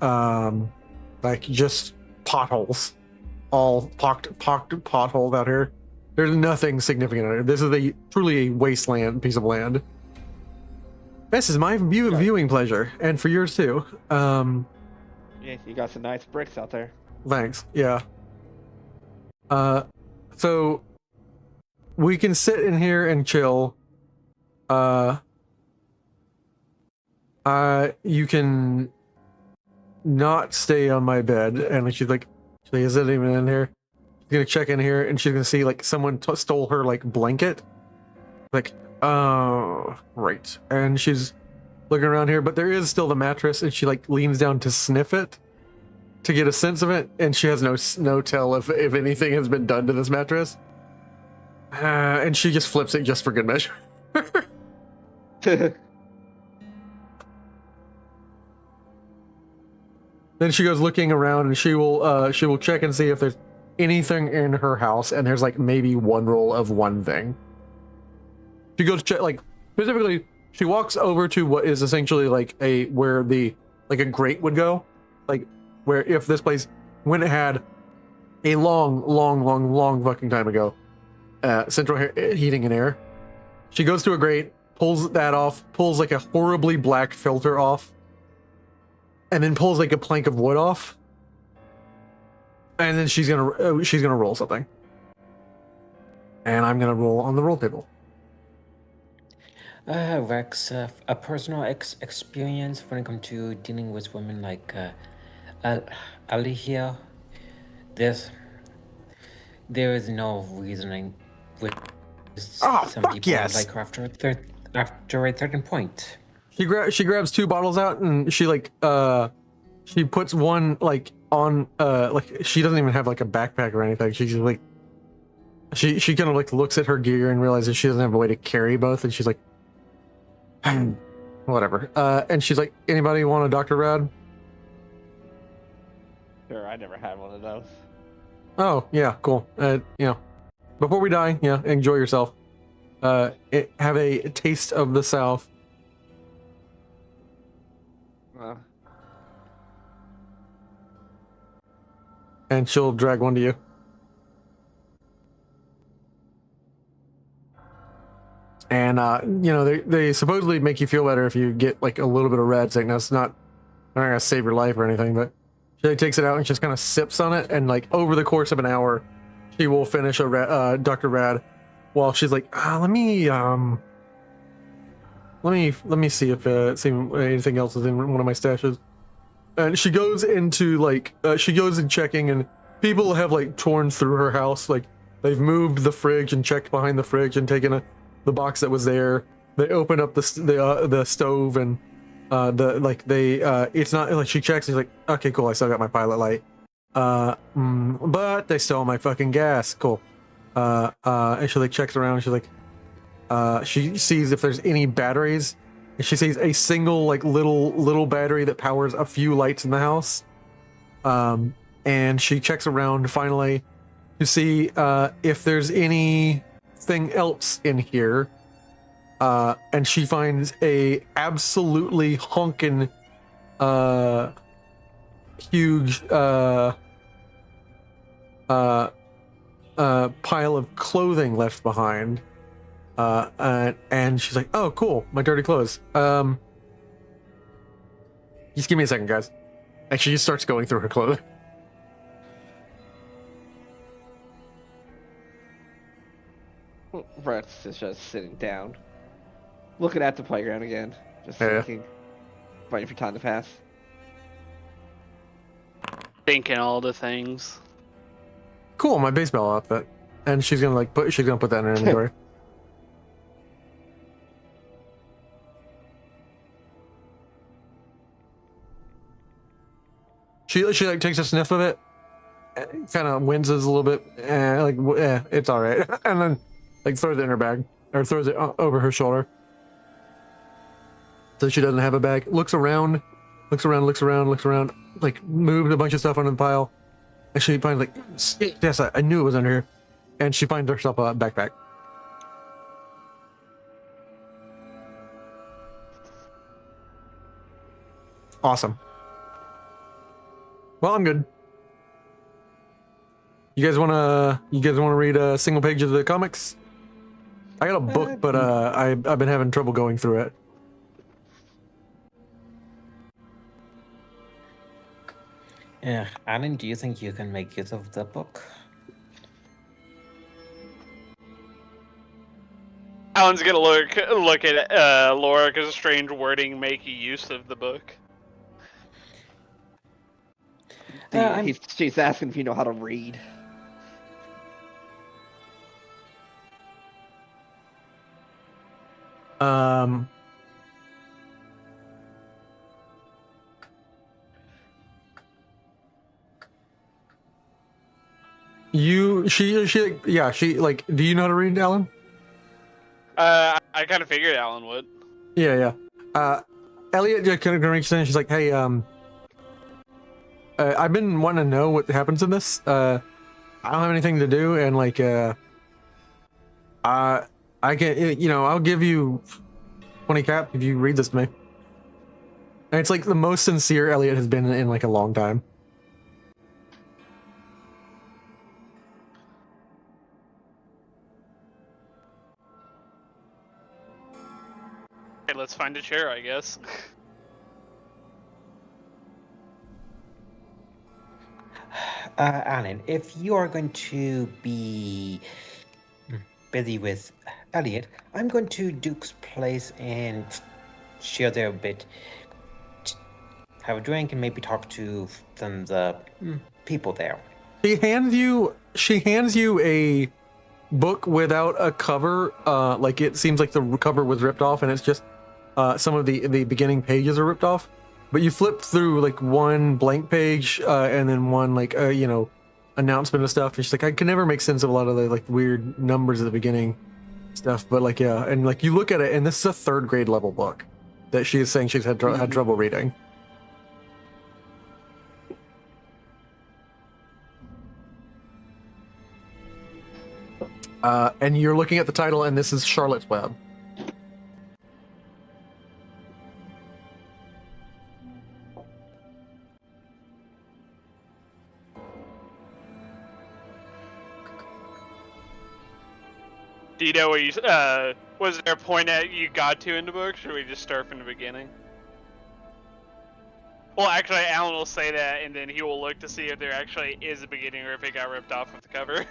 like just potholes, all pocked potholes out here. There's nothing significant out here. This is truly a wasteland piece of land. This is my viewing pleasure, and for yours too. Yeah, you got some nice bricks out there. Thanks. Yeah. So we can sit in here and chill. You can not stay on my bed, and she's like, is it even in here? She's gonna check in here, and she's gonna see like someone stole her like blanket. Like, oh, right. And she's looking around here, but there is still the mattress, and she like leans down to sniff it to get a sense of it, and she has no tell if anything has been done to this mattress. And she just flips it just for good measure. Then she goes looking around, and she will check and see if there's anything in her house, and there's like maybe one roll of one thing. She goes check, like specifically, she walks over to what is essentially like a grate would go, like where if this place, when it had a long fucking time ago, central heating and air, she goes to a grate, pulls that off, pulls like a horribly black filter off, and then pulls like a plank of wood off, and then she's gonna roll something, and I'm gonna roll on the roll table. Rex, a personal experience when it comes to dealing with women like Ali here. There is no reasoning with some fuck people yes. like her after a certain point. She grabs 2 bottles out, and she she puts one like on like she doesn't even have like a backpack or anything. She's just like she kind of like looks at her gear and realizes she doesn't have a way to carry both, and she's like, whatever. And she's like, anybody want a Dr. Rad? Sure, I never had one of those. Oh yeah, cool. Before we die, enjoy yourself. Have a taste of the South. And she'll drag one to you. And they supposedly make you feel better if you get like a little bit of rad sickness. They're not gonna save your life or anything, but she takes it out and just kind of sips on it, and like over the course of an hour, she will finish a Dr. Rad, while she's like, let me see if anything else is in one of my stashes. And she goes into she goes in checking, and people have like torn through her house. Like they've moved the fridge and checked behind the fridge and taken the box that was there. They open up the stove, and it's not like she checks. She's like, okay, cool. I still got my pilot light. But they stole my fucking gas. Cool. And she like checks around. And she's like, she sees if there's any batteries. She sees a single like little battery that powers a few lights in the house. And she checks around finally to see if there's anything else in here. And she finds a absolutely honkin' huge pile of clothing left behind. And she's like, oh, cool, my dirty clothes. Just give me a second, guys. And she just starts going through her clothing. Rex is just sitting down, looking at the playground again, just thinking, waiting for time to pass. Thinking all the things. Cool, my baseball outfit. And she's gonna put that in her inventory. She like takes a sniff of it, kind of winces a little bit, it's all right, and then like throws it in her bag, or throws it over her shoulder, so she doesn't have a bag. Looks around, like moved a bunch of stuff under the pile, and she finds like, yes, I knew it was under here, and she finds herself a backpack. Awesome. Well, I'm good. You guys wanna read a single page of the comics? I got a book, but I've been having trouble going through it. Yeah, Alan, do you think you can make use of the book? Alan's gonna look at Laura because strange wording make use of the book. She's asking if you know how to read. She like. Do you know how to read, Alan? I kind of figured Alan would. Yeah. Elliot just kind of reaches in. She's like, "Hey, I've been wanting to know what happens in this. I don't have anything to do, and like, I can, I'll give you 20 cap if you read this to me." And it's like the most sincere Elliot has been in like a long time. Okay, let's find a chair, I guess. Alan, if you are going to be busy with Elliot, I'm going to Duke's place and chill there a bit. Have a drink and maybe talk to some of the people there. She hands you a book without a cover. Like it seems like the cover was ripped off, and it's just some of the beginning pages are ripped off. But you flip through like one blank page, and then one like announcement of stuff. And she's like, I can never make sense of a lot of the like weird numbers at the beginning stuff. But like yeah, and like you look at it, and this is a 3rd grade level book that she is saying she's had trouble reading. And you're looking at the title, and this is Charlotte's Web. Do you know where you, was there a point that you got to in the book? Should we just start from the beginning? Well, actually, Alan will say that, and then he will look to see if there actually is a beginning or if it got ripped off of the cover.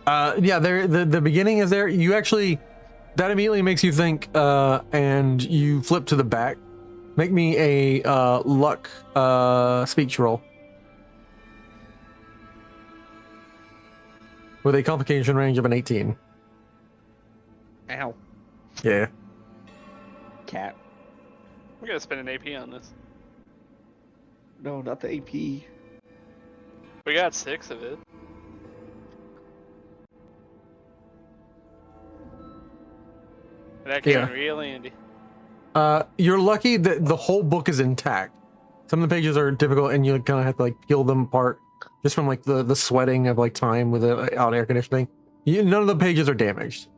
Yeah, the beginning is there. You actually, that immediately makes you think, and you flip to the back. Make me a luck speech roll. With a complication range of an 18. Ow. Yeah. Cat. I'm gonna spend an AP on this. No, not the AP. We got 6 of it. That came in real handy. You're lucky that the whole book is intact. Some of the pages are difficult, and you kind of have to like peel them apart just from like the sweating of like time with the out air conditioning. None of the pages are damaged.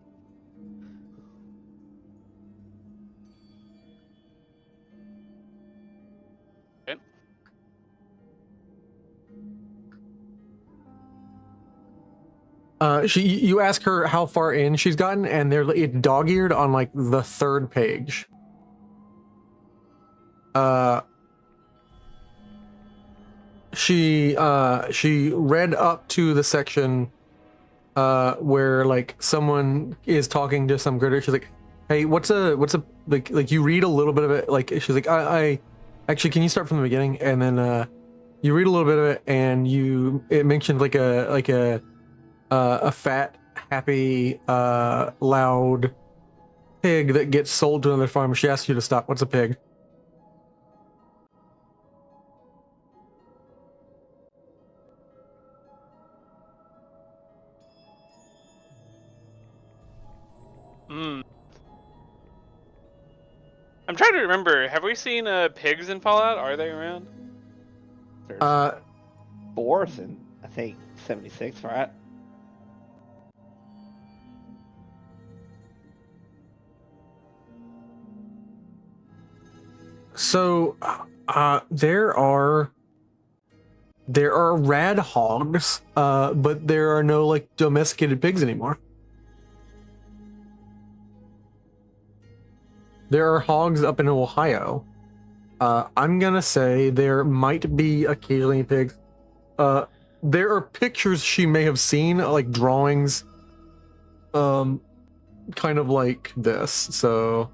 You ask her how far in she's gotten, and it's dog-eared on like the 3rd page. She read up to the section where like someone is talking to some critter. She's like, "Hey, what's a like you read a little bit of it." Like she's like, I actually, can you start from the beginning?" And then you read a little bit of it, and it mentioned like a fat, happy, loud pig that gets sold to another farmer. She asks you to stop. What's a pig? I'm trying to remember. Have we seen pigs in Fallout? Are they around? There's 4th and I think 76, right? So, there are rad hogs, but there are no like domesticated pigs anymore. There are hogs up in Ohio. I'm gonna say there might be occasionally pigs. There are pictures she may have seen, like drawings, kind of like this. So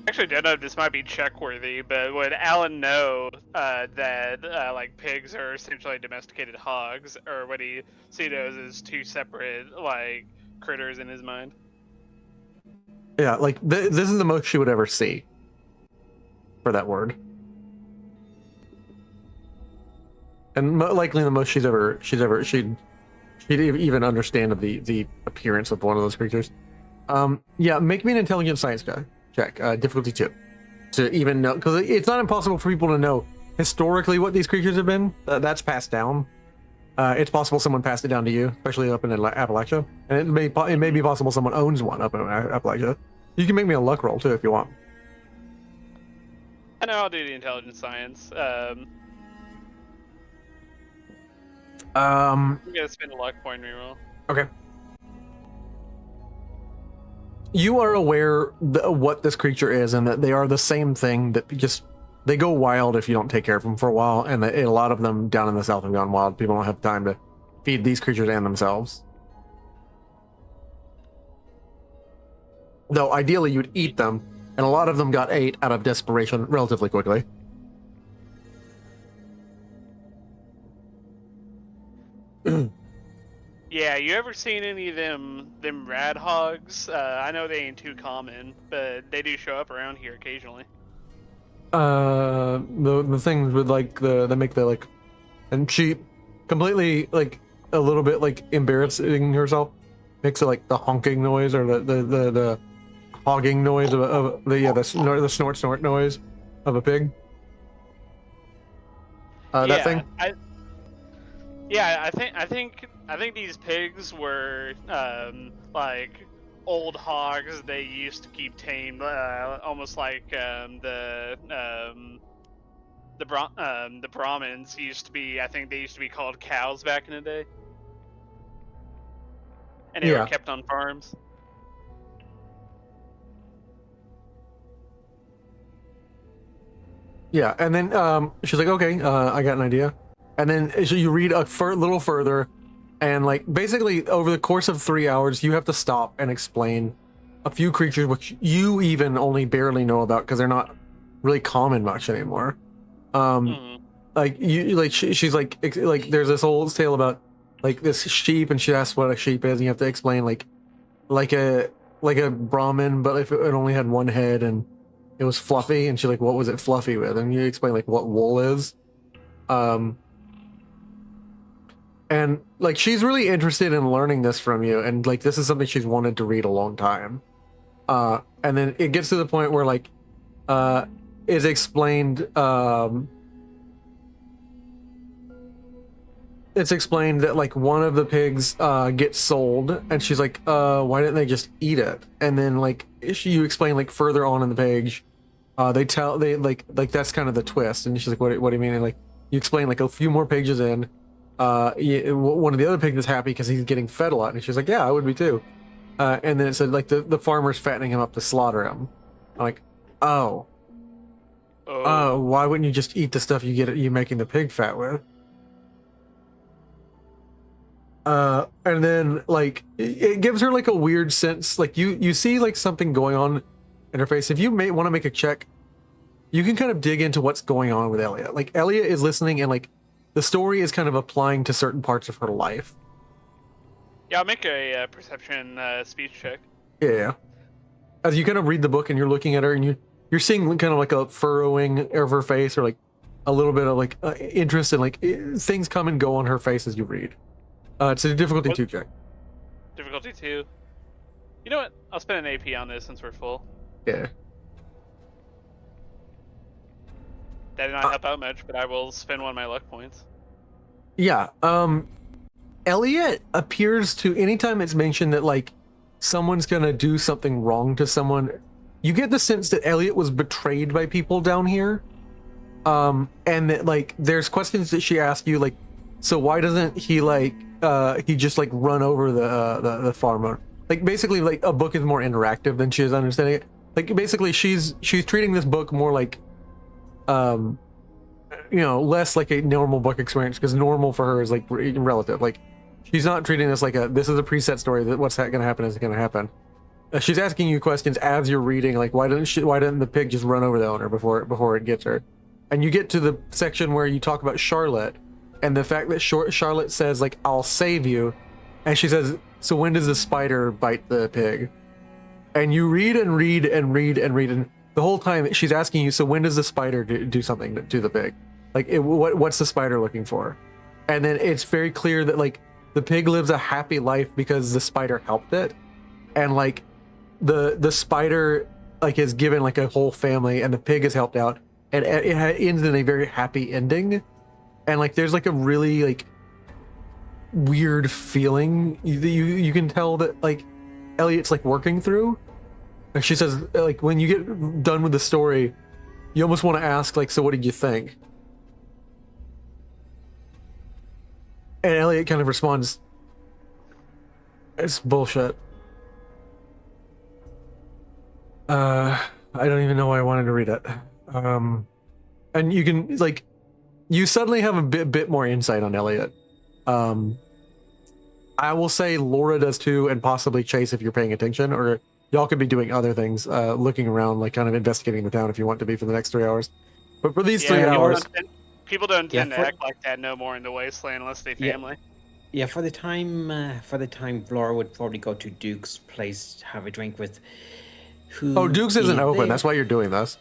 Actually, don't know if this might be check-worthy, but would Alan know that like pigs are essentially domesticated hogs, or would he see those as 2 separate like critters in his mind? yeah, like this is the most she would ever see for that word. and likely the most she'd even understand of the appearance of one of those creatures. Yeah, make me an intelligence science guy check, difficulty 2, to even know, because it's not impossible for people to know historically what these creatures have been. That's passed down. It's possible someone passed it down to you, especially up in Appalachia, and it may be possible someone owns one up in Appalachia. You can make me a luck roll too if you want. I know I'll do the intelligence science. I'm gonna spend a luck point reroll. Okay. You are aware what this creature is, and that they are the same thing that they go wild if you don't take care of them for a while, and that a lot of them down in the south have gone wild. People don't have time to feed these creatures and themselves. Though ideally you'd eat them, and a lot of them got ate out of desperation relatively quickly. Yeah, you ever seen any of them rad hogs? I know they ain't too common, but they do show up around here occasionally. The things with like they make the like, and she completely like a little bit like embarrassing herself, makes it like the honking noise or the hogging noise of the snort noise of a pig. That thing. I think these pigs were like old hogs they used to keep tamed, almost like the Brahmins used to be. I think they used to be called cows back in the day, and they were kept on farms. Yeah, and then she's like, okay, I got an idea. And then so you read a little further, and like basically over the course of 3 hours, you have to stop and explain a few creatures which you even only barely know about because they're not really common much anymore. Like she's like there's this old tale about like this sheep, and she asks what a sheep is, and you have to explain like a Brahmin, but if it only had one head and it was fluffy, and she's like, what was it fluffy with? And you explain like what wool is. And like she's really interested in learning this from you, and like this is something she's wanted to read a long time. And then it gets to the point where like is explained it's explained that like one of the pigs gets sold, and she's like, why didn't they just eat it? And then like you explain like further on in the page, they like that's kind of the twist, and she's like, what do you mean? And like you explain like a few more pages in, one of the other pigs is happy because he's getting fed a lot, and she's like, yeah, I would be too. And then it said like the farmer's fattening him up to slaughter him. I'm like, oh, why wouldn't you just eat the stuff you making the pig fat with? And then like it gives her like a weird sense, like you see like something going on in her face. If you may want to make a check, you can kind of dig into what's going on with Elliot. Like Elliot is listening, and like the story is kind of applying to certain parts of her life. Yeah, I'll make a perception speech check. Yeah. As you kind of read the book and you're looking at her, and you're seeing kind of like a furrowing of her face, or like a little bit of like interest in like things come and go on her face as you read. It's a difficulty 2 check. Difficulty 2. You know what? I'll spend an AP on this since we're full. Yeah. That did not help out much, but I will spend one of my luck points. Yeah. Elliot appears to, anytime it's mentioned that like someone's gonna do something wrong to someone, you get the sense that Elliot was betrayed by people down here. And that like there's questions that she asks you, like, so why doesn't he like he just like run over the farmer? Like basically like a book is more interactive than she is understanding it. Like basically she's treating this book more like less like a normal book experience, because normal for her is like relative. Like she's not treating this like this is a preset story that what's going to happen is going to happen. She's asking you questions as you're reading, like why didn't the pig just run over the owner before it gets her? And you get to the section where you talk about Charlotte and the fact that Charlotte says like, I'll save you, and she says, so when does the spider bite the pig? And you read and read and read and read, and the whole time she's asking you, so when does the spider do something to the pig? Like, what's the spider looking for? And then it's very clear that like the pig lives a happy life because the spider helped it, and like the spider like is given like a whole family, and the pig is helped out, and it ends in a very happy ending. And like there's like a really like weird feeling you can tell that like Elliot's like working through. And she says like when you get done with the story, you almost want to ask like, so what did you think? And Elliot kind of responds, it's bullshit. I don't even know why I wanted to read it. And you can like, you suddenly have a bit more insight on Elliot. I will say Laura does too, and possibly Chase if you're paying attention, or y'all could be doing other things, looking around, like kind of investigating the town if you want to be for the next 3 hours. But for these 3 hours, people don't tend Yeah, to for- act like that no more in the wasteland unless they Yeah. family. Yeah, for the time, Laura would probably go to Duke's place, have a drink with who. oh, Duke's isn't is open. there. That's why you're doing this.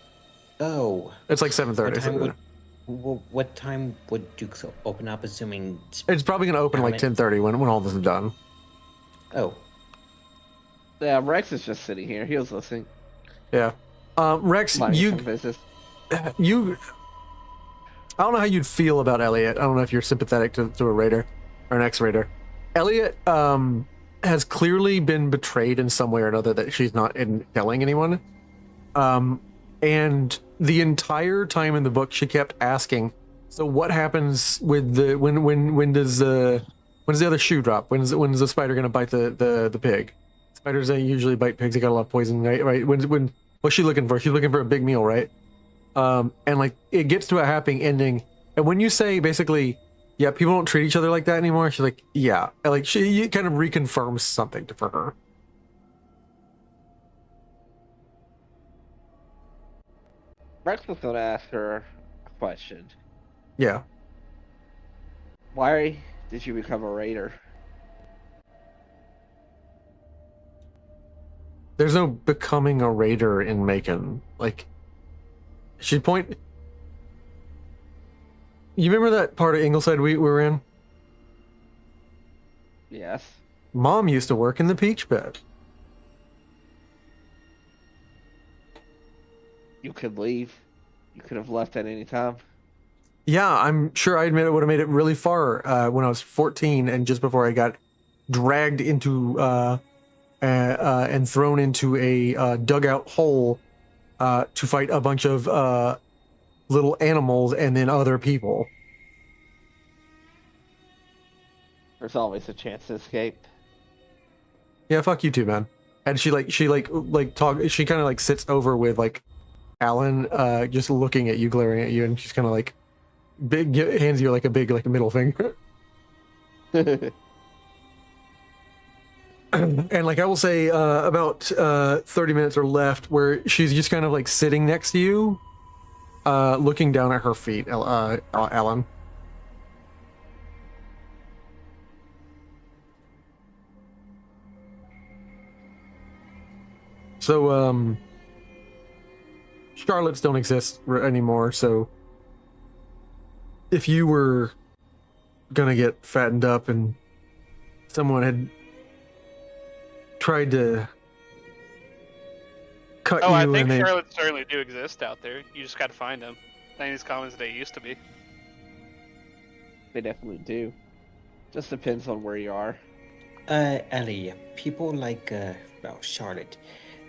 Oh, It's like 7:30. what time so- what time would Duke's open up? Assuming. It's probably gonna open like 10:30 when all this is done. Oh, Yeah, Rex is just sitting here. He was listening. Yeah. Rex, Minding some business. you I don't know how you'd feel about Elliot. I don't know if you're sympathetic to a raider or an ex-raider. Elliot has clearly been betrayed in some way or another that she's not telling anyone. And the entire time in the book she kept asking, so what happens with the when does the other shoe drop? When's the spider gonna bite the pig? Spiders usually bite pigs. They got a lot of poison, right? What's she looking for? She's looking for a big meal, right? And like it gets to a happy ending. And when you say basically, yeah, people don't treat each other like that anymore, she's like, yeah, and like she kind of reconfirms something for her. Rex was going to ask her a question. Yeah. Why did you become a raider? There's no becoming a raider in Macon. Like, you remember that part of Ingleside we were in? Yes. Mom used to work in the peach pit. You could leave. You could have left at any time. Yeah, I'm sure I admit it would have made it really far when I was 14 and just before I got dragged into and thrown into a dugout hole to fight a bunch of little animals and then other people. There's always a chance to escape. Yeah, fuck you too, man. And she kind of like sits over with like Alan, just looking at you, glaring at you, and she's kind of like hands you like a big like middle finger. And like I will say, about 30 minutes are left where she's just kind of like sitting next to you, looking down at her feet, Alan. So, Charlottes don't exist anymore, so if you were gonna get fattened up and someone had tried to cut you, I think and they Charlottes certainly do exist out there. You just got to find them. Not as common as they used to be. They definitely do. Just depends on where you are. Ellie, people like Charlotte,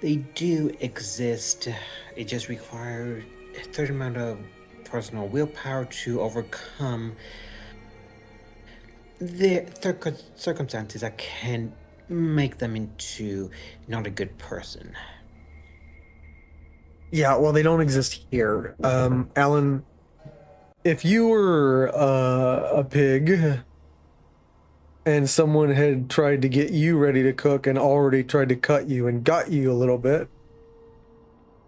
they do exist. It just requires a certain amount of personal willpower to overcome the circumstances that can make them into not a good person. yeah, well, they don't exist here. Alan, if you were a pig and someone had tried to get you ready to cook and already tried to cut you and got you a little bit,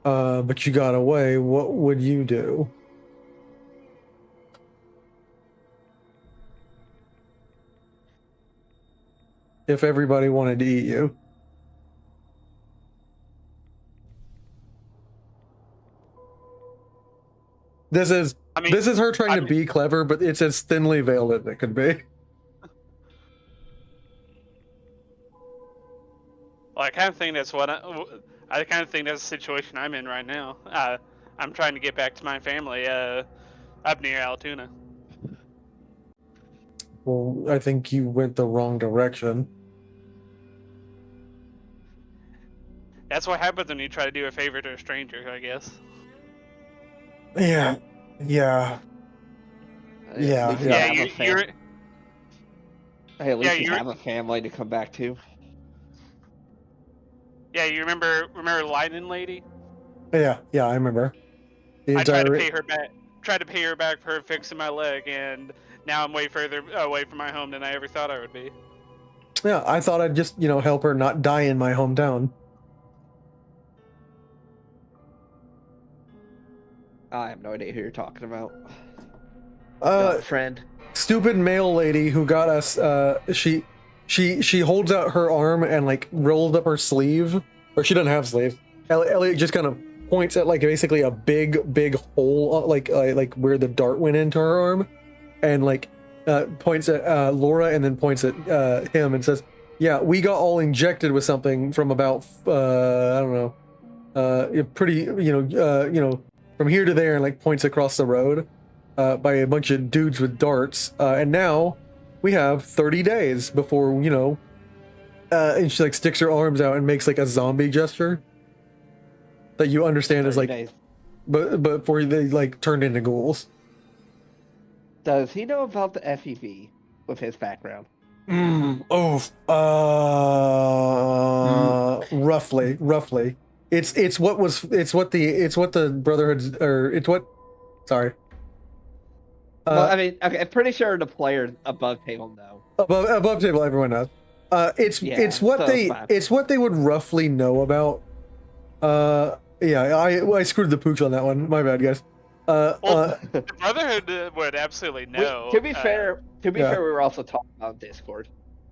but you got away, what would you do? If everybody wanted to eat you. This is I mean, This is her trying I to mean- be clever, but it's as thinly veiled as it could be. Well, I kind of think that's I kind of think that's the situation I'm in right now. I'm trying to get back to my family up near Altoona. Well, I think you went the wrong direction. That's what happens when you try to do a favor to a stranger, I guess. Yeah. Yeah. Yeah, At least you Yeah, have a you're Hey, at least you you're have a family to come back to. yeah. You remember Lightning Lady? Yeah, I remember. The I tried to entire pay her back. Tried to pay her back for fixing my leg, and now I'm way further away from my home than I ever thought I would be. Yeah, I thought I'd just, help her not die in my hometown. I have no idea who you're talking about. Uh, Friend. stupid male lady who got us she holds out her arm and like rolled up her sleeve, or she doesn't have sleeves. Elliot just kind of points at like basically a big hole like where the dart went into her arm, and like points at Laura and then points at him and says, yeah, we got all injected with something from about I don't know, pretty from here to there, and like points across the road by a bunch of dudes with darts, and now we have 30 days before, and she like sticks her arms out and makes like a zombie gesture that you understand is 30 like, days. but before they like turned into ghouls. Does he know about the FEV with his background? Roughly. It's what the Brotherhood's, or it's what, sorry. Well, I mean, okay, I'm pretty sure the players above table know. Above table, everyone knows. It's what so they it's fine. it's what they would roughly know about. Yeah, I screwed the pooch on that one. My bad, guys. The Brotherhood would absolutely know. To be fair, we yeah. were also talking about Discord.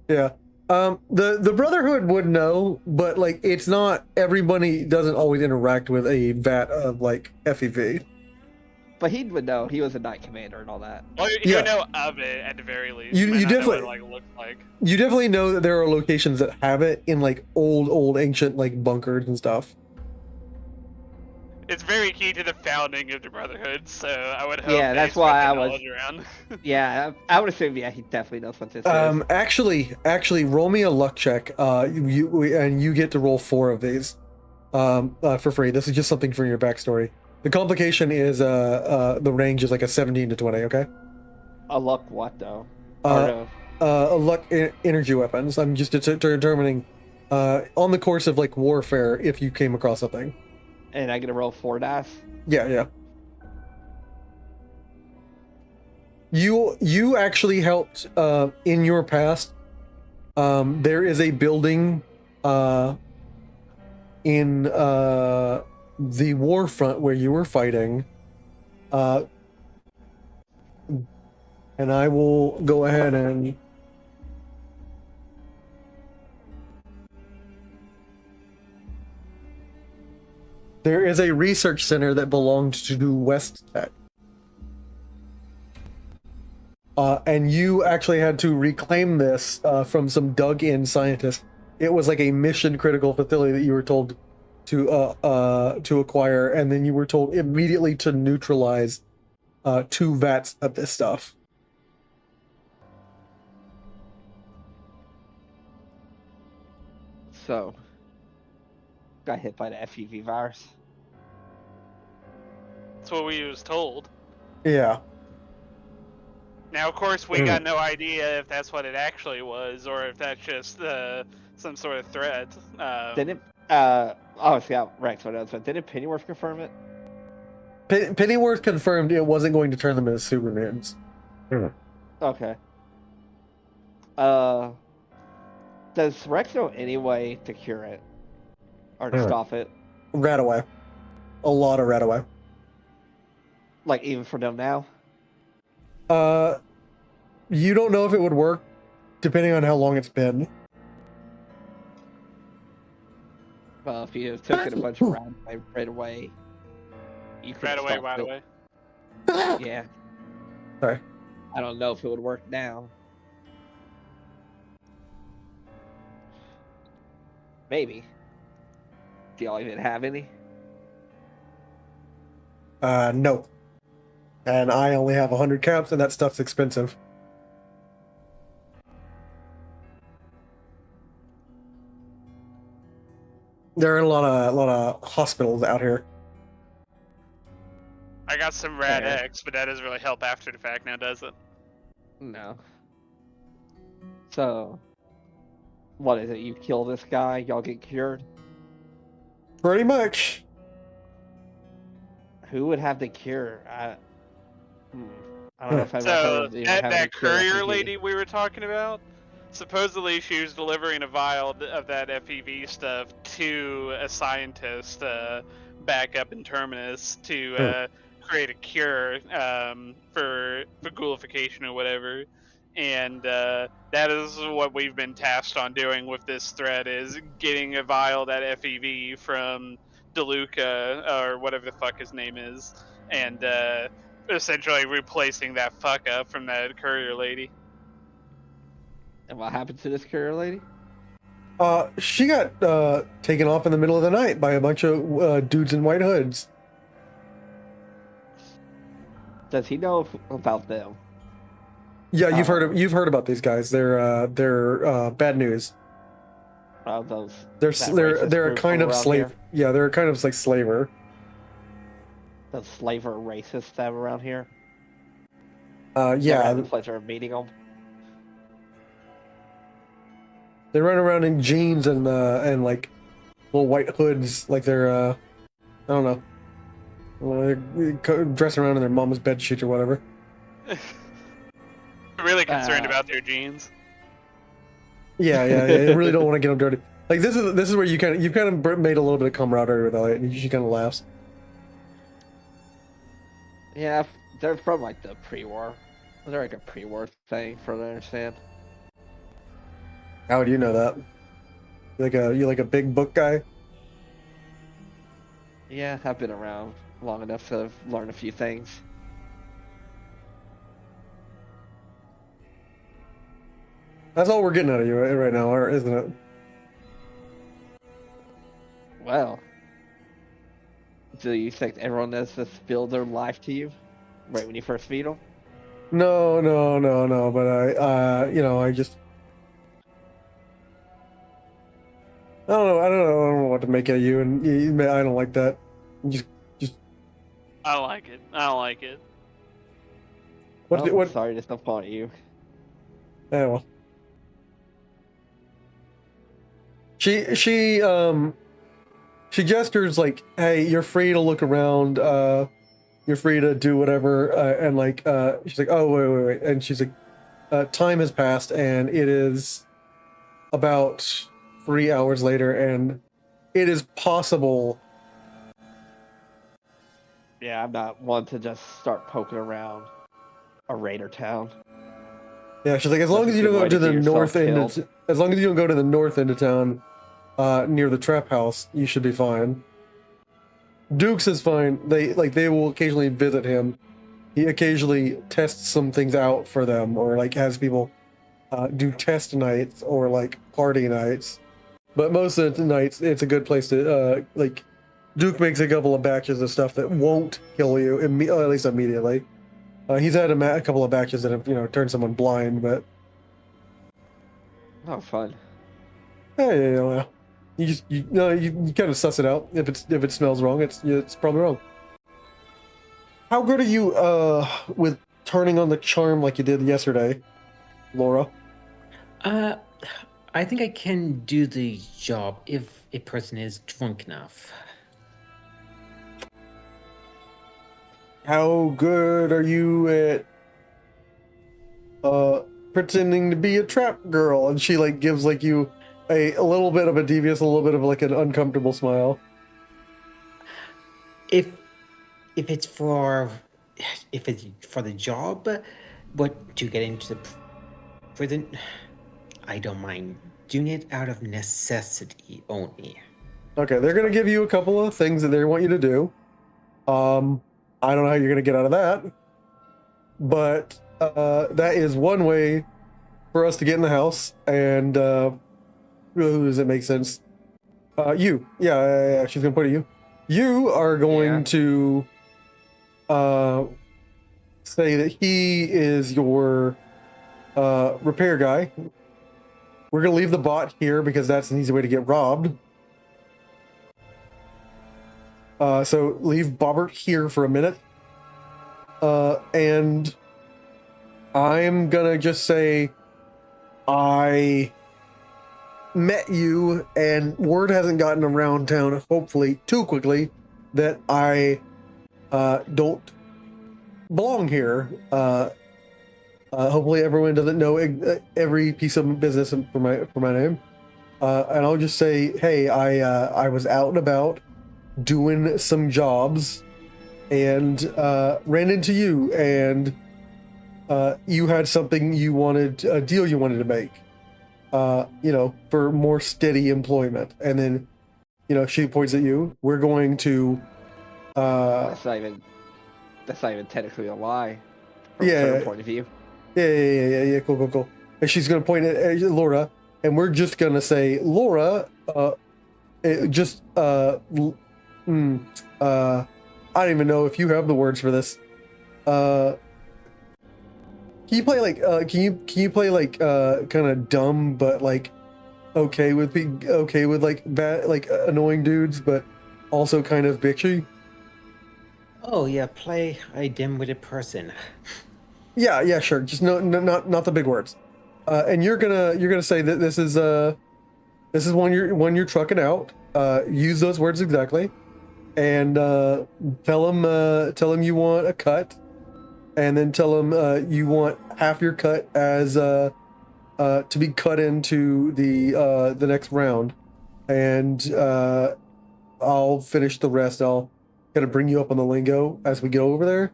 Yeah. The Brotherhood would know, but like it's not, everybody doesn't always interact with a vat of like FEV. But he would know. He was a knight commander and all that. Well, you know of it at the very least. You Might not definitely know what it like looks like. You definitely know that there are locations that have it in like old ancient like bunkers and stuff. It's very key to the founding of the Brotherhood, so I would hope. Yeah, they that's why spread I the was. knowledge around. Yeah, I would assume. Yeah, he definitely knows what this is. Actually, roll me a luck check. You get to roll 4 of these, for free. This is just something for your backstory. The complication is the range is like a 17 to 20. Okay. A luck what though? Part of. A luck energy weapons. I'm just determining, on the course of like warfare, if you came across something. And I get to roll 4 dice. Yeah. You actually helped in your past. There is a building in the war front where you were fighting, and I will go ahead and there is a research center that belonged to West Tech. And you actually had to reclaim this from some dug-in scientists. It was like a mission-critical facility that you were told to acquire, and then you were told immediately to neutralize 2 vats of this stuff. So, got hit by the FEV virus. That's what we was told. Yeah. Now, of course, we got no idea if that's what it actually was, or if that's just some sort of threat. Didn't obviously Rex what else, but didn't Pennyworth confirm it? Pennyworth confirmed it wasn't going to turn them into supermutants. Okay. Does Rex know any way to cure it or to stop it? Rat away. A lot of rat away. Like even for them now? You don't know if it would work, depending on how long it's been. Well, if you took it a bunch of rounds right away, you could right away. Yeah. Sorry. I don't know if it would work now. Maybe. Do y'all even have any? No. And I only have 100 caps, and that stuff's expensive. There are a lot of hospitals out here. I got some Rad Fair. X, but that doesn't really help after the fact now, does it? No. So, what is it? You kill this guy, y'all get cured? Pretty much. Who would have the cure? I don't know if I've ever So heard of anyone having a that cure courier FEV. lady we were talking about, supposedly she was delivering a vial of that FEV stuff to a scientist back up in Terminus to create a cure for ghoulification or whatever. And that is what we've been tasked on doing with this thread, is getting a vial of that FEV from DeLuca, or whatever the fuck his name is, and essentially replacing that fuck up from that courier lady. And what happened to this courier lady? She got taken off in the middle of the night by a bunch of dudes in white hoods. Does he know about them? Yeah, you've heard about these guys. They're bad news. Those They're that racist a group kind of around slave. here? Yeah, they're kind of like slaver. Those slaver racists that are around here? Yeah, Never had the pleasure of meeting them. they run around in jeans and like little white hoods, like they're I don't know. Well, they're dressing around in their mama's bed sheet or whatever. Really concerned about their jeans. Yeah. I really don't want to get them dirty. Like this is where you've kind of made a little bit of camaraderie with Elliot, and she kind of laughs. Yeah, they're from like the pre-war. They're like a pre-war thing, from what I understand. How do you know that? You like a big book guy? Yeah, I've been around long enough to learn a few things. That's all we're getting out of you right now, isn't it? Well, do you think everyone has to spill their life to you right when you first meet them? No. But I just. I don't know what to make of you, and I don't like that. Just. I don't like it. I don't like it. I'm sorry to disappoint you. Yeah, well. She gestures like, "Hey, you're free to look around. You're free to do whatever." And like, she's like, "Oh, wait," and she's like, "Time has passed, and it is about 3 hours later, and it is possible." Yeah, I'm not one to just start poking around a raider town. Yeah, she's like, as long as you don't go to the north end, as long as you don't go to the north end of town, near the trap house, you should be fine. Dukes is fine. They will occasionally visit him. He occasionally tests some things out for them, or like has people do test nights or like party nights. But most of the nights, it's a good place to like. Duke makes a couple of batches of stuff that won't kill you, at least immediately. He's had a couple of batches that have turned someone blind, but Oh, fun. hey, you kind of suss it out. If it smells wrong, it's probably wrong. How good are you with turning on the charm like you did yesterday, Laura? I think I can do the job if a person is drunk enough. How good are you at pretending to be a trap girl? And she like gives like you a little bit of a devious, a little bit of like an uncomfortable smile. If it's for the job, but to get into the prison, I don't mind doing it out of necessity only. Okay, they're gonna give you a couple of things that they want you to do. I don't know how you're gonna get out of that. But that is one way for us to get in the house. And who does it make sense? You. Yeah, she's gonna point at you. You are going to say that he is your repair guy. We're gonna leave the bot here because that's an easy way to get robbed. So leave Bobbert here for a minute. And I'm gonna just say I met you, and word hasn't gotten around town, hopefully too quickly, that I don't belong here. Hopefully everyone doesn't know every piece of business for my name. And I'll just say, hey, I was out and about doing some jobs and ran into you, and you had something you wanted, a deal you wanted to make, for more steady employment. And then, she points at you. We're going to. That's not even technically a lie. From a certain point of view. Yeah. Cool. And she's gonna point at Laura, and we're just gonna say, Laura, I don't even know if you have the words for this. Can you play like kind of dumb but like okay with like bad, like annoying dudes, but also kind of bitchy? Oh yeah, play a dim-witted person. Yeah, sure. Just not the big words. And you're gonna say that this is when you're trucking out. Use those words exactly, and tell them you want a cut, and then tell them you want half your cut as to be cut into the next round, and I'll finish the rest. I'll kind of bring you up on the lingo as we go over there.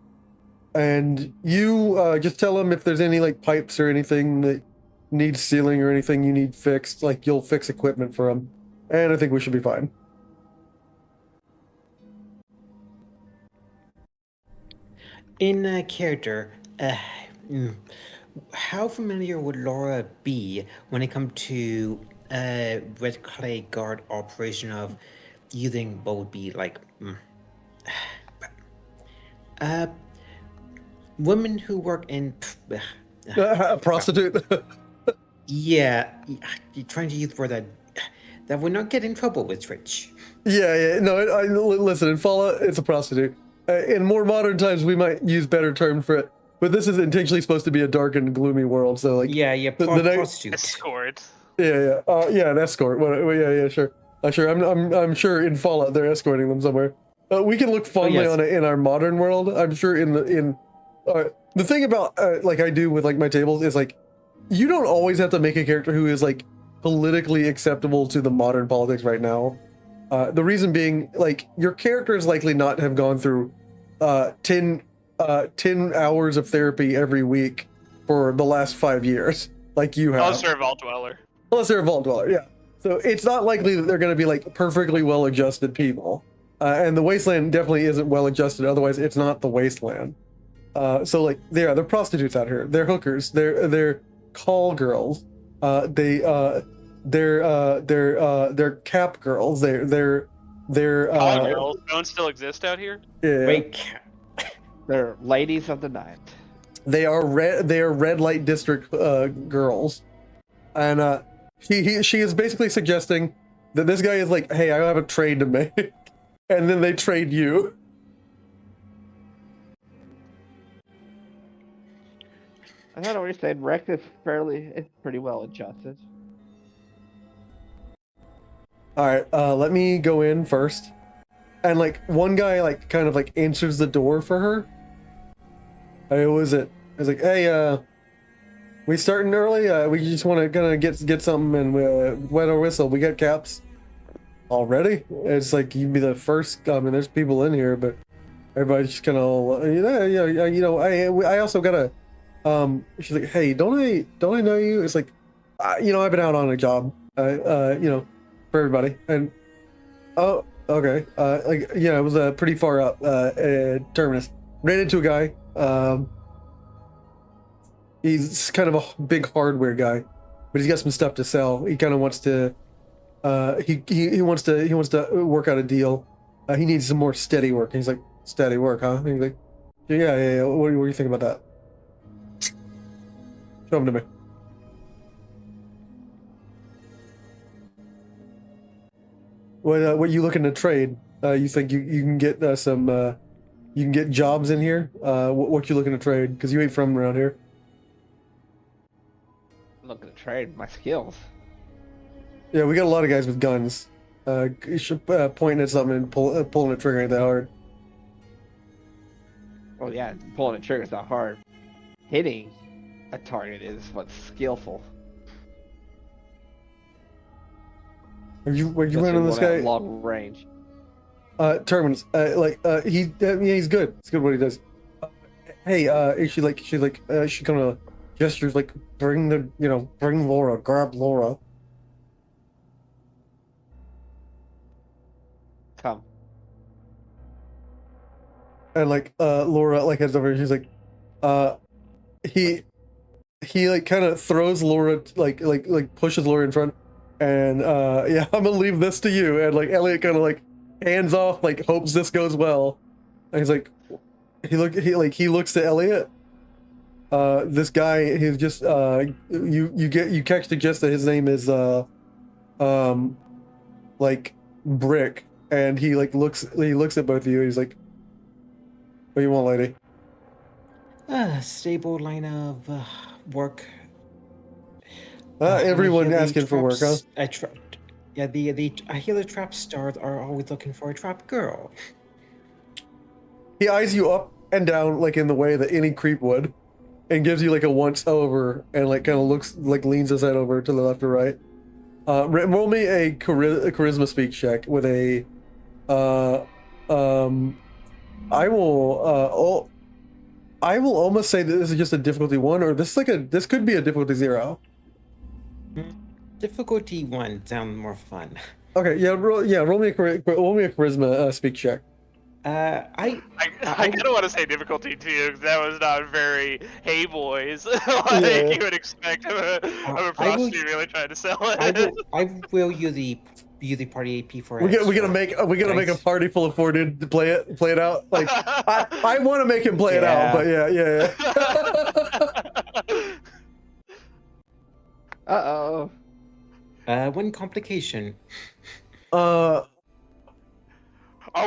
And you just tell them if there's any like pipes or anything that needs sealing or anything you need fixed, like you'll fix equipment for them. And I think we should be fine. In character, how familiar would Laura be when it comes to Red Clay Guard operation of using what would be like women who work in prostitute? Yeah, you're trying to use the word that would not get in trouble with Rich. Yeah. No, listen, in Fallout, it's a prostitute. In more modern times, we might use better terms for it, but this is intentionally supposed to be a dark and gloomy world. So like, prostitute. Escort. Yeah. An escort. Yeah, sure. I'm sure in Fallout they're escorting them somewhere. We can look fondly on it in our modern world. I'm sure the thing about like I do with like my tables is like you don't always have to make a character who is like politically acceptable to the modern politics right now. The reason being, like, your character is likely not have gone through 10 hours of therapy every week for the last 5 years, like you have. Unless they're a Vault Dweller. Yeah. So it's not likely that they're going to be like perfectly well-adjusted people. And the Wasteland definitely isn't well-adjusted. Otherwise, it's not the Wasteland. So like, they're prostitutes out here. They're hookers. They're call girls. They're cap girls. They're Call girls don't still exist out here. Yeah. Wait, They're ladies of the night. They are red light district girls, and she is basically suggesting that this guy is like, hey, I have a trade to make, and then they trade you. I thought I already said Rex is it's pretty well adjusted. All right, let me go in first, and like one guy like kind of like answers the door for her. Hey, what was it? I was like, hey, we starting early? We just want to kind of get something and wet our whistle. We got caps already. It's like you'd be the first. I mean, there's people in here, but everybody's just kind of I also gotta. She's like, hey, don't I know you? It's like, I've been out on a job. For everybody, and oh, okay. It was pretty far up, Terminus. ran into a guy. He's kind of a big hardware guy, but he's got some stuff to sell. He kind of wants to. He wants to work out a deal. He needs some more steady work. He's like, steady work, huh? And he's like, yeah. What do you think about that? Show him to me. What you looking to trade? You think you can get some? You can get jobs in here. What you looking to trade? Because you ain't from around here. I'm looking to trade my skills. Yeah, we got a lot of guys with guns. You should pointing at something and pulling a trigger ain't that hard. Well, yeah, pulling a trigger is not hard. Hitting a target is what's skillful. Are you running Especially this one at guy? long range. Terminus. He's good. It's good what he does. Hey, is she gonna gestures like bring Laura, grab Laura. Come. And Laura like heads over and she's like, he like kind of throws Laura like pushes Laura in front, and yeah, I'm gonna leave this to you. And like Elliot kind of like hands off, like hopes this goes well. And he's like, he looks to Elliot. This guy, he's just you catch the gist that his name is like Brick, and he looks at both of you. And he's like, what do you want, lady? Stable line of work. Everyone asking for work, huh? I hear the trap stars are always looking for a trap girl. He eyes you up and down like in the way that any creep would, and gives you like a once over, and like kind of looks like leans his head over to the left or right. Roll me a charisma speak check with a I will almost say that this is just a difficulty 1, or this could be a difficulty 0. Difficulty 1 sounds more fun. Okay, roll me a charisma speak check. I kind of want to say difficulty 2 because that was not very hey boys like you would expect of a prostitute really trying to sell it. I will use the party AP for We're gonna make a party full of 4 dudes to play it out. Like I want to make him play it out, but yeah. Uh-oh. One complication. Are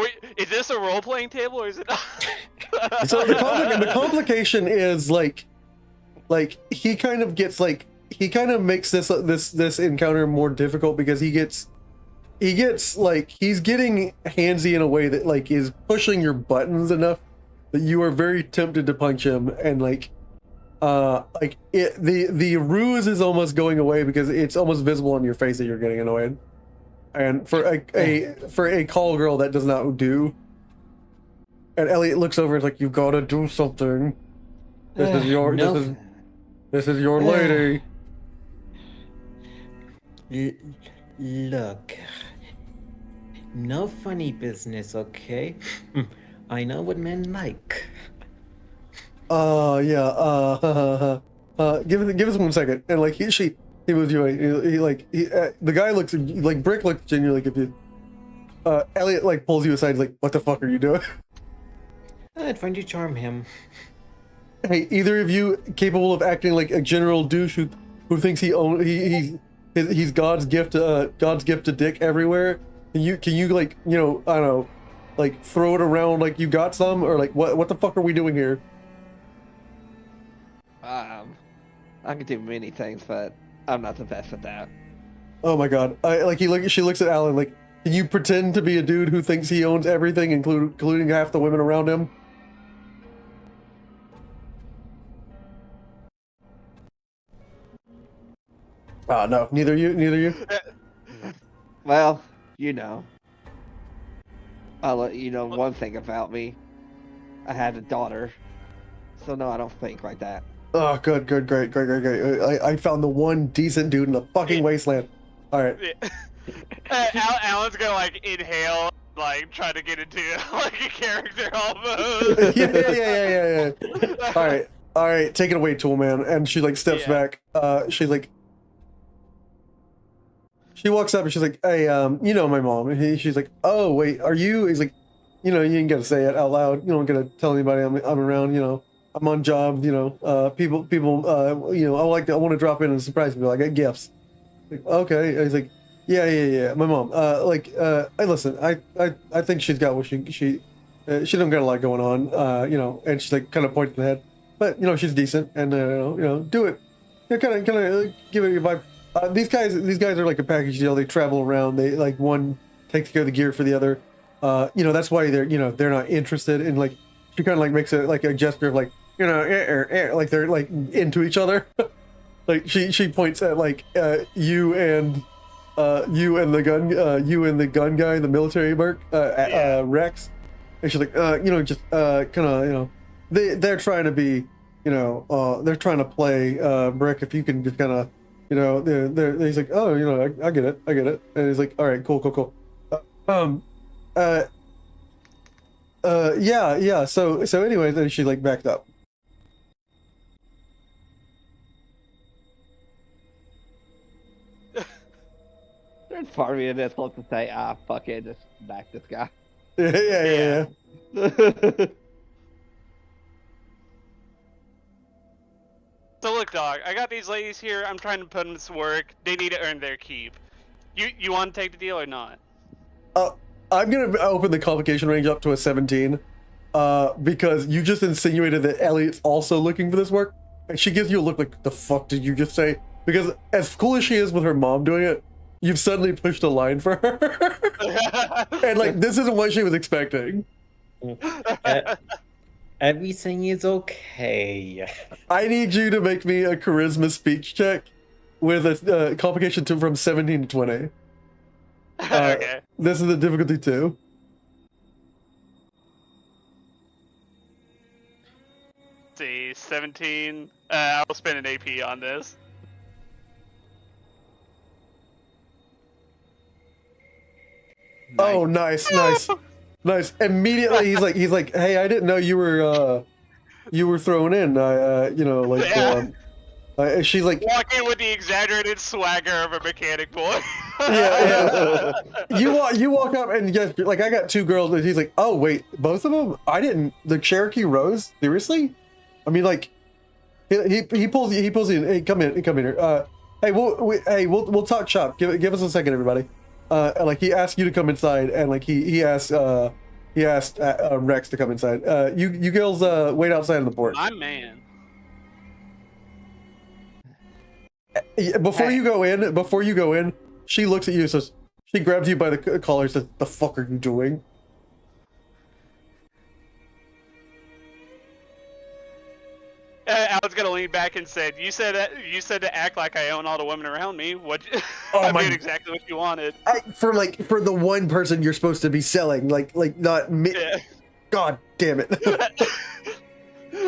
we? Is this a role-playing table or is it? So the complication is like he kind of makes this encounter more difficult because he's getting handsy in a way that like is pushing your buttons enough that you are very tempted to punch him, and the ruse is almost going away because it's almost visible on your face that you're getting annoyed. And for a call girl, that does not do. And Elliot looks over and is like, "You gotta do something. This is your lady." Look, no funny business, okay? I know what men like. Yeah. Give us 1 second. And like he moves you away. The guy looks like Brick looks genuinely confused. Elliot like pulls you aside. He's like, "What the fuck are you doing?" I'd find you charm him. Hey, either of you capable of acting like a general douche who thinks he's God's gift to dick everywhere? Can you like, I don't know, like throw it around like you got some, or like what the fuck are we doing here? I can do many things, but I'm not the best at that. Oh my god! She looks at Alan like, can you pretend to be a dude who thinks he owns everything, including half the women around him? No, neither you. Well, I'll let you know one thing about me. I had a daughter, so no, I don't think like that. Oh, good, great. I found the one decent dude in the fucking wasteland. All right. Alan's gonna like inhale like trying to get into like a character almost. yeah. All right, take it away, Tool Man. And she like steps Yeah. back. She walks up and she's like, "Hey, you know my mom." And she's like, "Oh, wait, are you?" He's like, "You ain't gotta say it out loud. You don't gotta tell anybody I'm around. I'm on job. People. I want to drop in and surprise people. I got gifts." Like, okay. And he's like, "Yeah. My mom. Hey, listen. I think she's got what she don't got a lot going on. And she's like kind of pointing the head, but she's decent and do it. Kind of give it your vibe." These guys are like a package deal. They travel around. They like one takes care of the gear for the other. That's why they're not interested in like. She kind of like makes a gesture of like like they're like into each other. Like she points at like you and the gun guy, the military merc, Rex, and she's like just kind of they're trying to be they're trying to play Brick. If you can just kind of. He's like, oh, I get it, and he's like, all right, cool. Yeah. So anyway, then she like backed up. There's part of me that wants to say, fuck it, just back this guy. Yeah. So look, dog, I got these ladies here. I'm trying to put them to work. They need to earn their keep. You want to take the deal or not? I'm gonna open the complication range up to a 17, because you just insinuated that Elliot's also looking for this work, and she gives you a look like, the fuck did you just say? Because as cool as she is with her mom doing it, you've suddenly pushed a line for her, and like this isn't what she was expecting. Everything is okay. I need you to make me a charisma speech check with a complication from 17 to 20. Okay. This is the difficulty 2. Let's see, 17. I will spend an AP on this. Oh, nice. Immediately, he's like, hey, I didn't know you were thrown in. She's like, Walk in with the exaggerated swagger of a mechanic boy. yeah. You walk up and yes, like I got 2 girls, and he's like, oh wait, both of them? I didn't. The Cherokee Rose? Seriously? I mean, like, he pulls you in. Hey, come in here. Hey, we'll talk shop. Give us a second, everybody. Like he asked you to come inside, and like he asked Rex to come inside. You girls wait outside on the porch. My man. Before you go in, she looks at you, says, she grabs you by the collar, says, "The fuck are you doing?" Alan's gonna lean back and said, "You said to act like I own all the women around me. What? Oh, I my- did exactly what you wanted." For the one person you're supposed to be selling, like not me. Yeah. God damn it.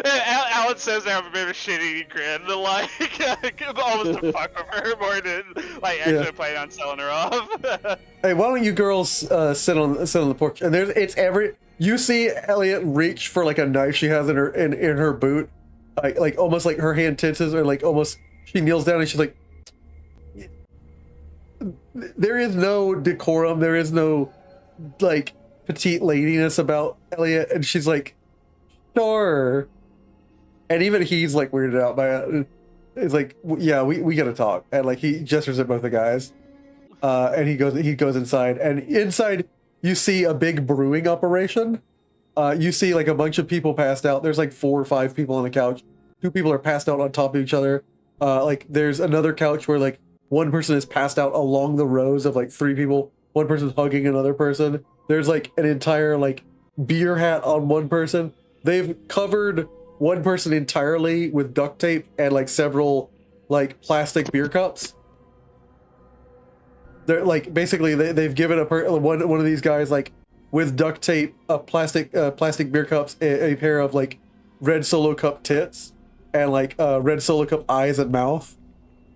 Alan says they have a bit of a shitty grin, like almost to fuck with her more than like actually planning on selling her off. Hey, why don't you girls sit on the porch? And you see Elliot reach for like a knife she has in her boot, like almost like her hand tenses, or like almost she kneels down and she's like, there is no decorum, there is no like petite ladiness about Elliot, and she's like, sure. And even he's like weirded out by it. He's like, yeah, we gotta talk. And like he gestures at both the guys. And he goes inside. And inside you see a big brewing operation. You see like a bunch of people passed out. There's like 4 or 5 people on the couch. 2 people are passed out on top of each other. Like there's another couch where like one person is passed out along the rows of like 3 people. One person's hugging another person. There's like an entire like beer hat on one person. They've covered one person entirely with duct tape and like several like plastic beer cups. They're like basically they've given one of these guys like with duct tape, plastic beer cups, a pair of like red Solo Cup tits and like red Solo Cup eyes and mouth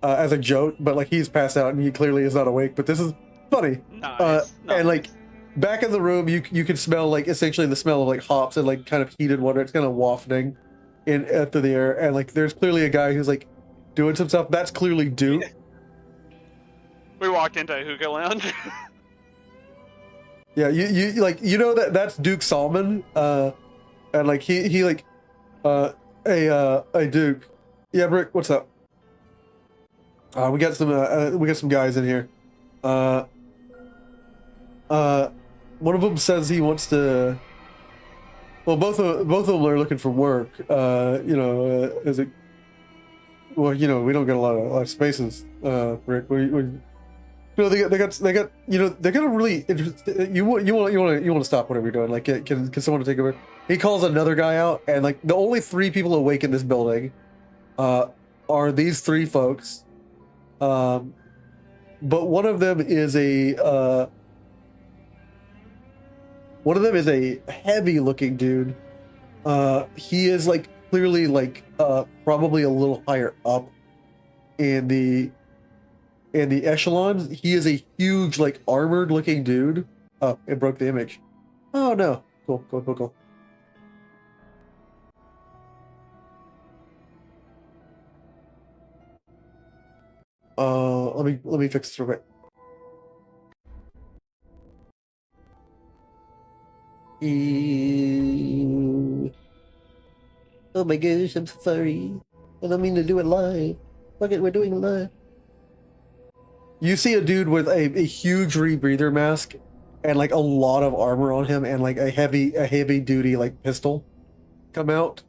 as a joke. But like he's passed out and he clearly is not awake. But this is funny. Nice. And like back in the room, you can smell like essentially the smell of like hops and like kind of heated water. It's kind of wafting in through the air, and like there's clearly a guy who's like doing some stuff. That's clearly Duke. We walked into a hookah lounge. Yeah, you like you know that's Duke Salmon, and like he like, hey Duke, yeah Brick, what's up? We got some guys in here. One of them says he wants to. Well, both of them are looking for work. You know, is it? Well, you know, we don't get a lot of spaces. Rick, you know, they got. You know, they got a really interesting. You want to stop whatever you're doing. Like, can someone take over? He calls another guy out, and like the only 3 people awake in this building, are these 3 folks. But one of them is a. One of them is a heavy-looking dude. He is like clearly like probably a little higher up in the echelons. He is a huge like armored-looking dude. Oh, it broke the image. Oh no! Cool. Let me fix this real quick. Oh my gosh, I'm sorry. I don't mean to do it live. Look at, we're doing it live. You see a dude with a huge rebreather mask and like a lot of armor on him and like a heavy duty like pistol come out.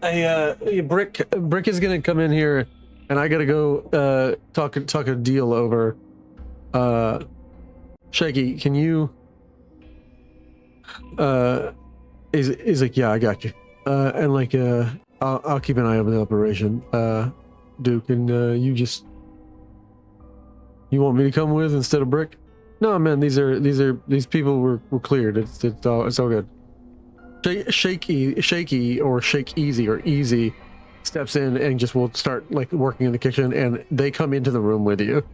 Brick is gonna come in here, and I gotta go talk a deal over. Shaky, can you? Is like, yeah, I got you. And like I'll keep an eye over the operation. Duke, and you want me to come with instead of Brick? No, man, these people were cleared. It's all good. Shaky or Shake Easy or Easy steps in and just will start like working in the kitchen, and they come into the room with you.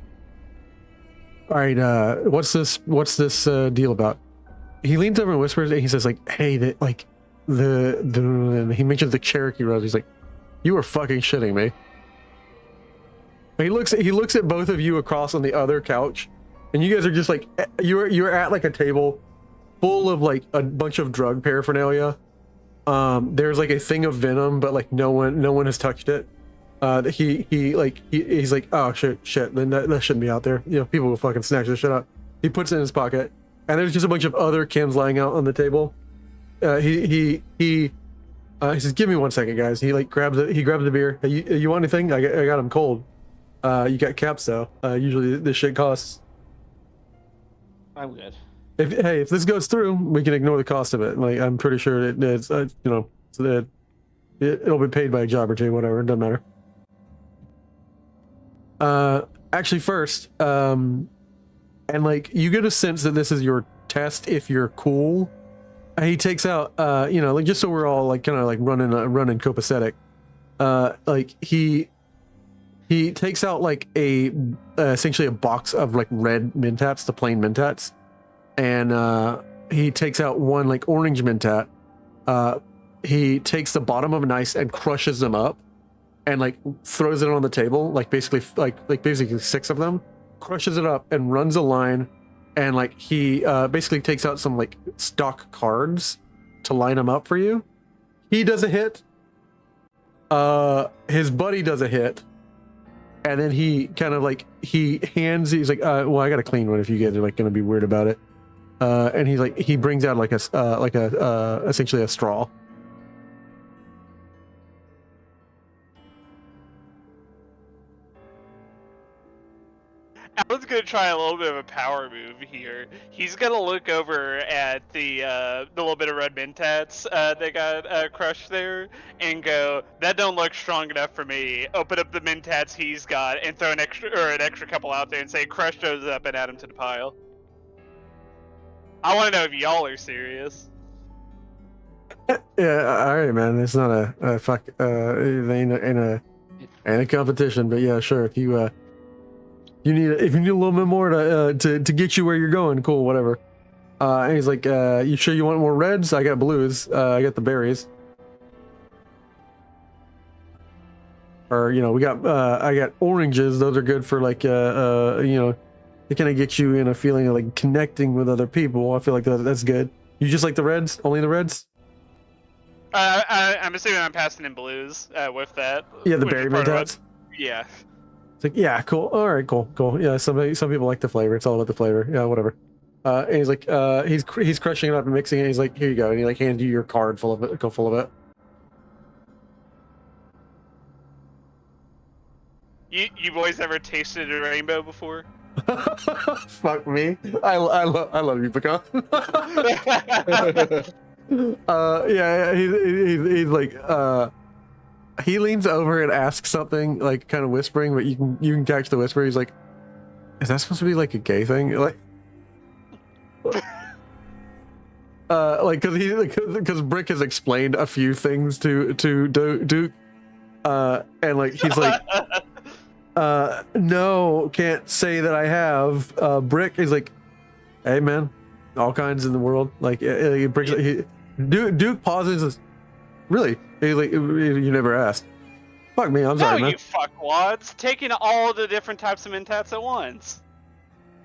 All right, what's this deal about? He leans over and whispers, and he says like, hey, he mentions the Cherokee Rose. He's like, you are fucking shitting me. He looks at both of you across on the other couch, and you guys are just like, you're at like a table full of like a bunch of drug paraphernalia. There's like a thing of venom, but like no one has touched it. He's like, oh shit, then that shouldn't be out there. You know, people will fucking snatch this shit up. He puts it in his pocket, and there's just a bunch of other Kims lying out on the table. He says, give me 1 second, guys. He like grabs the beer. Hey, you want anything? I got him cold. You got caps though. Usually this shit costs. I'm good. If this goes through, we can ignore the cost of it. Like, I'm pretty sure it's you know, so that it'll be paid by a job or two, whatever. It doesn't matter. Actually, first, and like you get a sense that this is your test if you're cool. He takes out, you know, like just so we're all like kind of like running copacetic. Like he takes out like essentially a box of like red Mentats, the plain Mentats. And he takes out one like orange Mentat. He takes the bottom of an ice and crushes them up, and like throws it on the table, like basically 6 of them, crushes it up and runs a line, and like he basically takes out some like stock cards to line them up for you. He does a hit. His buddy does a hit, and then he kind of like he's like, well, I got a clean one if you guys are like gonna be weird about it. And he brings out like a essentially a straw. Alan's gonna try a little bit of a power move here. He's gonna look over at the little bit of red Mentats that got crushed there, and go, "That don't look strong enough for me." Open up the Mentats he's got and throw an extra couple out there and say, "Crush those up and add them to the pile." I want to know if y'all are serious. Yeah, all right, man. It's not a fuck. It ain't a competition, but yeah, sure. If you if you need a little bit more to get you where you're going, cool, whatever. And he's like, you sure you want more reds? I got blues. I got the berries. Or we got I got oranges. Those are good for like they kind of get you in a feeling of like connecting with other people. I feel like that's good. You just like the reds? Only the reds? I'm assuming I'm passing in blues with that. Yeah, the which is berry part of mentats. Yeah. It's like, yeah, cool. All right, cool. Yeah, some people like the flavor. It's all about the flavor. Yeah, whatever. And he's like, he's crushing it up and mixing it. He's like, here you go. And he like hands you your card full of it. You boys ever tasted a rainbow before? Fuck me. I love you, Pecan. Yeah, he's like, he leans over and asks something like kind of whispering, but you can catch the whisper. He's like, is that supposed to be like a gay thing? Like, because Brick has explained a few things to Duke, and like he's like, no, can't say that I have. Brick is like, hey man, all kinds in the world. Like Duke pauses. Really? He's like, you never asked. Fuck me, I'm sorry, no, man. you fuckwads. Taking all the different types of mentats at once.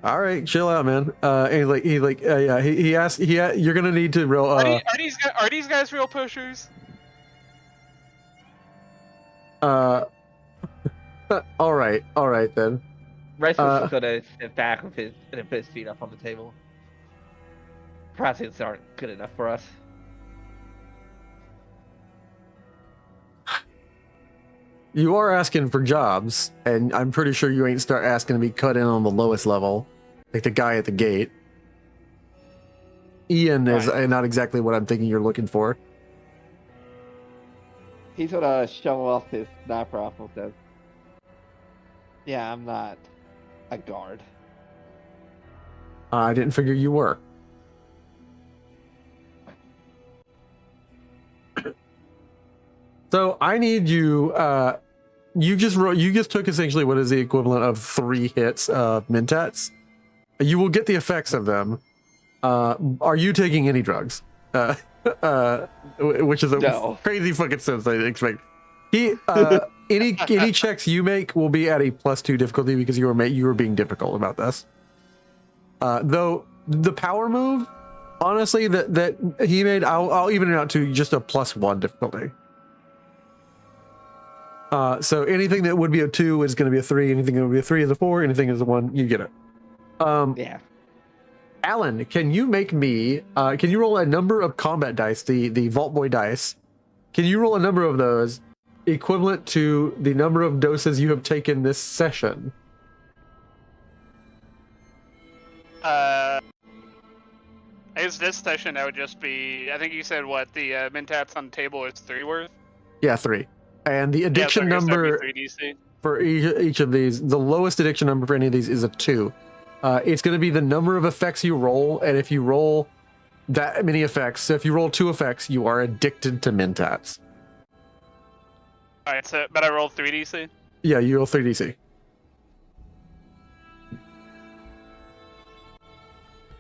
All right, chill out, man. And he asked, you're gonna need to real. Are these guys real pushers? All right then. Rice is gonna sit back with his feet up on the table. Processes aren't good enough for us. You are asking for jobs, and I'm pretty sure you ain't start asking to be cut in on the lowest level, like the guy at the gate. Ian is not exactly what I'm thinking you're looking for. He's gonna show off his sniper rifle. Says, "Yeah, I'm not a guard." I didn't figure you were. So I need you. You just took essentially what is the equivalent of 3 hits of mentats. You will get the effects of them. Are you taking any drugs? Which is a crazy fucking sense I expect. Any checks you make will be at a +2 difficulty because you were being difficult about this. Though the power move, honestly, that he made, I'll even it out to just a +1 difficulty. So anything that would be a 2 is going to be a 3. Anything that would be a 3 is a 4. Anything is a 1, you get it. Yeah. Alan, can you make me? Can you roll a number of combat dice, the Vault Boy dice? Can you roll a number of those equivalent to the number of doses you have taken this session? I guess this session that would just be. I think you said what the mentats on the table is 3 worth. Yeah, 3. And the addiction number 3DC. for each of these, the lowest addiction number for any of these is a 2. It's going to be the number of effects you roll, and if you roll that many effects, so if you roll 2 effects, you are addicted to mentats. All right, so but I rolled 3DC. Yeah, you roll 3DC.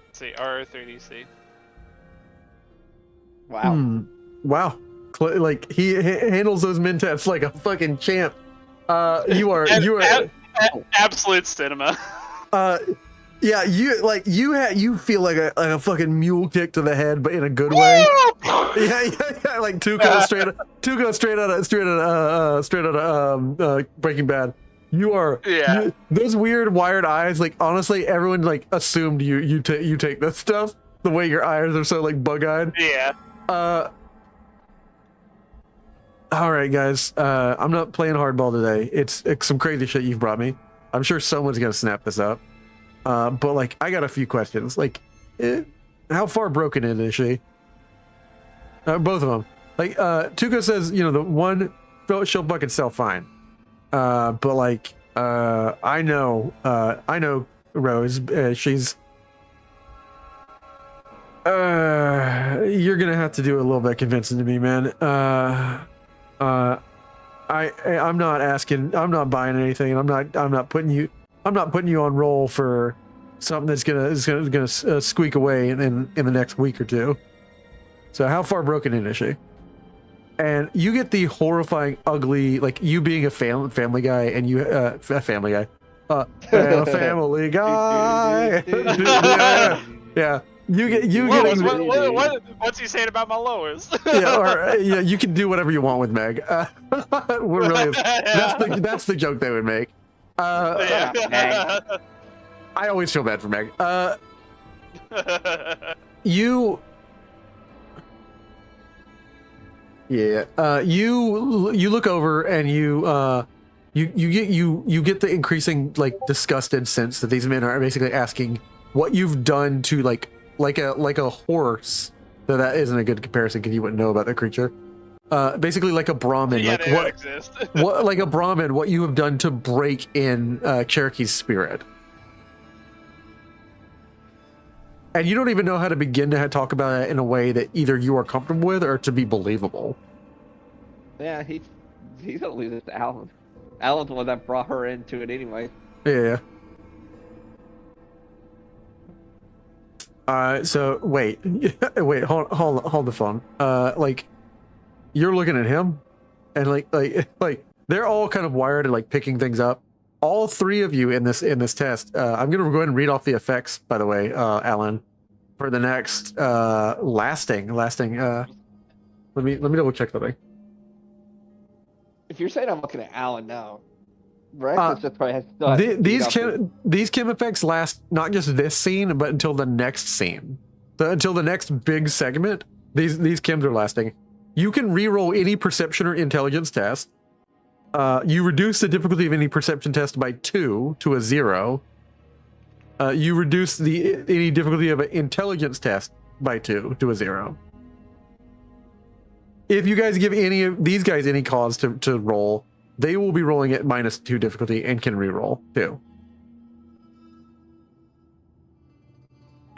Let's see, R3DC. Wow. Wow. Like he handles those mentats like a fucking champ. You are absolute cinema. Yeah, you feel like a fucking mule kick to the head, but in a good way. yeah, like Tuco straight out of Breaking Bad. You are those weird wired eyes. Like honestly, everyone like assumed you take this stuff. The way your eyes are so like bug eyed. Yeah. All right, guys. I'm not playing hardball today. It's some crazy shit you've brought me. I'm sure someone's gonna snap this up. But like, I got a few questions. Like, how far broken in is she? Both of them. Like, Tuco says, the one she'll fucking sell fine. But like, I know Rose. She's You're gonna have to do a little bit convincing to me, man. I'm not asking. I'm not buying anything. I'm not putting you on roll for something that's gonna squeak away in the next week or two. So how far broken in is she? And you get the horrifying, ugly, like you being a family guy, and you a family guy, family guy. Yeah. Lois, what's he saying about my Lois? Yeah, or yeah, you can do whatever you want with Meg. We're really that's the joke they would make. Yeah. I always feel bad for Meg. You look over and you get the increasing like disgusted sense that these men are basically asking what you've done to like a horse. Though that isn't a good comparison because you wouldn't know about the creature. Basically like a Brahmin. Yeah, like they what don't exist. what like a Brahmin, what you have done to break in Cherokee's spirit. And you don't even know how to begin to talk about it in a way that either you are comfortable with or to be believable. Yeah, he's gonna lose it to Alan. Alan's the one that brought her into it anyway. Yeah. So wait, hold the phone. Like, you're looking at him, and like they're all kind of wired and like picking things up. All three of you in this test. I'm gonna go ahead and read off the effects, by the way, Alan, for the next lasting. Let me double check something. If you're saying I'm looking at Alan now, Rex just probably has these chem effects last not just this scene, but until the next scene. Until the next big segment, these chems are lasting. You can reroll any perception or intelligence test. You reduce the difficulty of any perception test by 2 to a 0. You reduce any difficulty of an intelligence test by 2 to a 0. If you guys give any of these guys any cause to roll, they will be rolling at -2 difficulty and can reroll too.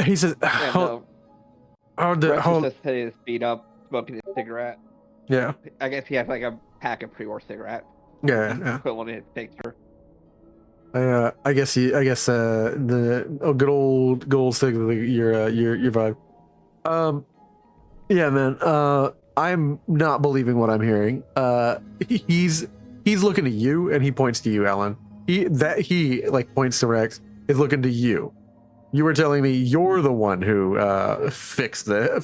He says, Rex is just hitting his feet up, smoking his cigarette. Yeah. I guess he has like a pack of pre-war cigarettes. Yeah. Equivalent in picture. I guess the good old stick your vibe. Yeah, man. I'm not believing what I'm hearing. He's looking at you and he points to you, Alan. He like points to Rex, is looking to you. You were telling me you're the one who fixed that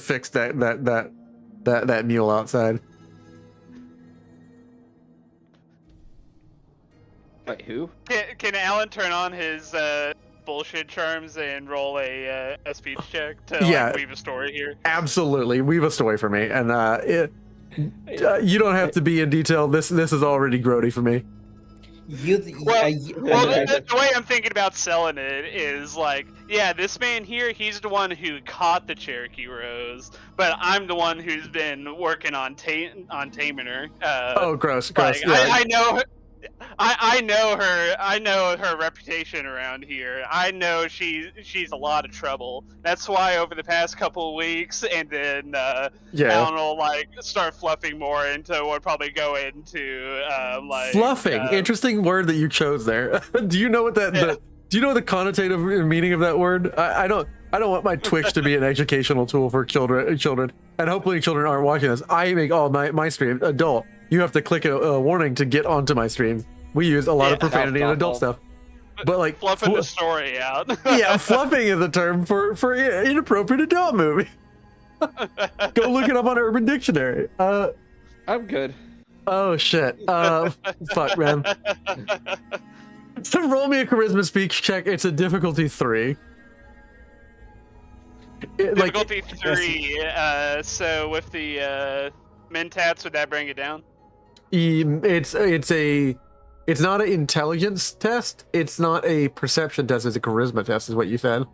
mule outside. Wait, who? Can Alan turn on his bullshit charms and roll a speech check to like, weave a story here? Absolutely, weave a story for me, and you don't have to be in detail. This is already grody for me. The way I'm thinking about selling it is like, yeah, this man here, he's the one who caught the Cherokee Rose, but I'm the one who's been working on taming her. Oh, gross. Like, Yeah. I know her reputation around here. I know she's a lot of trouble. That's why over the past couple of weeks, and then Alan will like start fluffing more into what probably go into like fluffing. Interesting word that you chose there. Do you know what that? Yeah. Do you know the connotative meaning of that word? I don't want my Twitch to be an educational tool for children, and hopefully children aren't watching this. I make all my stream adult. You have to click a warning to get onto my stream. We use a lot of profanity and adult stuff. But like fluffing the story out. Yeah, fluffing is a term for inappropriate adult movie. Go look it up on Urban Dictionary. I'm good. Oh shit. Fuck, man. So roll me a charisma speech check. It's a difficulty 3. Difficulty 3. So with the mentats, would that bring it down? It's not an intelligence test. It's not a perception test. It's a charisma test, is what you said.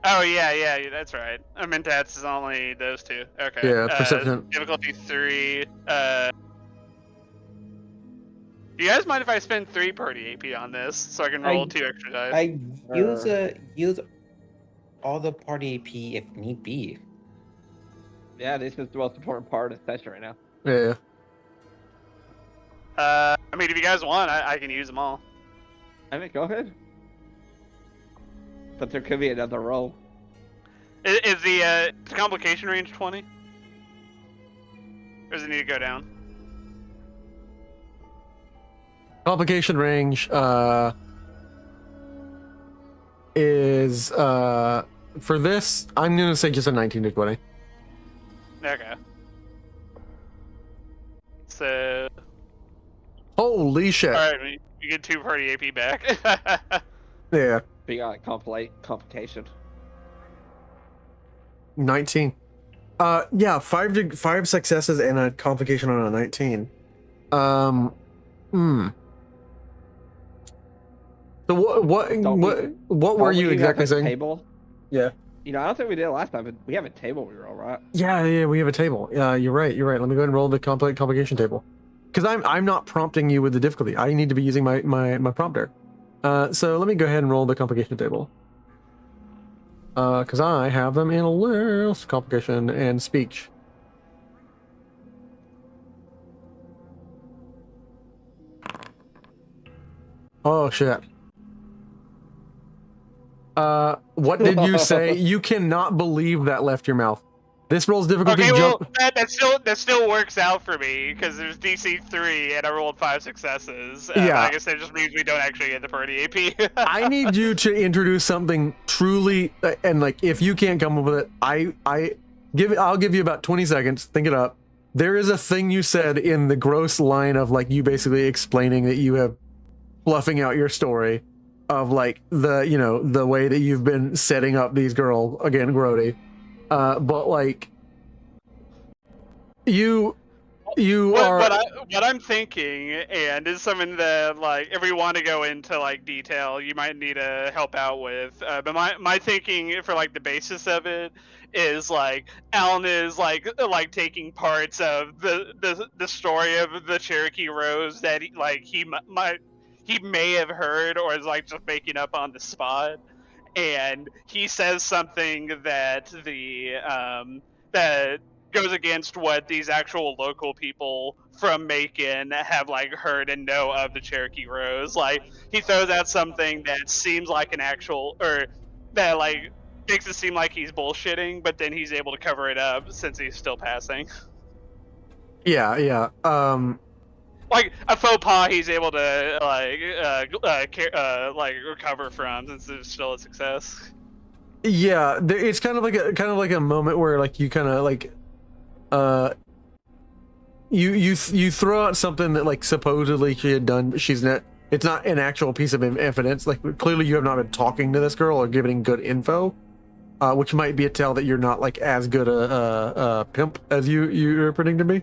Oh yeah, that's right. Mentats is only those two. Okay. Yeah, perception. Difficulty 3. Do you guys mind if I spend 3 party AP on this so I can roll 2 extra dice? I use all the party AP if need be. Yeah, this is the most important part of the session right now. Yeah. I mean, if you guys want, I can use them all. I mean, go ahead. But there could be another roll. Is the complication range 20? Or does it need to go down? Complication range is for this, I'm gonna say just a 19 to 20. Okay. So, Holy shit. alright, you get 2 party AP back. Yeah. Being on complication. 19. Yeah, five successes and a complication on a 19. So what were you exactly saying? Table? Yeah. You know, I don't think we did it last time, but we have a table we roll, right? Yeah, we have a table. You're right. Let me go ahead and roll the complication table. Because I'm not prompting you with the difficulty. I need to be using my prompter. So let me go ahead and roll the complication table. Because I have them in a list. Complication and speech. Oh shit. What did you say? You cannot believe that left your mouth. This rolls difficulty Okay, well, jump. that still works out for me because there's DC 3 and I rolled 5 successes. Yeah. I guess that just means we don't actually get the party AP. I need you to introduce something truly, and like if you can't come up with it, I'll give you about 20 seconds. Think it up. There is a thing you said in the gross line of like you basically explaining that you have fluffing out your story of like the way that you've been setting up these girls again, Grody. But like you are. What I'm thinking, and is something that like if we want to go into like detail, you might need to help out with. But my thinking for like the basis of it is like Alan is like taking parts of the story of the Cherokee Rose that he may have heard or is like just making up on the spot, and he says something that that goes against what these actual local people from Macon have like heard and know of the Cherokee Rose. Like he throws out something that seems like an actual, or that like makes it seem like he's bullshitting, but then he's able to cover it up since he's still passing. Yeah. Like a faux pas, he's able to recover from since it's still a success. Yeah, it's kind of like a moment where like you kind of like you throw out something that like supposedly she had done, but she's not. It's not an actual piece of evidence. Like clearly you have not been talking to this girl or giving good info, which might be a tell that you're not like as good a pimp as you're pretending to be.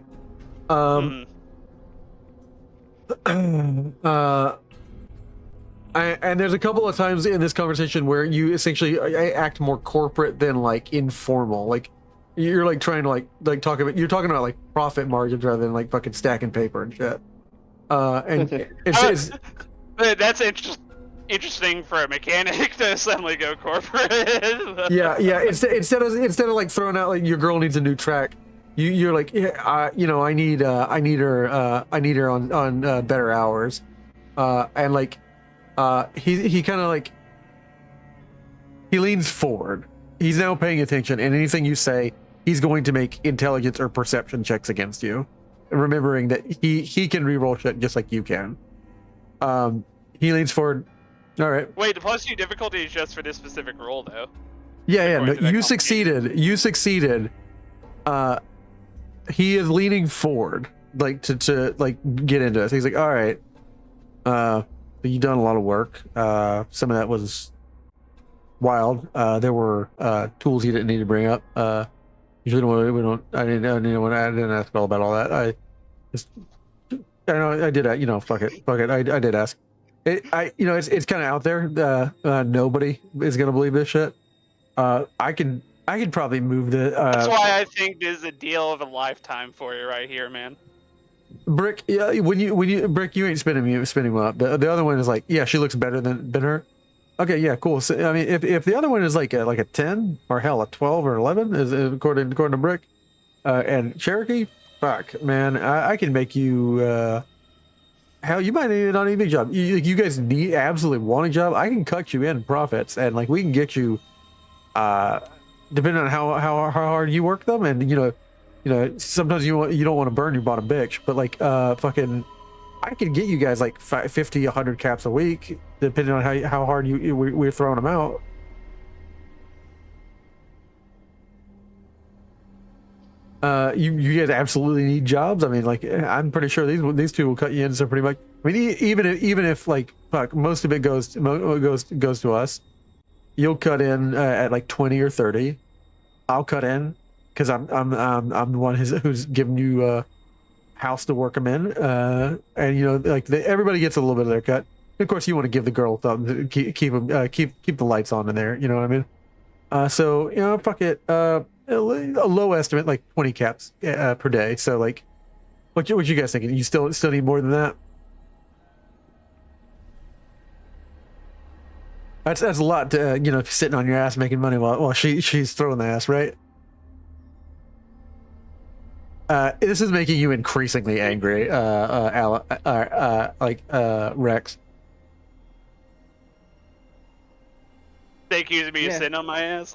And there's a couple of times in this conversation where you essentially act more corporate than like informal. Like you're like trying to like talk about, you're talking about like profit margins rather than like fucking stacking paper and shit. And it's that's interesting for a mechanic to suddenly go corporate. yeah. Instead of like throwing out like your girl needs a new track, you're like, yeah, I need her on better hours, and like. He kind of like he leans forward. He's now paying attention, and anything you say, he's going to make intelligence or perception checks against you, remembering that he can reroll shit just like you can. He leans forward. All right. Wait, the +2 difficulty is just for this specific roll, though. Yeah. No, you succeeded. You succeeded. He is leaning forward, like to like get into this. He's like, all right. You've done a lot of work. Some of that was wild. There were tools you didn't need to bring up. Usually we don't. I didn't ask all about all that. I know I did. Fuck it. I did ask. It's kind of out there. Nobody is gonna believe this shit. I could probably move the. That's why I think this is a deal of a lifetime for you right here, man. Brick, yeah. When you Brick, you ain't spinning me up. The other one is like, yeah, she looks better than her. Okay, yeah, cool. So, I mean, if the other one is like a 10 or hell a 12 or 11 is according to Brick, and Cherokee, fuck, man, I can make you. Hell, you might not need a job. You guys need absolutely want a job. I can cut you in profits, and like we can get you, depending on how hard you work them, and sometimes you don't want to burn your bottom bitch, but like fucking, I can get you guys like 50, 100 caps a week, depending on how hard we're throwing them out. You guys absolutely need jobs. I mean, like I'm pretty sure these two will cut you in so pretty much. I mean, even if like fuck, most of it goes to us, you'll cut in at like 20 or 30. I'll cut in because I'm the one who's giving you a house to work them in. And like everybody gets a little bit of their cut. Of course, you want to give the girl thumbs, keep the lights on in there. You know what I mean? So fuck it. A low estimate, like 20 caps per day. So like, what you guys thinking? You still need more than that? That's a lot to sitting on your ass making money while she's throwing the ass, right? This is making you increasingly angry, Rex. They accuse me of sitting on my ass.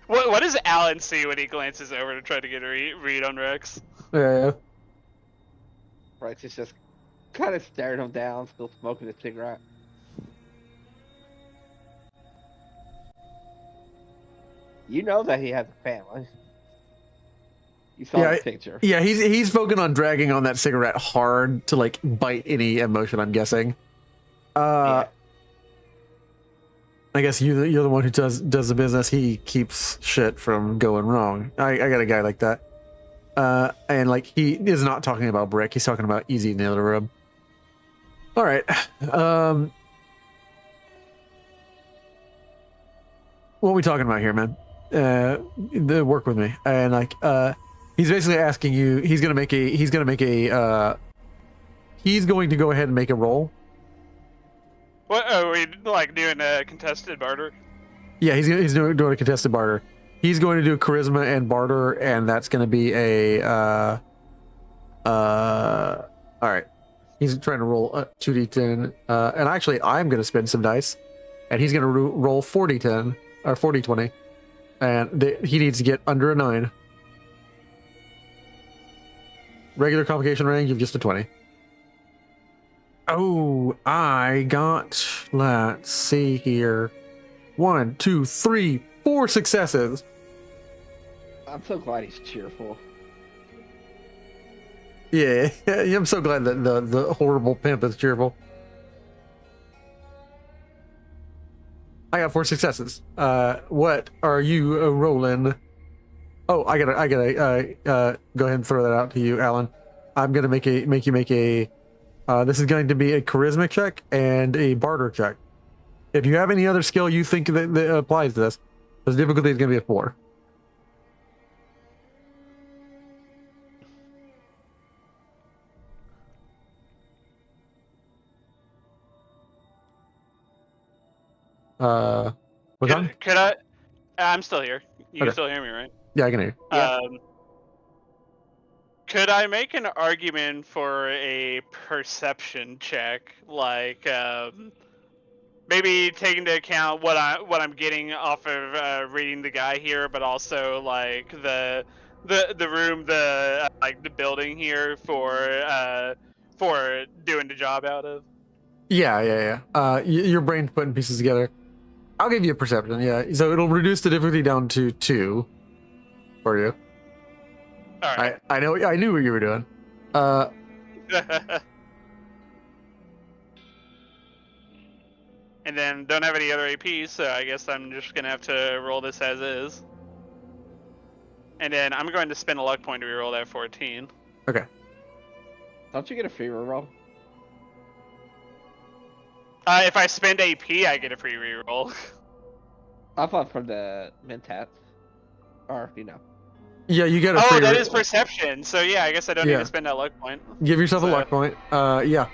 What does Alan see when he glances over to try to get a read on Rex? Rex is just kind of staring him down, still smoking a cigarette. You know that he has a family. You saw the picture. Yeah, he's focusing on dragging on that cigarette hard to like bite any emotion, I'm guessing. Yeah. I guess you're the one who does the business. He keeps shit from going wrong. I got a guy like that. And like he is not talking about Brick. He's talking about Easy in the other room. All right. What are we talking about here, man? Work with me. And like he's basically asking you. He's going to go ahead and make a roll. What are we like doing a contested barter? Yeah, he's doing a contested barter. He's going to do charisma and barter, and that's going to be a all right. He's trying to roll a 2d10, and actually I'm going to spend some dice, and he's going to roll 40-10 or 40-20, and he needs to get under a 9. Regular complication range of just a 20. Oh, I got, let's see here. 1, 2, 3, 4 successes. I'm so glad he's cheerful. Yeah, I'm so glad that the horrible pimp is cheerful. I got 4 successes. What are you rolling? Oh, I gotta go ahead and throw that out to you, Alan. I'm gonna make you make a. This is going to be a charisma check and a barter check. If you have any other skill you think that applies to this, the difficulty is going to be a 4. Could I? I'm still here. You can still hear me, right? Yeah, I can hear you. Yeah. Could I make an argument for a perception check, like maybe taking into account what I'm getting off of reading the guy here, but also like the room, the building here for doing the job out of. Yeah. Your brain putting pieces together. I'll give you a perception. Yeah, so it'll reduce the difficulty down to 2 for you. All right. I knew what you were doing. And then don't have any other APs, so I guess I'm just gonna have to roll this as is. And then I'm going to spend a luck point to reroll that 14. Okay. Don't you get a free reroll? If I spend AP, I get a free reroll. I thought from the Mentats. Or, Yeah, you get a free. Oh, that is perception. So yeah, I guess I don't need to spend that luck point. Give yourself a luck point. Yeah.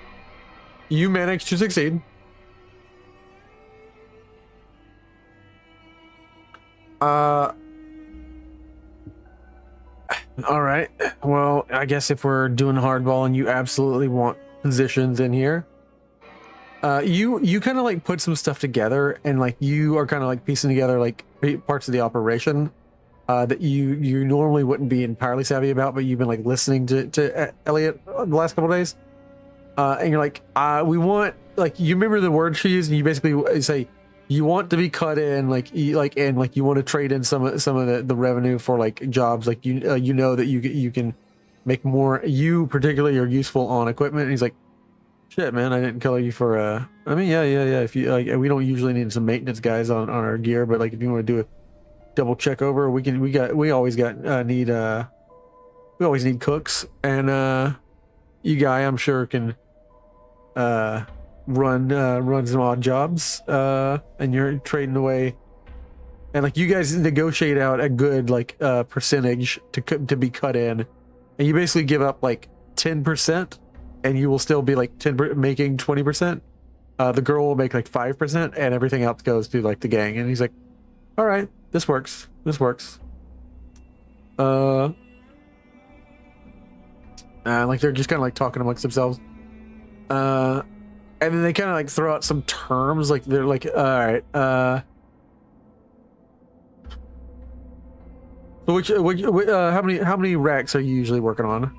You managed to succeed. All right. Well, I guess if we're doing hardball and you absolutely want positions in here, you kind of like put some stuff together, and like you are kind of like piecing together like parts of the operation that you normally wouldn't be entirely savvy about, but you've been like listening to Elliot the last couple of days, and you're like, we want, like, you remember the word she used, and you basically say you want to be cut in, like and like you want to trade in some of the revenue for like jobs, like you know that you can make more. You particularly are useful on equipment. And he's like, shit, man, I didn't color you for I mean, yeah. If you like, we don't usually need some maintenance guys on our gear, but like if you want to do a double check over, we always need cooks, and you guy I'm sure can run some odd jobs, and you're trading away, and like you guys negotiate out a good like percentage to be cut in, and you basically give up like 10%, and you will still be like making 20%. The girl will make like 5%, and everything else goes to like the gang. And he's like, all right, this works. Like they're just kind of like talking amongst themselves. And then they kind of like throw out some terms, like they're like, all right, so how many racks are you usually working on?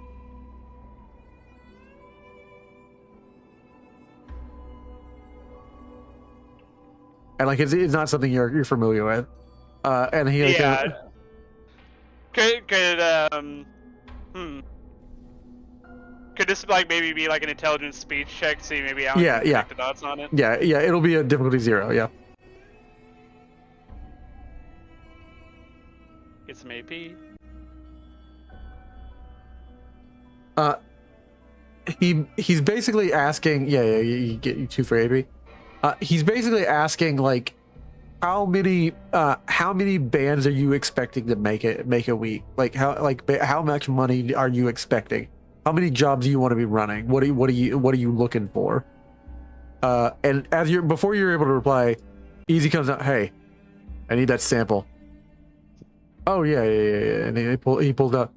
And like it's not something you're familiar with. And he like, Yeah. Could this like maybe be like an intelligence speech check? See, maybe Alan can connect the dots on it. Yeah, it'll be a difficulty 0. Yeah. Get some AP. He's basically asking. Yeah, you get 2 for AP. He's basically asking like, how many bands are you expecting to make a week? Like how much money are you expecting? How many jobs do you want to be running? What are you looking for? And before you're able to reply, Easy comes out. Hey, I need that sample. Oh yeah. And he pulled out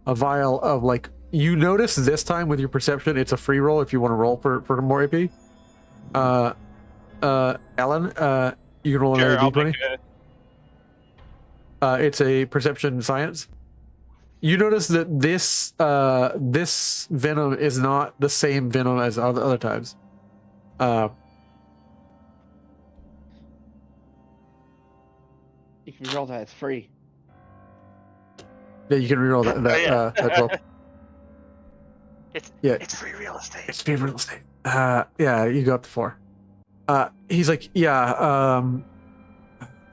a vial of like. You notice this time with your perception, it's a free roll if you want to roll for more AP. Alan, you can roll another D20. It's a perception science. You notice that this venom is not the same venom as other times. You can reroll that. It's free. Yeah, you can reroll that roll. It's free real estate. It's free real estate. Yeah, you go up to 4. He's like, yeah.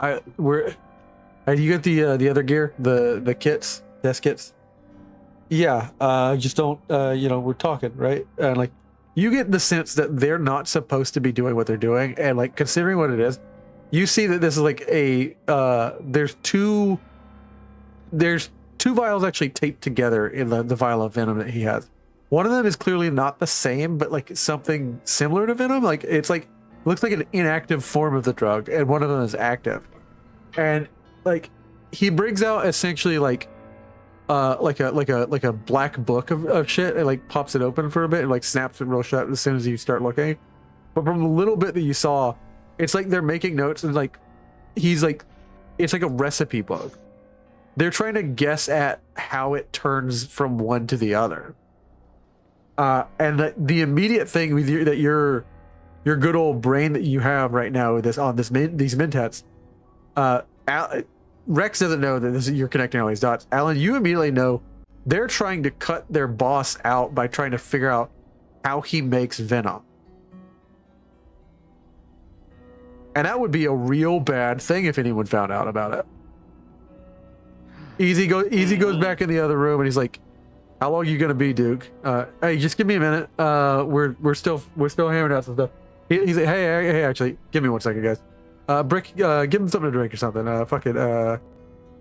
You got the other gear, the kits, desk kits. Yeah. Just don't. We're talking, right? And like, you get the sense that they're not supposed to be doing what they're doing, and like considering what it is, you see that this is like there's two vials actually taped together in the vial of venom that he has. One of them is clearly not the same, but like something similar to venom. Like it's like looks like an inactive form of the drug, and one of them is active. And like he brings out essentially like a black book of shit, and like pops it open for a bit and like snaps it real shut as soon as you start looking. But from the little bit that you saw, it's like they're making notes, and like he's like, it's like a recipe book. They're trying to guess at how it turns from one to the other. And the immediate thing with that your good old brain that you have right now with these mentats, Rex doesn't know that you're connecting all these dots. Alan, you immediately know they're trying to cut their boss out by trying to figure out how he makes venom. And that would be a real bad thing if anyone found out about it. Easy goes back in the other room, and he's like, how long are you gonna be, Duke? Hey, just give me a minute. We're still hammering out some stuff. He's like, hey, actually, give me 1 second, guys. Brick, give him something to drink or something. Fuck it.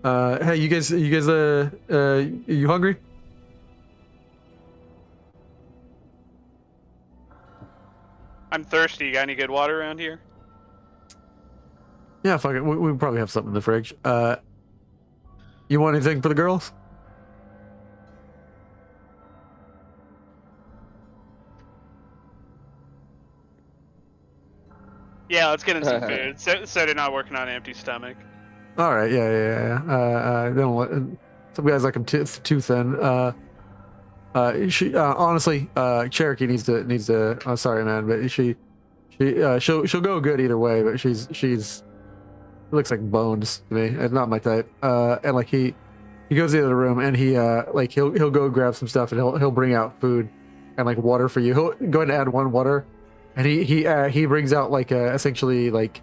Hey, you guys, you hungry? I'm thirsty. You got any good water around here? Yeah, fuck it. We probably have something in the fridge. You want anything for the girls? Yeah, let's get them some food. So they're not working on an empty stomach. All right. Yeah. They don't let, some guys like them too thin. Honestly, Cherokee needs to. Oh, sorry, man, but she'll go good either way. But she's looks like bones to me. It's not my type. And like he goes to the other room and he'll go grab some stuff and he'll bring out food and like water for you. He'll go ahead and add one water, and he brings out like essentially like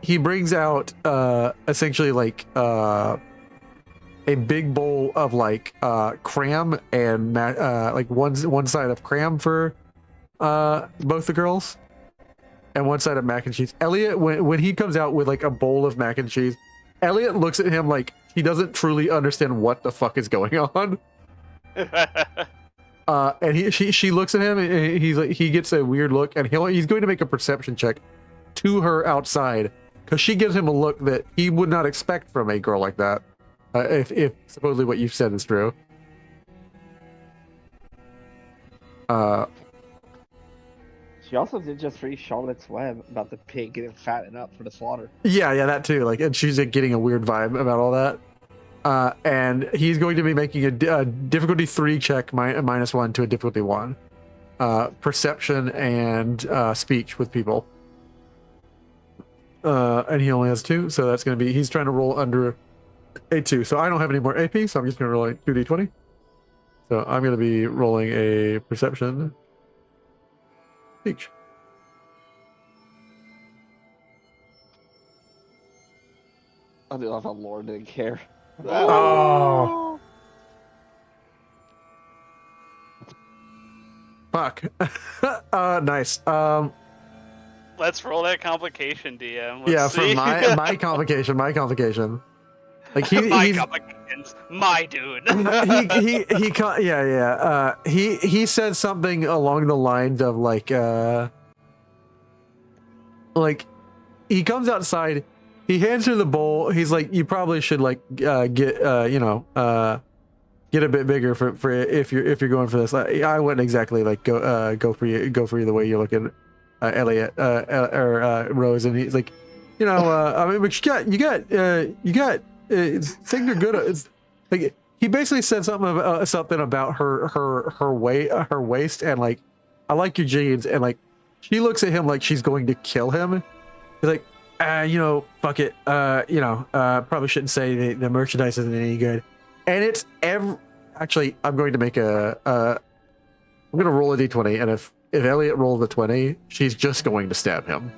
he brings out essentially like a big bowl of like cram and like one side of cram for both the girls and one side of mac and cheese. Elliot, when he comes out with like a bowl of mac and cheese, Elliot looks at him like he doesn't truly understand what the fuck is going on. And she looks at him and he gets a weird look, and he's going to make a perception check to her outside because she gives him a look that he would not expect from a girl like that. If supposedly what you've said is true. She also did just read Charlotte's Web about the pig getting fattened up for the slaughter. Yeah, that too. Like, and she's like, getting a weird vibe about all that. And he's going to be making a difficulty 3 check, -1 to a difficulty 1. Perception and speech with people. And he only has 2, so that's going to be, he's trying to roll under a 2. So I don't have any more AP, so I'm just going to roll a 2d20. So I'm going to be rolling a perception speech. I do love how Laura didn't care. Oh. Fuck. Nice. Let's roll that complication, DM. Let's Yeah, see. for my complication. Like my complications, my dude. He said something along the lines of like he comes outside, he hands her the bowl. He's like, you probably should like get a bit bigger for if you're going for this. I wouldn't exactly like go for you the way you're looking, Elliot or Rose. And he's like, I mean, but you got things are good. It's like he basically said something about her waist, and like, I like your jeans, and like she looks at him like she's going to kill him. He's like, fuck it. Probably shouldn't say the merchandise isn't any good. And it's actually, I'm going to make I'm going to roll a d20, and if Elliot rolls a 20, she's just going to stab him.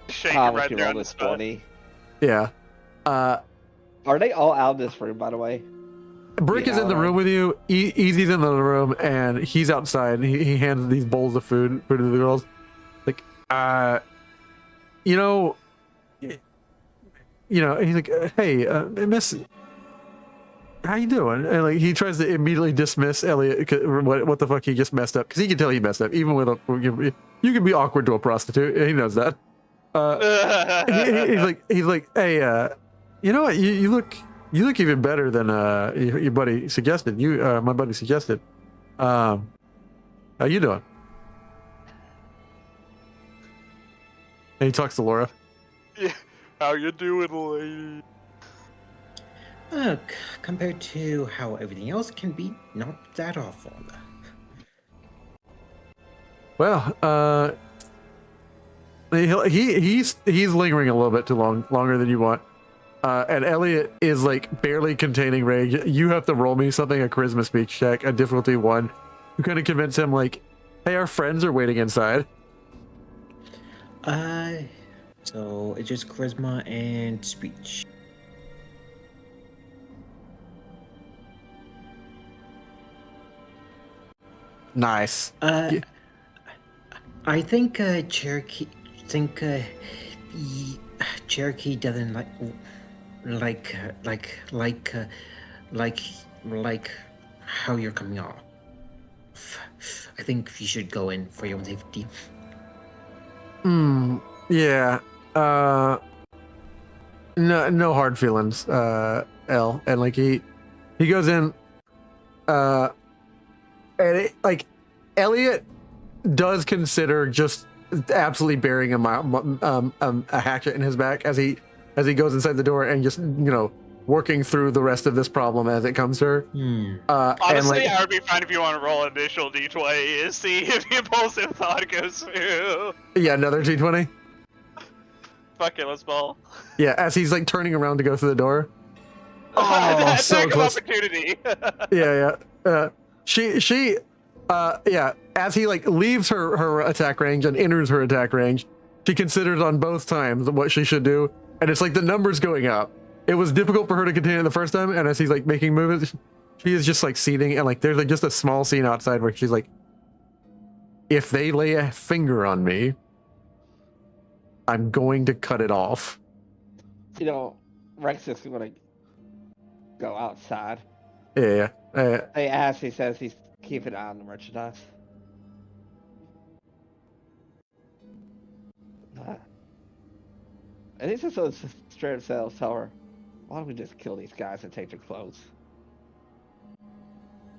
Shake Tom, it right if you there roll on the this spot. 20. Yeah. Are they all out of this room, by the way? Brick is in the room with you. Easy's in the other room, and he's outside. And he hands these bowls of food to the girls. Like, he's like, hey, Miss, how you doing? And like, he tries to immediately dismiss Elliot. What the fuck he just messed up? Because he can tell he messed up. Even with you can be awkward to a prostitute. He knows that. He's like, hey, you know what? You look even better than your buddy suggested. My buddy suggested. How you doing? And he talks to Laura. Yeah. How you doing, lady? Compared to how everything else can be, not that awful. Well, he's lingering a little bit too longer than you want. And Elliot is like barely containing rage. You have to roll me something, a charisma speech check, a difficulty 1. You kind of convince him like, hey, our friends are waiting inside. So it's just charisma and speech. Nice. I think Cherokee Cherokee doesn't like like how you're coming off. I think you should go in for your own safety. Yeah. No hard feelings, L. And like he goes in, and Elliot does consider just absolutely burying a hatchet in his back as he goes inside the door and just working through the rest of this problem as it comes to her. Honestly, I would be fine if you want to roll initial d20 and see if the impulsive thought goes through. Yeah, another d20. Fuck it, let's ball. Yeah, as he's like turning around to go through the door. That's so close. opportunity. Yeah. Yeah. As he like leaves her attack range and enters her attack range, she considers on both times what she should do, and it's like the numbers going up. It was difficult for her to contain it the first time, and as he's like making movements, she is just like seething, and like there's like just a small scene outside where she's like, "If they lay a finger on me, I'm going to cut it off." Rex is going to go outside. Yeah. They ask, he says he's keeping an eye on the merchandise. And he's just so straight up sales tell her, why don't we just kill these guys and take their clothes?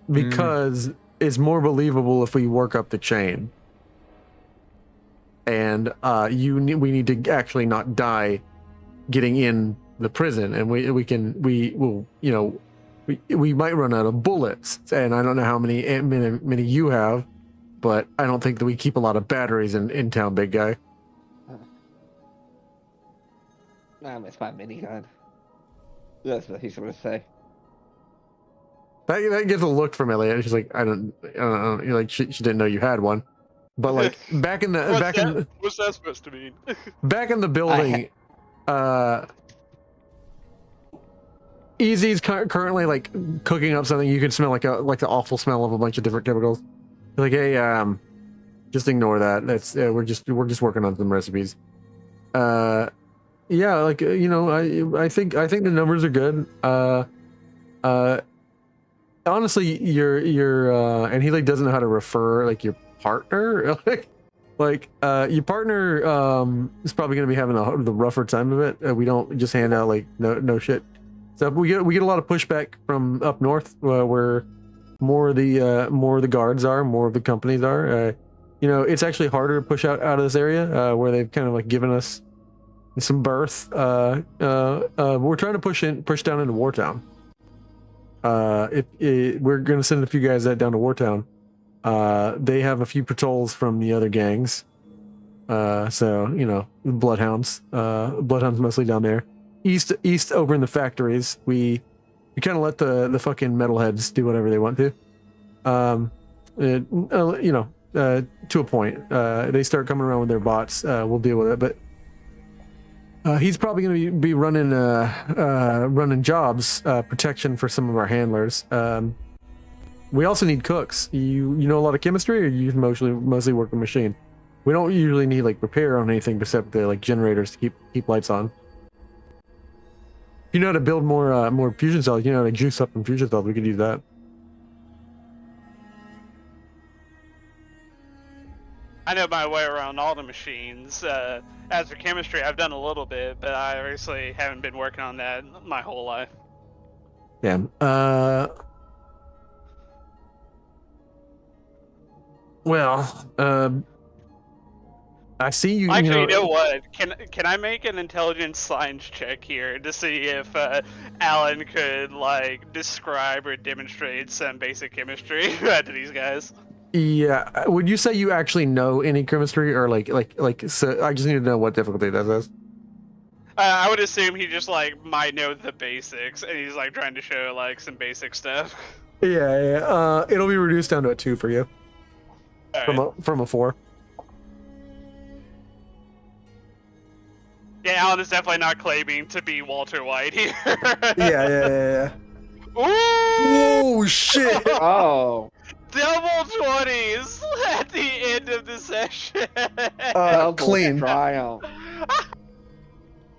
Because it's more believable if we work up the chain. And we need to actually not die getting in the prison, and we might run out of bullets, and I don't know how many you have, but I don't think that we keep a lot of batteries in town, big guy. I miss my minigun. That's what he's gonna say. That gets a look from Elliot. She's like, I don't know. You're like, she didn't know you had one, but like back in the what's that supposed to mean? Back in the building, Easy's currently like cooking up something. You can smell like the awful smell of a bunch of different chemicals. You're like, hey, just ignore that. That's we're just working on some recipes. Yeah, like I think the numbers are good. Honestly, you're and he like doesn't know how to refer like your partner. like your partner is probably gonna be having the rougher time of it. We don't just hand out like no shit. So we get a lot of pushback from up north where more of the guards are, more of the companies are. It's actually harder to push out of this area where they've kind of like given us some berth. We're trying to push down into Wartown. We're gonna send a few guys down to Wartown. They have a few patrols from the other gangs. So Bloodhounds. Bloodhounds mostly down there. East over in the factories, we kind of let the fucking metalheads do whatever they want to. To a point. They start coming around with their bots. We'll deal with it, but. He's probably going to be running jobs, protection for some of our handlers. We also need cooks. You know a lot of chemistry, or you mostly work the machine? We don't usually need like repair on anything except the like generators to keep lights on. You know how to build more fusion cells. You know how to juice up some fusion cells. We could use that. I know my way around all the machines. As for chemistry, I've done a little bit, but I obviously haven't been working on that my whole life. Yeah. I see you. Actually, you know what? Can I make an intelligence science check here to see if Alan could like describe or demonstrate some basic chemistry to these guys? Yeah. Would you say you actually know any chemistry, or like? So I just need to know what difficulty that is. I would assume he just like might know the basics, and he's like trying to show like some basic stuff. Yeah. It'll be reduced down to a 2 for you. From a 4. Yeah, Alan is definitely not claiming to be Walter White here. Yeah. Ooh! Oh shit! Oh. Double 20s at the end of the session. Clean. Triumph.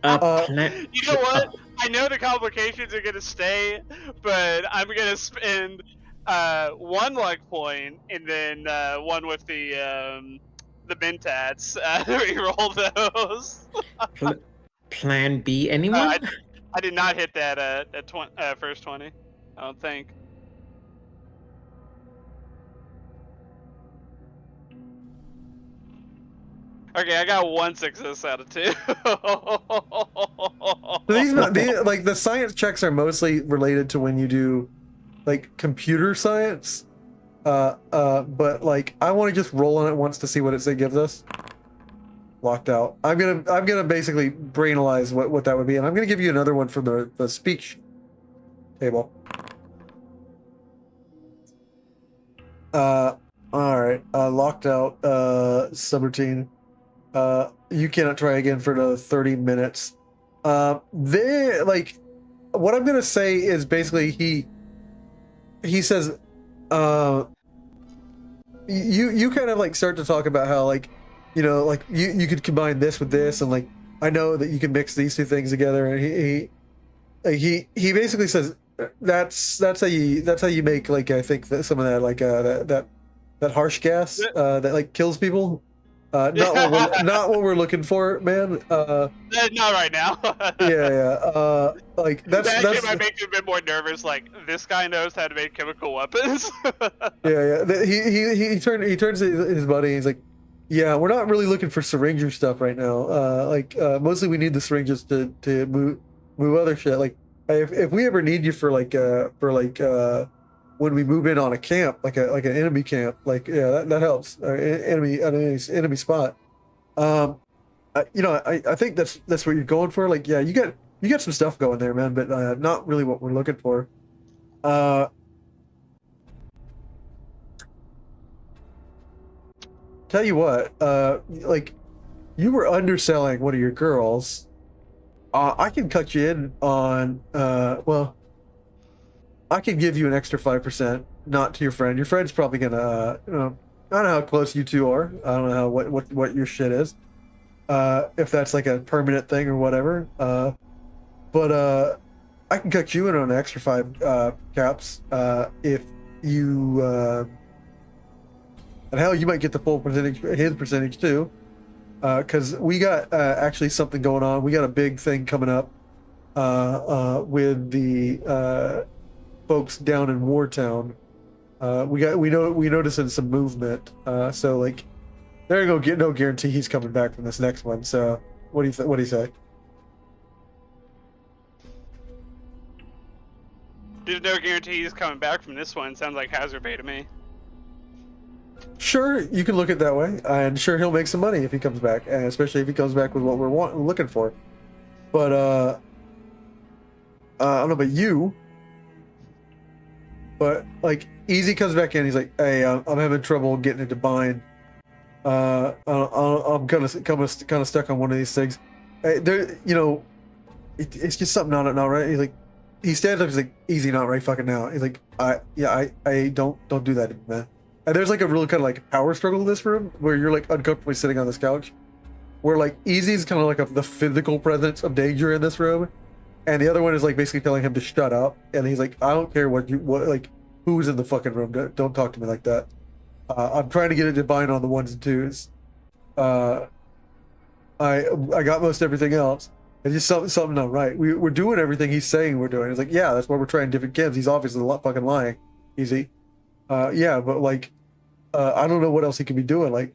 You know what? I know the complications are gonna stay, but I'm gonna spend 1 luck point and then 1 with the mentats. Reroll those. Plan B, anyone? I did not hit that first 20. I don't think. Okay, I got 1 success out of 2. Like the science checks are mostly related to when you do like computer science. But like I want to just roll on it once to see what it gives us. Locked out. I'm gonna basically brainalize what that would be, and I'm gonna give you another one from the speech table. Alright. Locked out, subroutine. You cannot try again for another 30 minutes. They like what I'm gonna say is basically he says you kind of like start to talk about how like like you could combine this with this, and like I know that you can mix these two things together, and he basically says that's how you make like I think that some of that like that harsh gas that like kills people. Not what we're looking for, man. Not right now. yeah. Like that's might make you a bit more nervous. Like this guy knows how to make chemical weapons. yeah. He turns to his buddy. He's like, yeah, we're not really looking for syringer stuff right now. Mostly we need the syringes to move other shit. Like if we ever need you for when we move in on a camp, like an enemy camp, like yeah, that helps. Enemy spot. I think that's what you're going for. Like yeah, you got some stuff going there, man, but not really what we're looking for. Tell you what, like you were underselling one of your girls. I can cut you in on well. I can give you an extra 5%, not to your friend. Your friend's probably gonna, I don't know how close you two are. I don't know how what your shit is. If that's like a permanent thing or whatever. But I can cut you in on an extra 5 caps if you. And hell, you might get the full percentage, his percentage too, because we got actually something going on. We got a big thing coming up with the. Folks down in Wartown. We noticing some movement. So like there ain't gonna get no guarantee he's coming back from this next one. So what do you say? There's no guarantee he's coming back from this one. Sounds like hazard pay to me. Sure, you can look at it that way, and sure he'll make some money if he comes back, and especially if he comes back with what we're looking for. But I don't know about you. But like Easy comes back in, he's like, "Hey, I'm having trouble getting into bind. I'm kind of stuck on one of these things. Hey, there, it's just something not right." He's like, he stands up, he's like, "Easy, not right fucking now." He's like, I don't do that, man." And there's like a real kind of like power struggle in this room where you're like uncomfortably sitting on this couch, where like Easy's kind of like the physical presence of danger in this room. And the other one is like basically telling him to shut up, and he's like, "I don't care what who's in the fucking room. Don't talk to me like that. I'm trying to get it to bind on the 1s and 2s. I got most everything else. It's just something not right. We're doing everything he's saying we're doing." It's like, yeah, that's why we're trying different chems. He's obviously fucking lying. Easy. Yeah, but like, I don't know what else he could be doing. Like,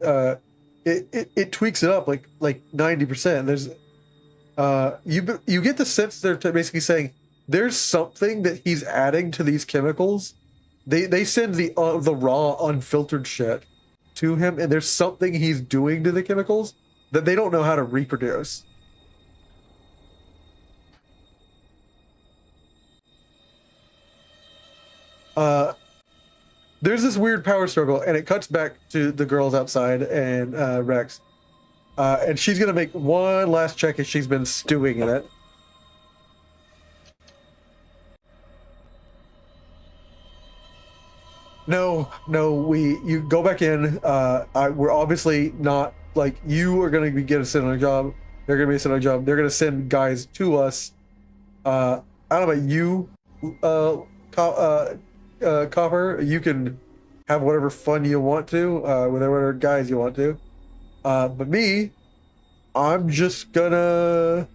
it tweaks it up like 90%. There's you get the sense they're basically saying there's something that he's adding to these chemicals. They send the raw unfiltered shit to him, and there's something he's doing to the chemicals that they don't know how to reproduce. There's this weird power struggle, and it cuts back to the girls outside and Rex. And she's gonna make one last check as she's been stewing in it. No, you go back in. We're obviously not like you are gonna be get a sit on a job. They're gonna be a sit on a job. They're gonna send guys to us I don't know about you, Copper. You can have whatever fun you want to, with whatever guys you want to. But me, I'm just gonna,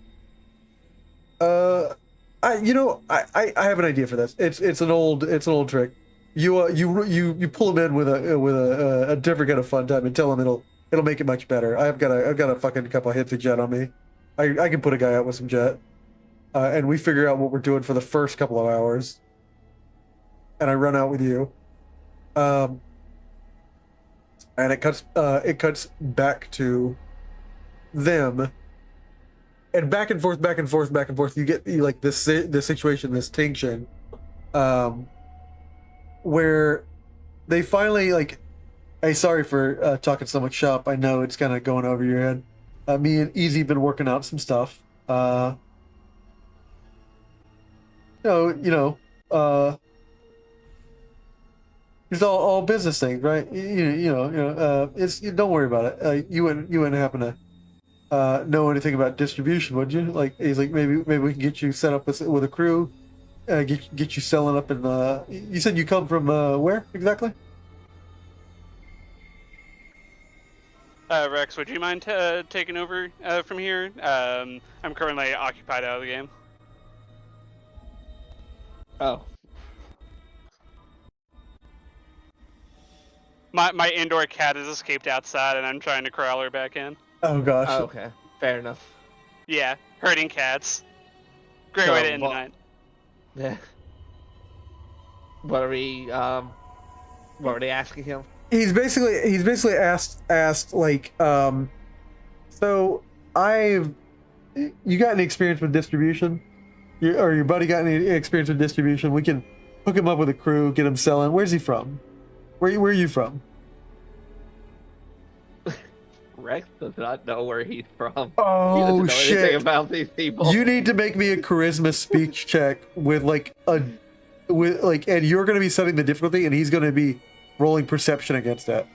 I have an idea for this. It's an old trick. You pull them in with a different kind of fun time and tell them it'll make it much better. I've got a fucking couple of hits of jet on me. I can put a guy out with some jet, and we figure out what we're doing for the first couple of hours, and I run out with you, and it cuts back to them, and back and forth, back and forth, back and forth. You get like this situation, this tension, where they finally like, hey, sorry for talking so much shop. I know it's kind of going over your head. Me and Easy been working out some stuff. It's all business things, right? It's don't worry about it. You wouldn't happen to know anything about distribution, would you? Like, he's like, maybe we can get you set up with a crew, get you selling up in the. You said you come from where exactly? Rex, would you mind taking over from here? I'm currently occupied out of the game. Oh, My indoor cat has escaped outside, and I'm trying to corral her back in. Oh gosh. okay, fair enough. Yeah, herding cats. Great So, way to end the well- night. Yeah. What are we? What were they asking him? He's basically asked like, so you got any experience with distribution? Or your buddy got any experience with distribution? We can hook him up with a crew, get him selling. Where's he from? Where are you from? Rex does not know where he's from. He Oh doesn't know shit! anything about these people. You need to make me a charisma speech check with and you're gonna be setting the difficulty, and he's gonna be rolling perception against that.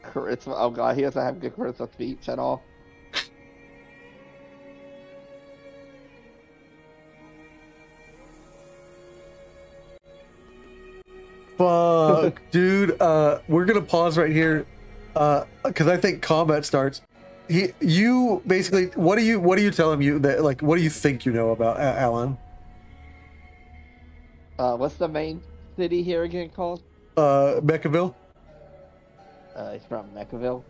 Charisma. Oh god, he doesn't have good charisma speech at all. Fuck, dude. We're gonna pause right here, because I think combat starts. You basically, what do you tell him what do you think you know about Alan? What's the main city here again called? Meckaville. He's from Meckaville.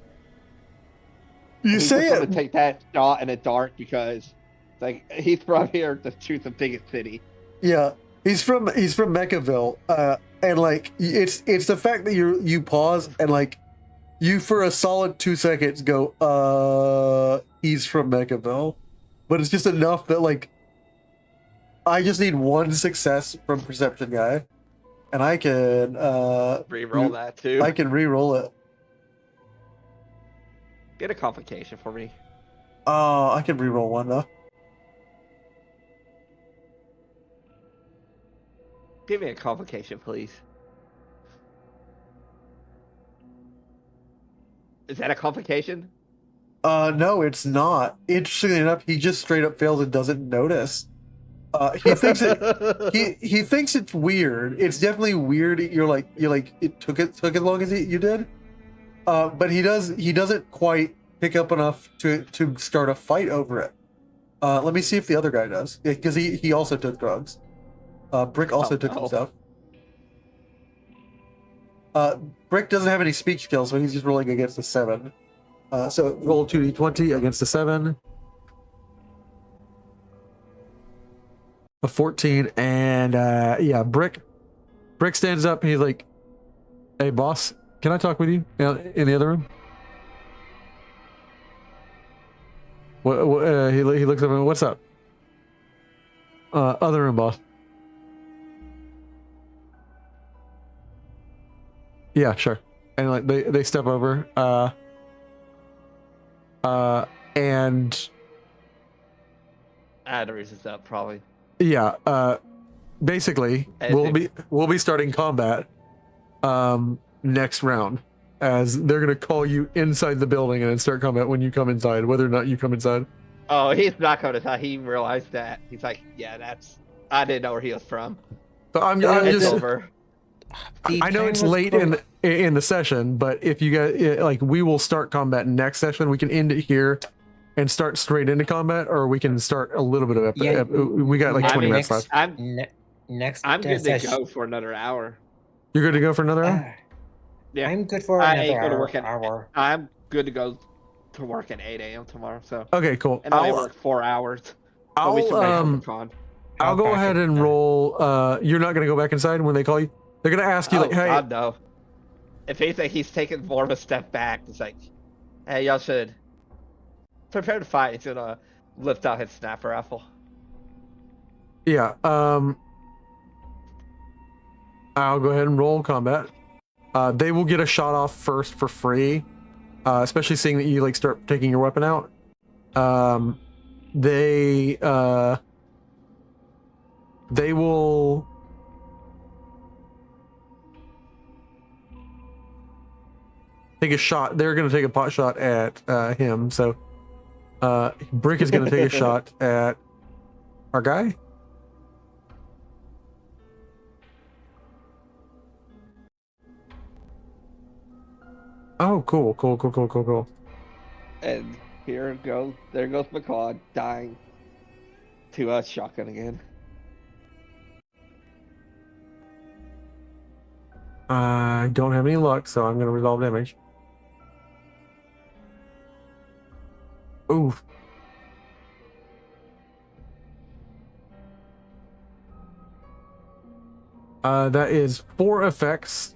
You He's say just gonna it. take that shot in the dark because, like, he's from here to choose the biggest city. Yeah, he's from Meckaville, and like it's the fact that you pause and like you for a solid 2 seconds go, he's from Meckaville, but it's just enough that like I just need one success from perception guy, and I can Reroll that too. I can re-roll it. Get a complication for me. Oh, I can re-roll one though. Give me a complication, please. Is that a complication? No, it's not. Interestingly enough, he just straight up fails and doesn't notice. He thinks he thinks it's weird. It's definitely weird. You're like it took as long as you did. But he doesn't quite pick up enough to start a fight over it. Let me see if the other guy does, because he also took drugs. Brick also took some stuff. Brick doesn't have any speech skills, so he's just rolling against a 7. So roll 2d20 against a 7. A 14, and yeah, Brick stands up and he's like, "Hey, boss, can I talk with you in the other room?" He looks up and, "What's up?" Other room, boss. Yeah, sure. And like they step over, and Adder's is up probably. yeah, basically we'll be starting combat next round, as they're gonna call you inside the building and then start combat when you come inside, whether or not you come inside. Oh, he's not going to die. He realized that. He's like, yeah, that's. I didn't know where he was from. So I'm It's just. over. The I know plan it's was late in the session, but if you guys like, we will start combat next session. We can end it here and start straight into combat, or we can start a little bit of. Yeah, We got like 20 minutes left. Next I'm good to session. go for another hour. You're good to go for another hour? Yeah. I'm good for I another ain't gonna work hour. I'm good to go to work at 8 a.m. tomorrow. So. Okay, cool. And I work 4 hours. But we should make I'll con. I'll go ahead and roll. You're not gonna go back inside when they call you. They're gonna ask you like, "Hey, God, no. If anything, he's taking more of a step back. It's like, hey, y'all should prepare to fight. He's gonna lift out his snapper rifle. yeah, I'll go ahead and roll combat. They will get a shot off first for free, especially seeing that you like start taking your weapon out. They will. Take a shot. They're going to take a pot shot at him. So Brick is going to take a shot at our guy. Oh, cool. And there goes McCall dying to a shotgun again. I don't have any luck, so I'm going to resolve damage. Oof. That is 4 effects.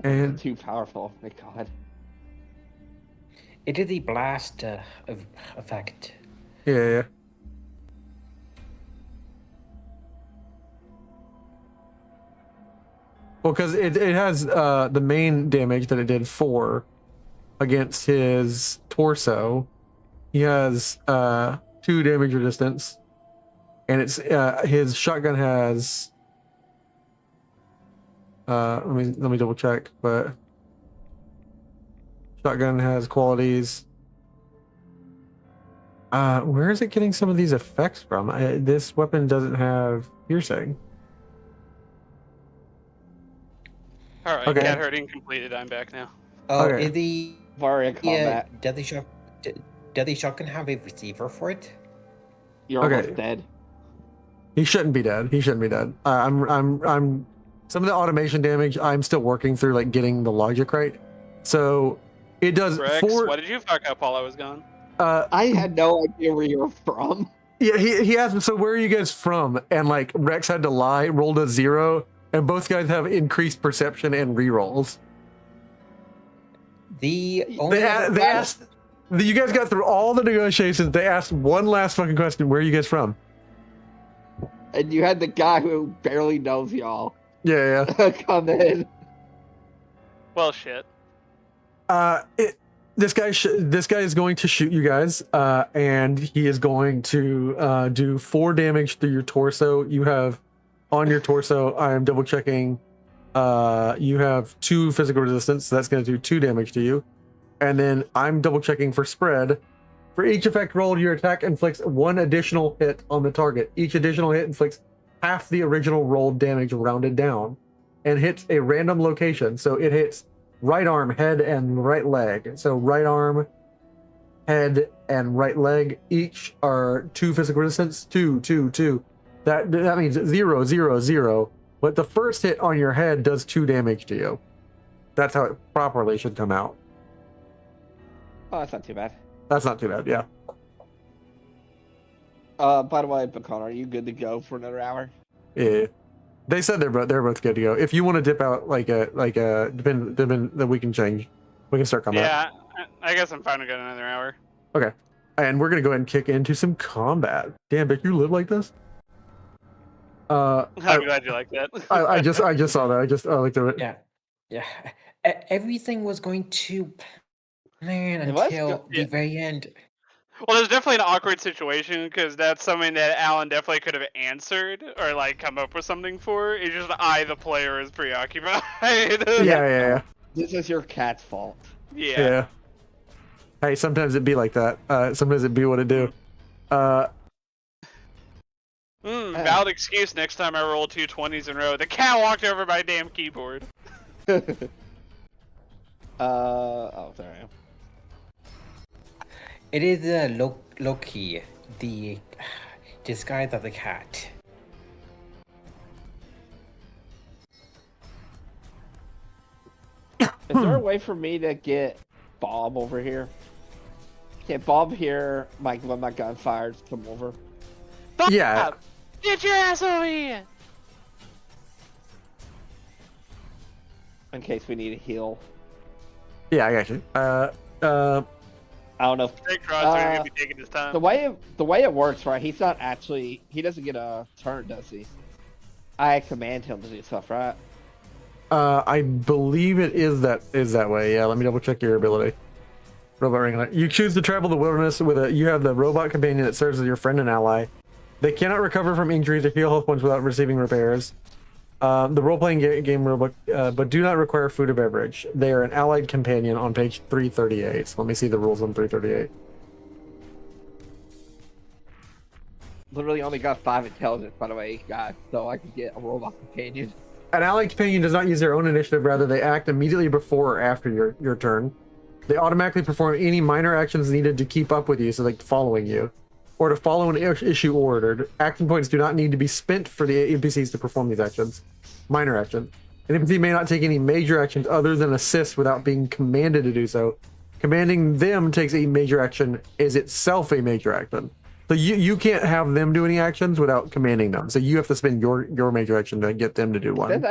And too powerful, my God. It did the blast effect. Yeah. Well, because it has the main damage that it did 4 against his torso. He has 2 damage resistance, and it's his shotgun has. Let me double check, but shotgun has qualities. Where is it getting some of these effects from? This weapon doesn't have piercing. All right, Okay. cat herding completed. I'm back now. Okay. Is the Varia combat. Deadly shotgun have a receiver for it? You're Okay. almost dead. He shouldn't be dead. I'm some of the automation damage. I'm still working through like getting the logic right. So it does Rex, 4. why did you fuck up while I was gone? I had no idea where you were from. Yeah, he asked him, so where are you guys from? And like Rex had to lie, rolled a 0, and both guys have increased perception and rerolls. The only They asked, you guys got through all the negotiations. They asked one last fucking question. Where are you guys from? And you had the guy who barely knows y'all Yeah. come in. Well, shit. This guy is going to shoot you guys, and he is going to do 4 damage through your torso. You have on your torso. I am double checking. You have 2 physical resistance, so that's going to do 2 damage to you. And then I'm double checking for spread. For each effect rolled, your attack inflicts 1 additional hit on the target. Each additional hit inflicts half the original rolled damage rounded down, and hits a random location. So it hits right arm, head, and right leg. So right arm, head, and right leg each are 2 physical resistance. 2, 2, 2. That means 0, 0, 0. But the first hit on your head does 2 damage to you. That's how it properly should come out. Oh, that's not too bad. That's not too bad, yeah. By the way, Bacon, are you good to go for another hour? Yeah. They said they're both good to go. If you want to dip out depend then we can change. We can start combat. Yeah, I guess I'm fine to go another hour. Okay. And we're gonna go ahead and kick into some combat. Damn, Vic, you live like this? I'm glad you like that. I just saw that. I looked at it. Yeah. Everything was going to plan It was until go- the very end. Well, there's definitely an awkward situation because that's something that Alan definitely could have answered or like come up with something for. It's just I, the player, is preoccupied. Yeah. This is your cat's fault. Yeah. Hey, sometimes it'd be like that. Sometimes it'd be what it do. Valid excuse next time I roll 2 20s in a row. The cat walked over my damn keyboard. Oh, there I am. It is Loki, the disguise of the cat. Is there a way for me to get Bob over here? Can Bob hear when my gun fires come over? Yeah. Get your ass over here! In case we need a heal. Yeah, I got you. I don't know if Drake Crosshair gonna be taking his time. the way it works, right? He doesn't get a turn, does he? I command him to do stuff, right? I believe it is that way. Yeah, let me double check your ability. Robot Wrangler. You choose to travel the wilderness you have the robot companion that serves as your friend and ally. They cannot recover from injuries or heal health points without receiving repairs. The role-playing game robot, but do not require food or beverage. They are an allied companion on page 338. So let me see the rules on 338. Literally only got 5 intelligence, by the way, guys, so I could get a robot companion. An allied companion does not use their own initiative, rather they act immediately before or after your turn. They automatically perform any minor actions needed to keep up with you, so like following you, or to follow an issue ordered. Action points do not need to be spent for the NPCs to perform these actions. Minor actions. An NPC may not take any major actions other than assist without being commanded to do so. Commanding them takes a major action is itself a major action. So you can't have them do any actions without commanding them. So you have to spend your major action to get them to do one. It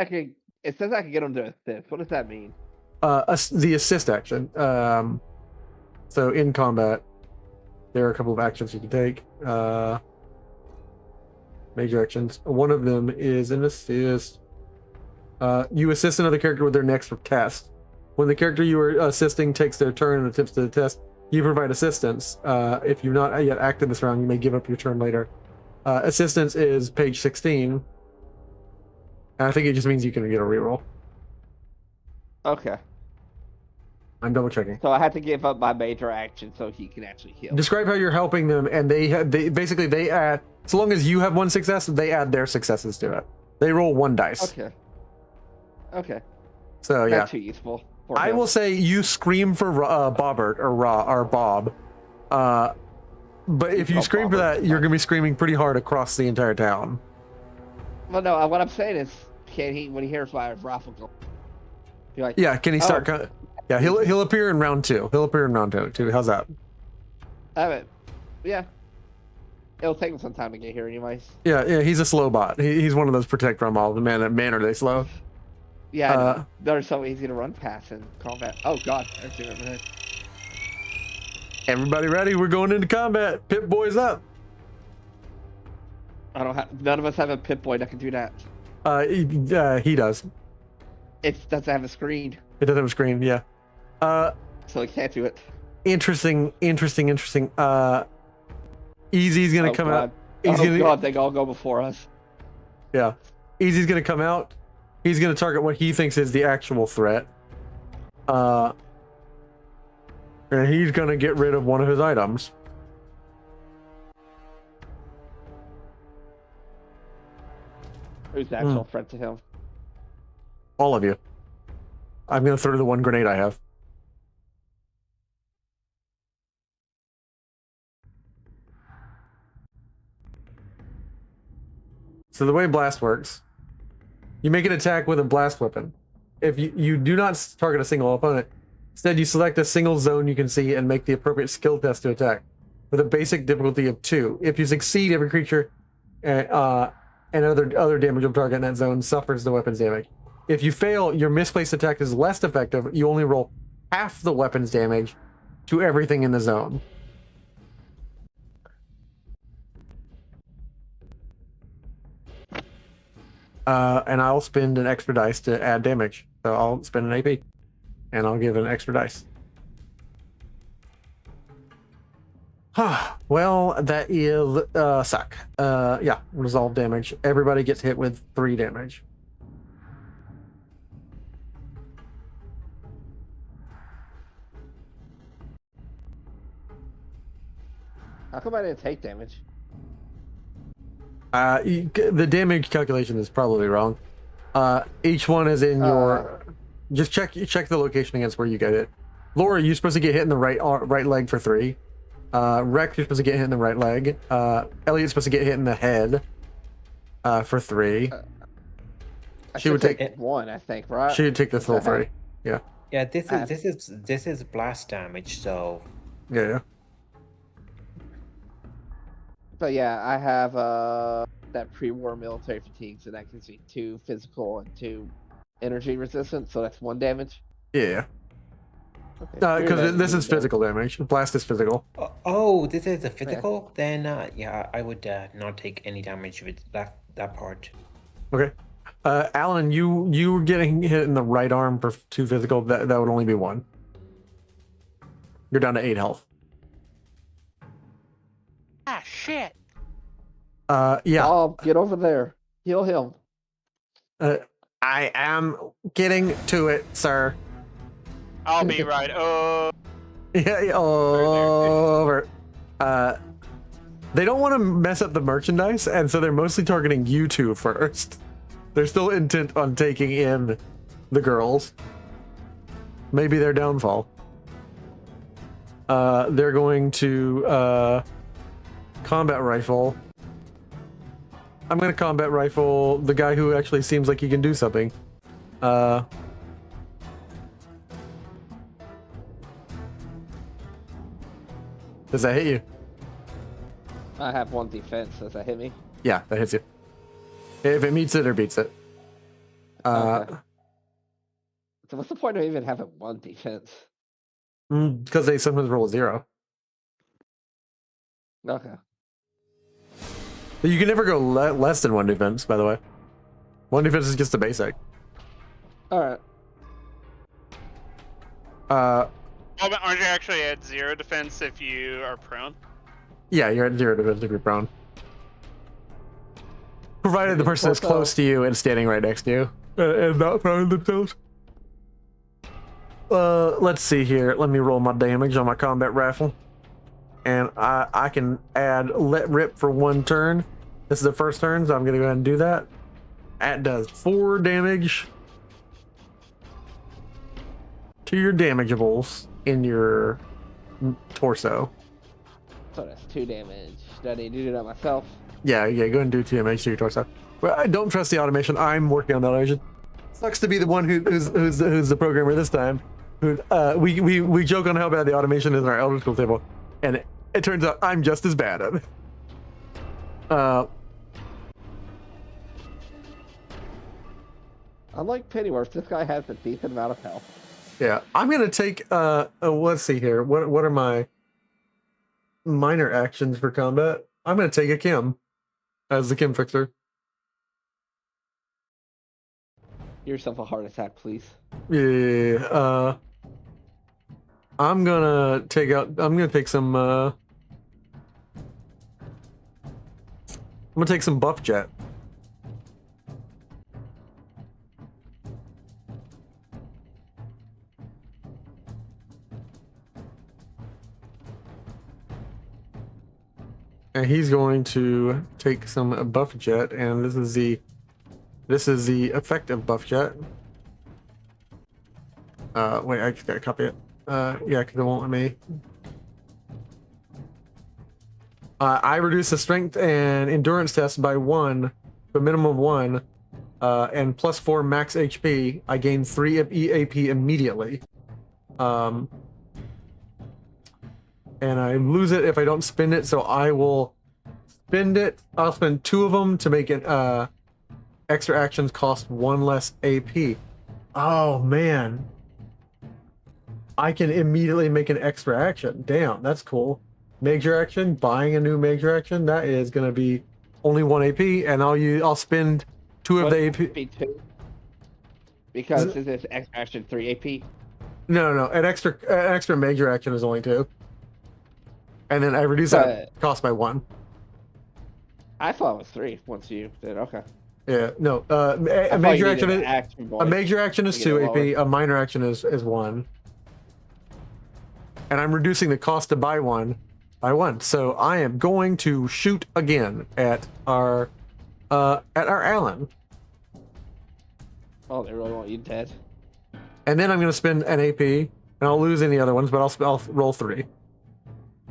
says I can get them to assist. What does that mean? The assist action. So in combat, there are a couple of actions you can take. Major actions. One of them is an assist. You assist another character with their next test. When the character you are assisting takes their turn and attempts to test, you provide assistance. If you've not yet acted this round, you may give up your turn later. Assistance is page 16. And I think it just means you can get a reroll. Okay. I'm double checking. So I have to give up my major action so he can actually heal. Describe how you're helping them, and they add, so long as you have one success, they add their successes to it. They roll 1 dice. Okay. So yeah. Not too useful. I will say you scream for Bobbert or Bob, but if you scream for that, you're gonna be screaming pretty hard across the entire town. Well, no. What I'm saying is, can he, when he hears my rifle go, be like, yeah, can he start? Yeah, he'll appear in round 2. He'll appear in round 2. How's that? Yeah. It'll take him some time to get here, anyways. Yeah. He's a slow bot. He's one of those protect run mobs. Man, are they slow? Yeah, they're so easy to run past in combat. Oh god, Everybody ready? We're going into combat. Pip Boy's up. None of us have a Pip Boy that can do that. He does. It doesn't have a screen. It doesn't have a screen. Yeah. So he can't do it. Interesting. Easy's gonna come out. God, they all go before us. Yeah. Easy's gonna come out. He's gonna target what he thinks is the actual threat. And he's gonna get rid of one of his items. Who's the actual threat to him? All of you. I'm gonna throw the 1 grenade I have. So the way blast works, you make an attack with a blast weapon. If you do not target a single opponent, instead you select a single zone you can see and make the appropriate skill test to attack, with a basic difficulty of 2. If you succeed, every creature and other damage of target in that zone suffers the weapon's damage. If you fail, your misplaced attack is less effective. You only roll half the weapon's damage to everything in the zone. And I'll spend an extra dice to add damage. So I'll spend an AP, and I'll give an extra dice. Well, that is suck. Yeah, resolve damage. Everybody gets hit with 3 damage. How come I didn't take damage? The damage calculation is probably wrong. Each one is in your. Just check the location against where you get it. Laura, you're supposed to get hit in the right leg for 3. Rex, you're supposed to get hit in the right leg. Elliot's supposed to get hit in the head for 3. She would take 1, I think, right? She would take the full 3. Yeah. Yeah, this is blast damage, so Yeah. So yeah, I have that pre-war military fatigue, so that gives me 2 physical and 2 energy resistance, so that's 1 damage. Yeah. Okay. Because this is physical damage. Blast is physical. Oh, this is a physical? Then yeah, I would not take any damage with that part. Okay. Alan, you were getting hit in the right arm for 2 physical. That would only be 1. You're down to 8 health. Ah, shit. Yeah. Oh, get over there. Heal him. I am getting to it, sir. I'll be right. Oh. Yeah, over. They don't want to mess up the merchandise, and so they're mostly targeting you two first. They're still intent on taking in the girls. Maybe their downfall. They're going to combat rifle. I'm going to combat rifle the guy who actually seems like he can do something. Does that hit you? I have 1 defense. Does that hit me? Yeah, that hits you. If it meets it or beats it. Okay. So what's the point of even having 1 defense? Because they sometimes roll a 0. Okay. But you can never go less than 1 defense, by the way. 1 defense is just a basic. Alright. Oh, but aren't you actually at 0 defense if you are prone? Yeah, you're at 0 defense if you're prone. Provided the person is close to you and standing right next to you. And not prone themselves. Let's see here. Let me roll my damage on my combat rifle. And I can add let rip for 1 turn. This is the first turn, so I'm going to go ahead and do that. That does 4 damage to your damageables in your torso. So that's 2 damage. Do I need to do that myself? Yeah, go ahead and do 2 damage to your torso. Well, I don't trust the automation. I'm working on the automation. Sucks to be the one who's the programmer this time. We joke on how bad the automation is in our Elder Scrolls table, and it turns out I'm just as bad at it. Unlike Pennyworth, this guy has a decent amount of health. Yeah, I'm gonna take let's see here. What are my minor actions for combat? I'm gonna take a Kim as the Kim fixer. Give yourself a heart attack, please. Yeah. I'm gonna take some I'm gonna take some buff jet. And he's going to take some buff jet, and this is the effective buff jet. Wait, I just gotta copy it. Yeah, because it won't let me. I reduce the strength and endurance test by 1, a minimum of 1, and plus 4 max HP. I gain 3 EAP immediately. And I lose it if I don't spend it, so I will spend it. I'll spend 2 of them to make it extra actions cost 1 less AP. Oh man. I can immediately make an extra action. Damn, that's cool. Major action, buying a new major action, that is gonna be only 1 AP, and I'll spend 2 of the AP. 2? Because this is extra action 3 AP. No, an extra major action is only 2. and then I reduce that cost by 1. I thought it was 3 once you did. Okay. Yeah, no. I A thought major you action needed is an action a point major action is to get 2 it AP. lower. A minor action is 1, and I'm reducing the cost to buy 1 by 1. So I am going to shoot again at our Alan, Oh, they really want you dead. and then I'm going to spend an AP, and I'll lose any other ones, but I'll roll 3.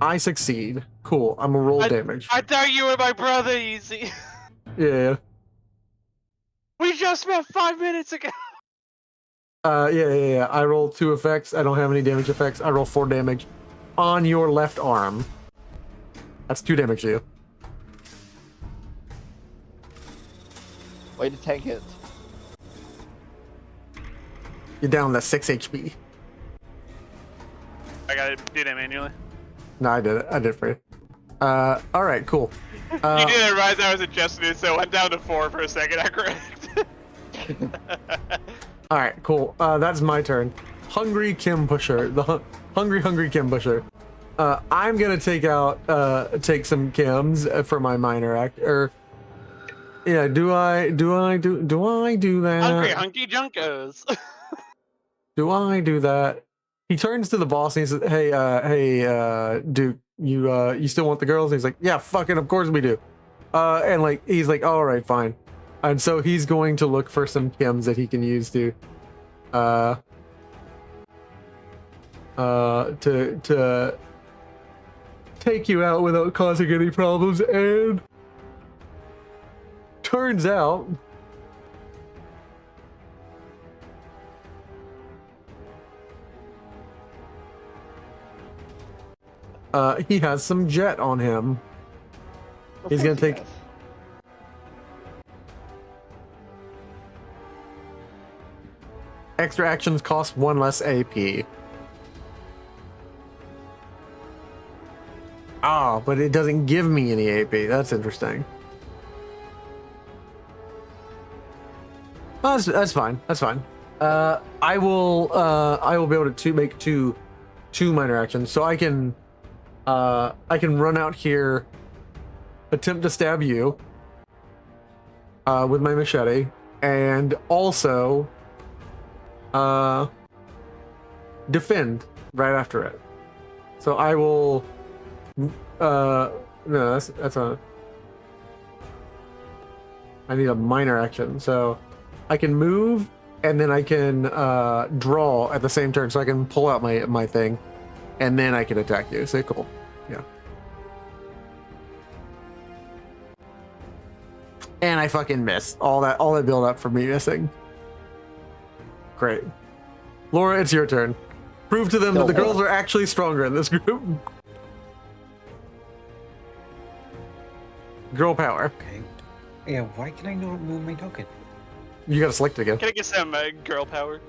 I succeed. Cool. I'm gonna roll damage. I thought you were my brother, Easy. Yeah. We just met 5 minutes ago. Yeah. I roll 2 effects. I don't have any damage effects. I roll 4 damage on your left arm. That's 2 damage to you. Way to tank it. You're down to 6 HP. I gotta do that manually. No, I did it. I did it for you. All right, cool. You didn't realize I was adjusting it, so it went down to 4 for a second. I correct. All right, cool. That's my turn. Hungry Kim Pusher. The hungry Kim Pusher. I'm gonna take some Kims for my minor act. Or yeah, do I do that? Hungry Hunky Junkos. Do I do that? He turns to the boss and he says, "Hey, Duke, you still want the girls?" And he's like, "Yeah, fucking, of course we do." And like he's like, "All right, fine." And so he's going to look for some Kims that he can use to take you out without causing any problems. And turns out he has some jet on him. He's gonna take extra actions cost 1 less AP. Ah, but it doesn't give me any AP. That's interesting. Oh, that's fine. That's fine. I will be able to make two minor actions. So I can run out here, attempt to stab you with my machete, and also defend right after it. So I will no, that's a I need a minor action. So I can move and then I can draw at the same turn, so I can pull out my thing and then I can attack you. So cool. Yeah. And I fucking missed. All that build up for me missing. Great. Laura, it's your turn. Prove to them that the girls are actually stronger in this group. Girl power. Okay. Yeah, why can I not move my token? You gotta select it again. Can I get some girl power?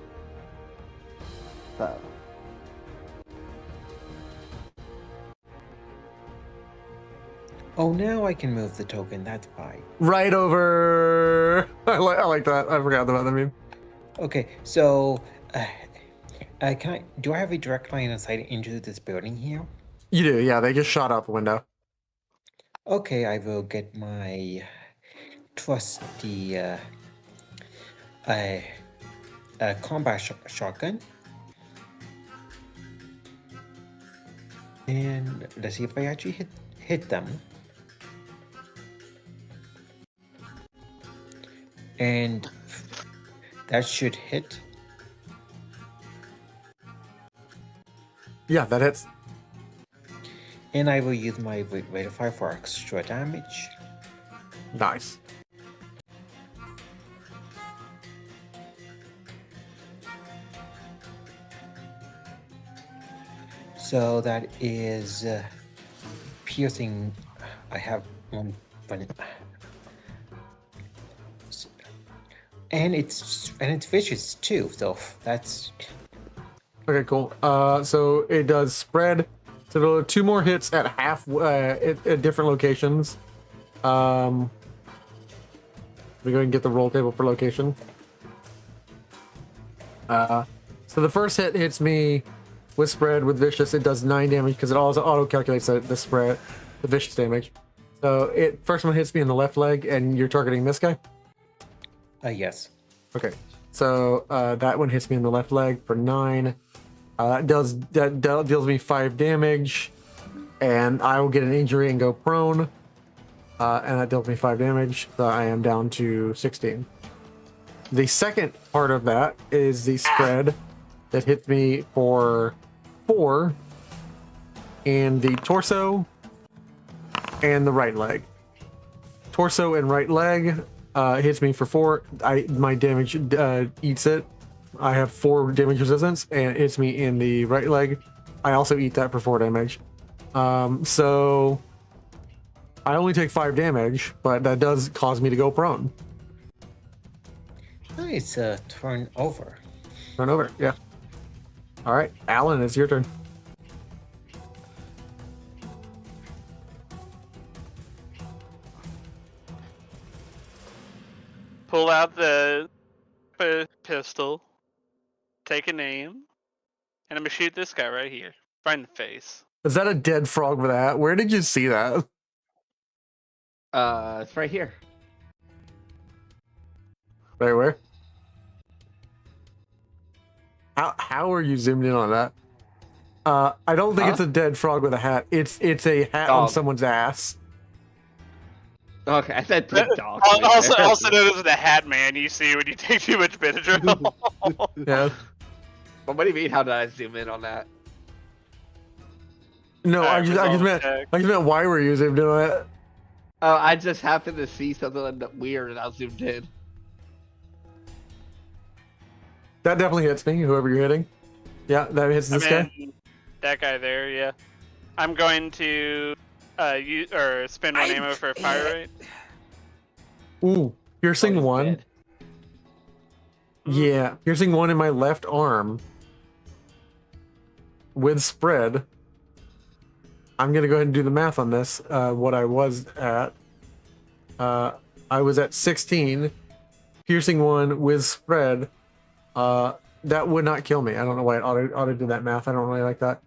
Oh, now I can move the token. That's why. Right over. I like that. I forgot about that meme. Okay, so do I have a direct line of sight into this building here? You do, yeah. They just shot out the window. Okay, I will get my trusty combat shotgun. And let's see if I actually hit them. And that should hit. Yeah, that hits. And I will use my rate of fire for extra damage. Nice. So that is piercing. I have one, and it's vicious too. So that's okay. Cool. So it does spread. So there are 2 more hits at at different locations. We go and get the roll table for location. So the first hit hits me with spread, with vicious, it does 9 damage because it also auto calculates the spread, the vicious damage. So first one hits me in the left leg, and you're targeting this guy. Yes. Okay, so that one hits me in the left leg for 9. That deals me 5 damage, and I will get an injury and go prone. And that deals me 5 damage, so I am down to 16. The second part of that is the spread that hits me for 4 in the torso and the right leg. Torso and right leg hits me for 4. My damage eats it. I have 4 damage resistance, and it hits me in the right leg. I also eat that for 4 damage. So I only take 5 damage, but that does cause me to go prone. Nice. Turn over. Turn over, yeah. All right, Alan, it's your turn. Pull out the pistol, take an aim, and I'm gonna shoot this guy right here, right in the face. Is that a dead frog with a hat? Where did you see that? It's right here. Right where? How are you zoomed in on that? I don't think it's a dead frog with a hat. It's a hat on Dog. someone's ass. Okay, I said big dog. Also known as the Hat Man. You see when you take too much Benadryl. Yeah. But what do you mean? How did I zoom in on that? No, I Alright, just meant why were you zoomed in on it? Oh, I just happened to see something weird and I zoomed in. That definitely hits me. Whoever you're hitting. Yeah, that hits this guy. That guy there, yeah. I'm going to use or spend 1 ammo for a fire rate. Ooh, piercing 1. Dead. Yeah, piercing 1 in my left arm with spread. I'm gonna go ahead and do the math on this. What I was at, I was at 16, piercing 1 with spread. That would not kill me. I don't know why it auto did that math. I don't really like that.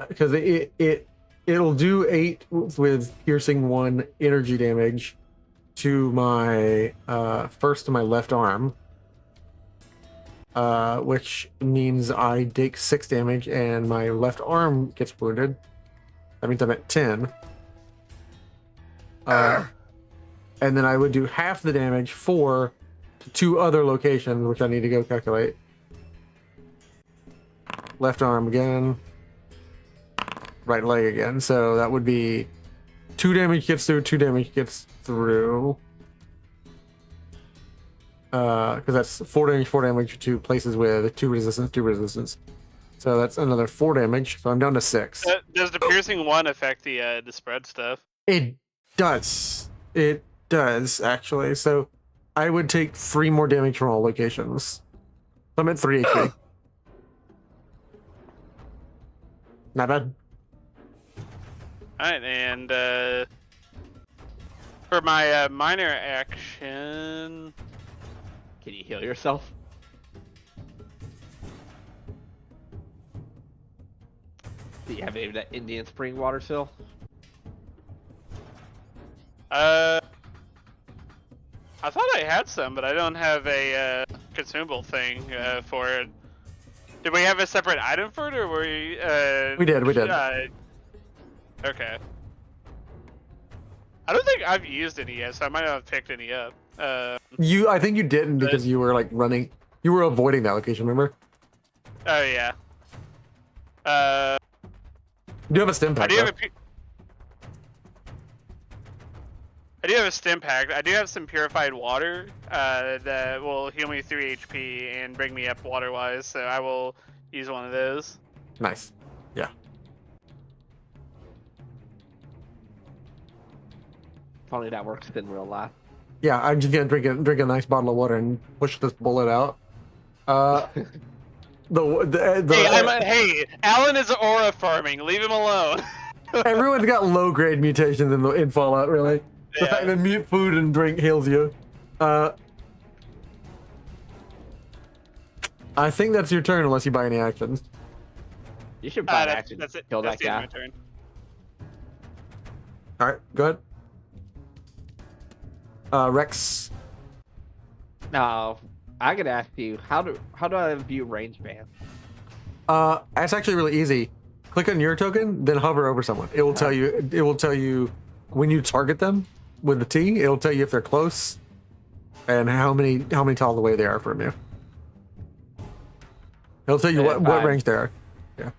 Because it'll do 8 with piercing 1 energy damage to my first to my left arm. Which means I take 6 damage and my left arm gets wounded. That means I'm at 10. And then I would do half the damage for 2 other locations, which I need to go calculate. Left arm again. Right leg again. So that would be 2 damage gets through, 2 damage gets through. Because that's 4 damage, 2 places with 2 resistance, 2 resistance. So that's another 4 damage. So I'm down to 6. Does the piercing 1 affect the spread stuff? It does. It does, actually. So I would take 3 more damage from all locations. I'm at 3 HP. Not bad. Alright, and for my minor action, Can you heal yourself? Do you have any of that Indian spring water still? I thought I had some, but I don't have a consumable thing for it. Did we have a separate item for it, or were we? We did. Okay. I don't think I've used any yet, so I might not have picked any up. I think you didn't because you were like running. You were avoiding that location, remember? Oh yeah. You do have a stim pack. I do have a stim pack. I do have some purified water that will heal me 3 HP and bring me up water-wise, so I will use one of those. Nice. Yeah. Probably that works in real life. Yeah, I'm just gonna drink a nice bottle of water and push this bullet out. Hey, Alan is aura farming. Leave him alone. Everyone's got low grade mutations in Fallout, really. The fact that mute food and drink heals you. I think that's your turn unless you buy any actions. You should probably That's, actually that's it. kill That's that the end guy. of my turn. All right, go ahead. Rex. No, I could ask you how do I view range ban? It's actually really easy. Click on your token, then hover over someone. It will tell you. It will tell you when you target them with the T. It'll tell you if they're close and how many tiles away they are from you. It'll tell you what range they are. Yeah.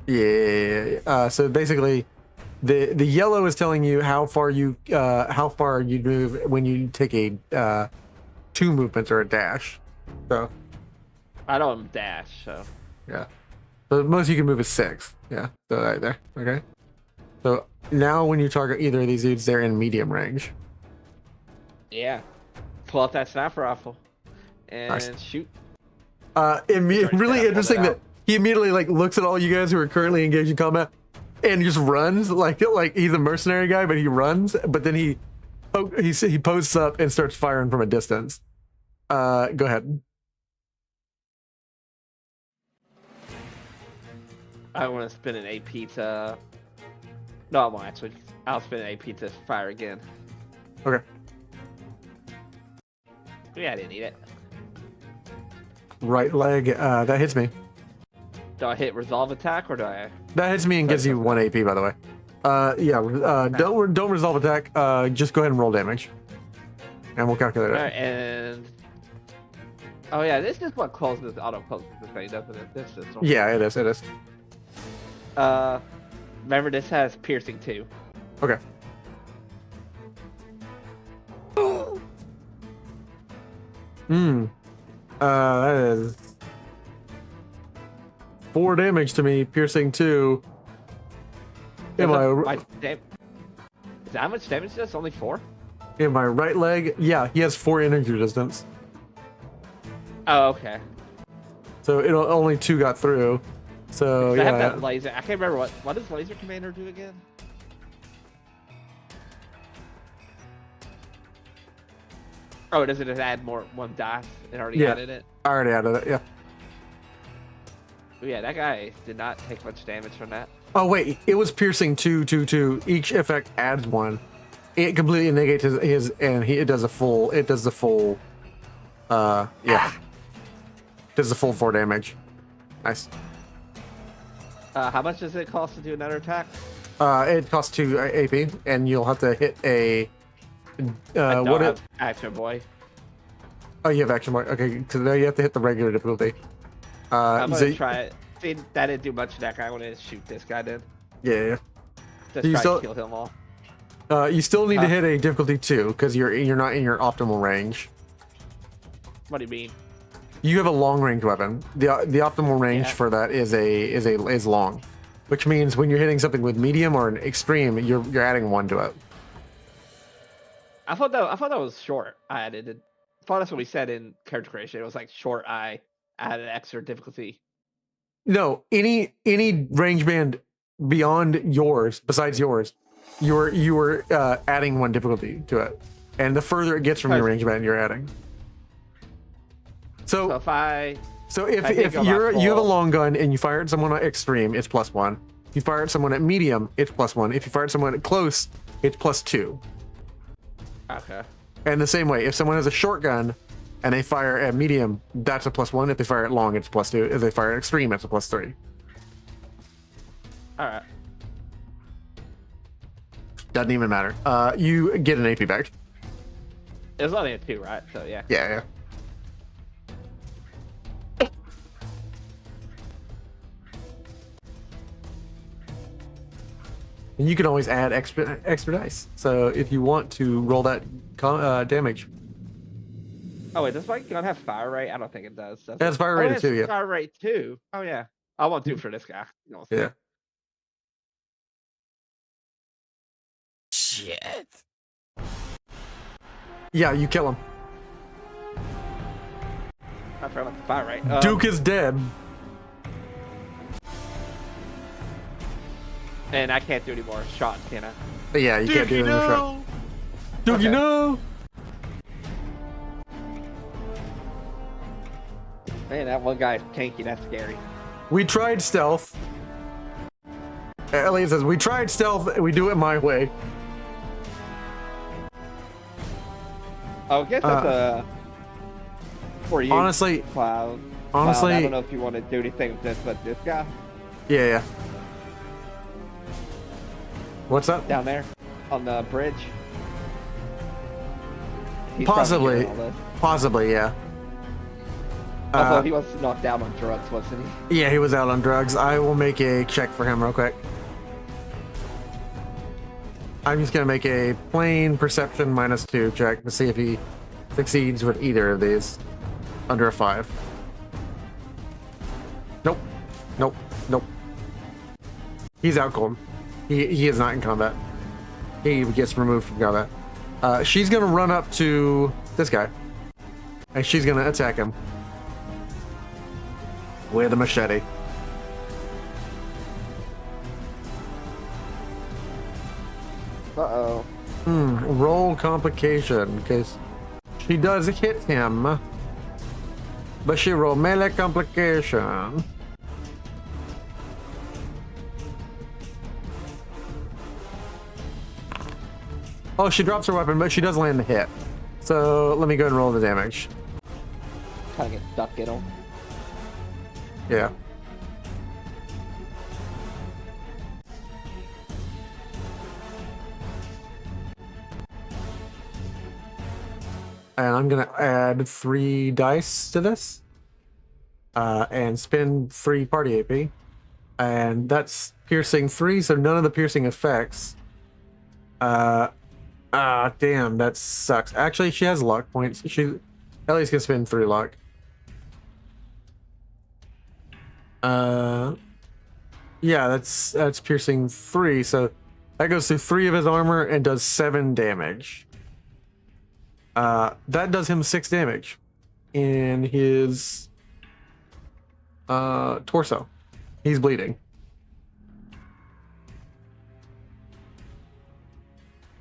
Yeah. So basically, the yellow is telling you how far you move when you take a 2 movements or a dash. So I don't dash, so yeah. So the most you can move is 6. Yeah. So right there. Okay. So now when you target either of these dudes, they're in medium range. yeah. Pull out that sniper rifle and Nice. shoot. Really interesting it that he immediately like looks at all you guys who are currently engaged in combat and just runs like he's a mercenary guy, but he runs. But then he posts up and starts firing from a distance. Go ahead. I want to spin an AP to. No, I won't actually. I'll spin an AP to fire again. Okay. Yeah, I didn't need it. Right leg. That hits me. Do I hit resolve attack or do I? That hits me and gives you 1 AP, by the way. Yeah. Don't resolve attack. Just go ahead and roll damage, and we'll calculate it. All right, and. Oh yeah, this is what closes auto closes the thing, doesn't it? This is. Yeah, it is. It is. Remember this has piercing too. Okay. That is 4 damage to me, piercing 2. Is that how much damage does? Only 4? In my right leg, yeah, he has 4 energy resistance. Oh, okay. So only 2 got through. So I yeah. have that laser. I can't remember what does laser commander do again? Oh, does it just add one dice? It already added it. I already added it. Yeah. Oh, yeah, that guy did not take much damage from that. Oh wait, it was piercing 2. Each effect adds 1. It completely negates his and it does the full. Does the full 4 damage. Nice. How much does it cost to do another attack? It costs 2 AP, and you'll have to hit a. Action boy. Oh, you have action boy. Okay, because now you have to hit the regular difficulty. I'm gonna try it. See, that didn't do much to that guy. I want to shoot this guy then. Yeah. Just try to kill him all. You still need to hit a difficulty 2 because you're not in your optimal range. What do you mean? You have a long range weapon. The optimal range for that is long, which means when you're hitting something with medium or an extreme, you're adding 1 to it. I thought that was short. I thought that's what we said in character creation. It was like short. I added extra difficulty. No, any range band beyond yours, besides yours, you were adding 1 difficulty to it, and the further it gets from your range band, you're adding. So if you have a long gun and you fire at someone at extreme, it's +1. If you fire at someone at medium, it's +1. If you fire at someone at close, it's +2. Okay. And the same way, if someone has a short gun and they fire at medium, that's a +1. If they fire at long, it's +2. If they fire at extreme, it's a +3. All right. Doesn't even matter. You get an AP back. It was only a 2, right? So yeah. Yeah. And you can always add extra dice. So if you want to roll that damage. Oh wait, does my gun have fire rate? I don't think it does. It has fire rate too, yeah. Fire rate 2. Oh yeah. I want 2 for this guy. Yeah. Shit. Yeah, you kill him. I forgot about the fire rate. Duke is dead. And I can't do any more shots, can I? Yeah, you can't do any more shots. Duke, you know. Man, that one guy's tanky. That's scary. We tried stealth. Elliot says, we tried stealth, and we do it my way. Oh, I guess that's a for you. Honestly, Cloud. honestly, Cloud, I don't know if you want to do anything with this, but this guy yeah. What's up? down there on the bridge. He's probably Possibly, hearing all this. possibly, yeah. Although he was knocked out on drugs, wasn't he? Yeah, he was out on drugs. I will make a check for him real quick. I'm just gonna make a plain perception -2 check to see if he succeeds with either of these. Under a 5. Nope. Nope. Nope. He's out cold. He is not in combat. He gets removed from combat. She's gonna run up to this guy. And she's gonna attack him. With a machete. Uh-oh. Roll complication, because she does hit him. But she rolled melee complication. Oh, she drops her weapon, but she does land the hit. So let me go and roll the damage. Kind of get stuck in him. Yeah. And I'm gonna add 3 dice to this. And spend 3 party AP. And that's piercing 3, so none of the piercing effects. Damn, that sucks. Actually, she has luck points. Ellie's gonna spend 3 luck. Yeah, that's piercing 3, so that goes through 3 of his armor and does 7 damage. That does him 6 damage in his torso. He's bleeding.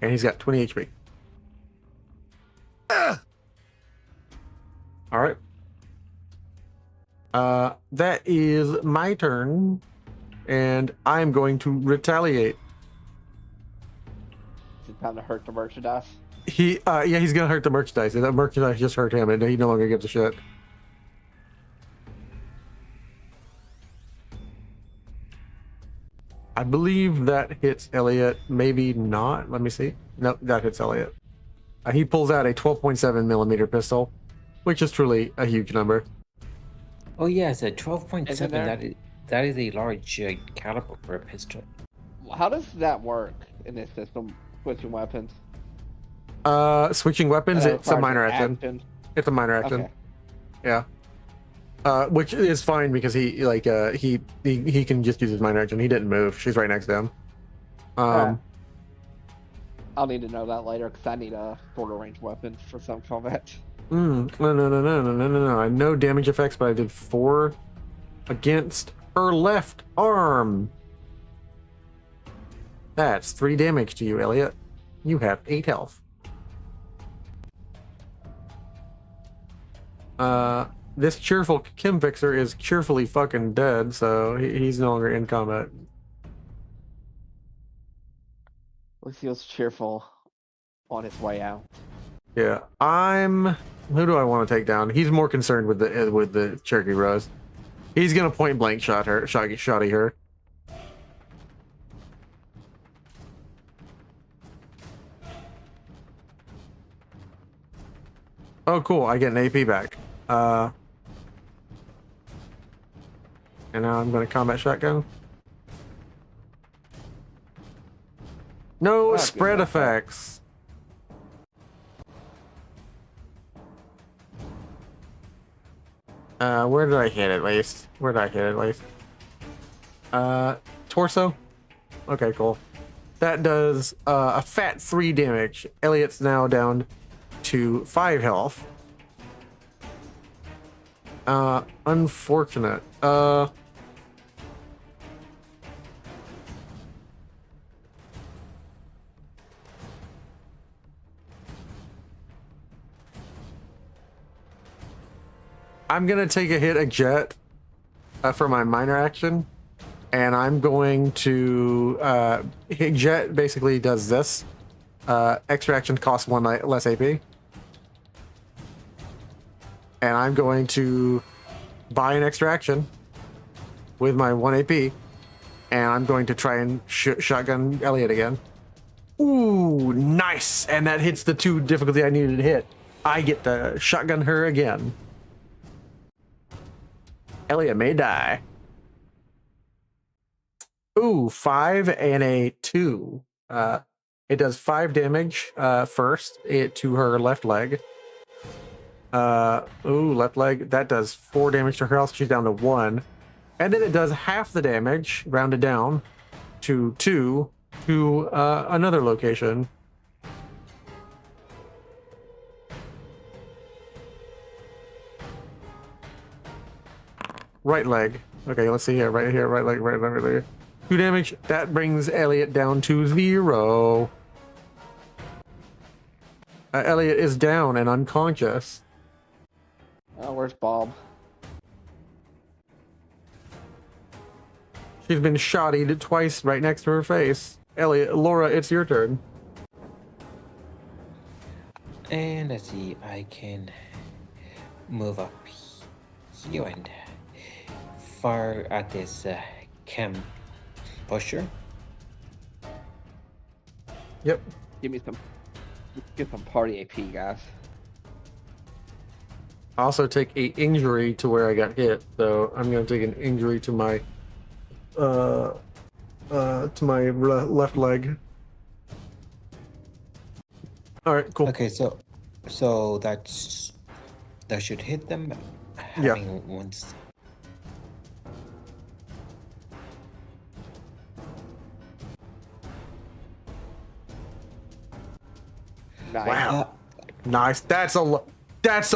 And he's got 20 HP. Alright. That is my turn. And I'm going to retaliate. Is it time to hurt the merchandise? He's gonna hurt the merchandise. That merchandise just hurt him, and he no longer gives a shit. I believe that hits Elliot. Maybe not. Let me see. Nope, that hits Elliot. He pulls out a 12.7 millimeter pistol, which is truly a huge number. Oh yes, a 12.7. Isn't there? That is a large caliber for a pistol. How does that work in this system? Switching weapons. Switching weapons. It's a Requires minor an action. It's a minor action. Okay. Yeah. Which is fine because he can just use his minor action. He didn't move. She's right next to him. Alright. I'll need to know that later because I need a shorter range weapon for some combat. No. No damage effects, but I did 4 against her left arm. That's 3 damage to you, Elliot. You have 8 health. This cheerful Kim Fixer is cheerfully fucking dead, so he's no longer in combat. At least he was cheerful on his way out. Yeah, who do I want to take down? He's more concerned with the Cherokee Rose. He's gonna point blank shotty her. Oh, cool! I get an AP back. And now I'm gonna combat shotgun. No That's spread good. effects. Where did I hit at least? Torso? Okay, cool. That does a fat 3 damage. Elliot's now down to 5 health. Unfortunate. I'm gonna take a hit at Jet for my minor action, and I'm going to Jet basically does this. Extra action costs 1 less AP, and I'm going to buy an extra action with my 1 AP, and I'm going to try and shotgun Elliot again. Ooh, nice! And that hits the 2 difficulty I needed to hit. I get to shotgun her again. Elliot may die. Ooh, 5 and a 2. It does 5 damage first to her left leg. Left leg. That does 4 damage to her health. She's down to 1. And then it does half the damage, rounded down, to 2 to another location. Right leg. Okay, let's see here. Right here, right leg, right leg, right leg. 2 damage. That brings Elliot down to 0. Elliot is down and unconscious. Oh, where's Bob? She's been shottied twice right next to her face. Elliot, Laura, it's your turn. And let's see, I can move up here and fire at this chem pusher. Yep. Get some party AP, guys. I also take a injury to where I got hit, so I'm gonna take an injury to my left leg. All right, cool. Okay, so that should hit them. Yeah. Having once. Nice. Wow. Nice. That's a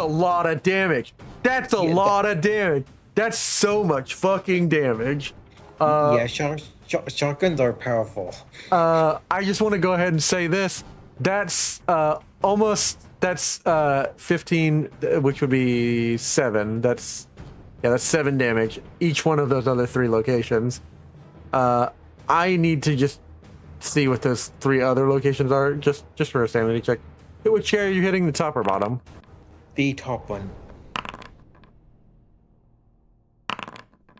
lot of damage. That's a lot of damage. That's so much fucking damage. Shotguns are powerful. I just want to go ahead and say this. That's 15, which would be 7. That's 7 damage. Each one of those other 3 locations. I need to just see what those 3 other locations are, just for a sanity check. Which chair are you hitting, the top or bottom? The top one.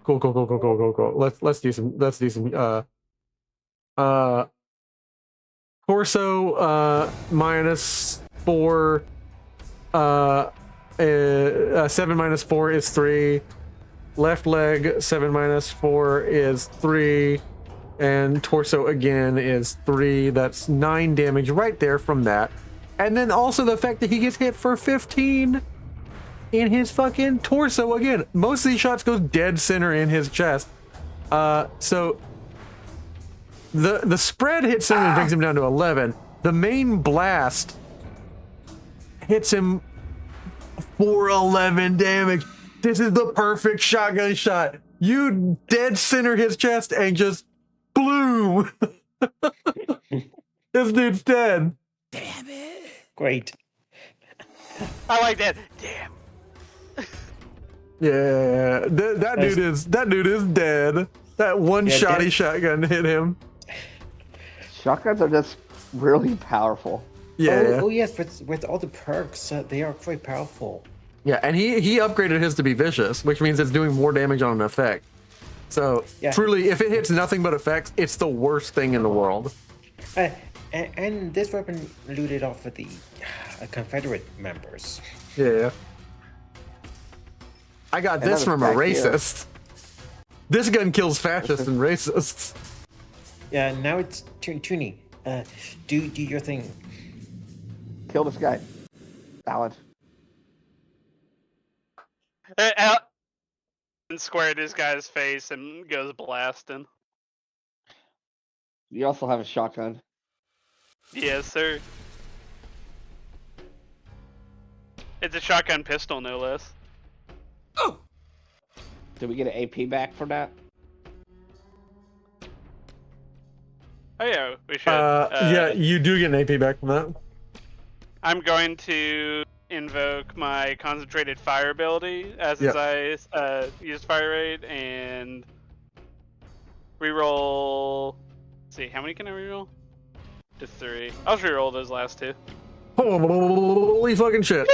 Cool. Let's do some torso -4 7 minus 4 is 3. Left leg 7 minus 4 is 3. And torso again is 3. That's 9 damage right there from that. And then also the fact that he gets hit for 15 in his fucking torso again. Most of these shots go dead center in his chest. So the spread hits him and brings him down to 11. The main blast hits him for 11 damage. This is the perfect shotgun shot. You dead center his chest and just bloom. This dude's dead. Damn it. Great. I like that. Damn. Yeah, that dude is dead. That one shotty shotgun hit him. Shotguns are just really powerful. Yeah. Oh yes, with all the perks, they are quite powerful. Yeah, and he upgraded his to be vicious, which means it's doing more damage on an effect. So truly, if it hits nothing but effects, it's the worst thing in the world. And this weapon looted off of the Confederate members. Yeah. I got this from a racist. This gun kills fascists and racists. Yeah, now it's Toonie. Do your thing. Kill this guy. Alan. Alan squared this guy's face and goes blasting. You also have a shotgun. Yes, sir. It's a shotgun pistol, no less. Oh! Did we get an AP back for that? Oh yeah, we should. Yeah, you do get an AP back from that. I'm going to invoke my concentrated fire ability as Yep. I use fire rate and reroll. Let's see, how many can I reroll? Just 3. I'll just reroll those last 2. Holy fucking shit.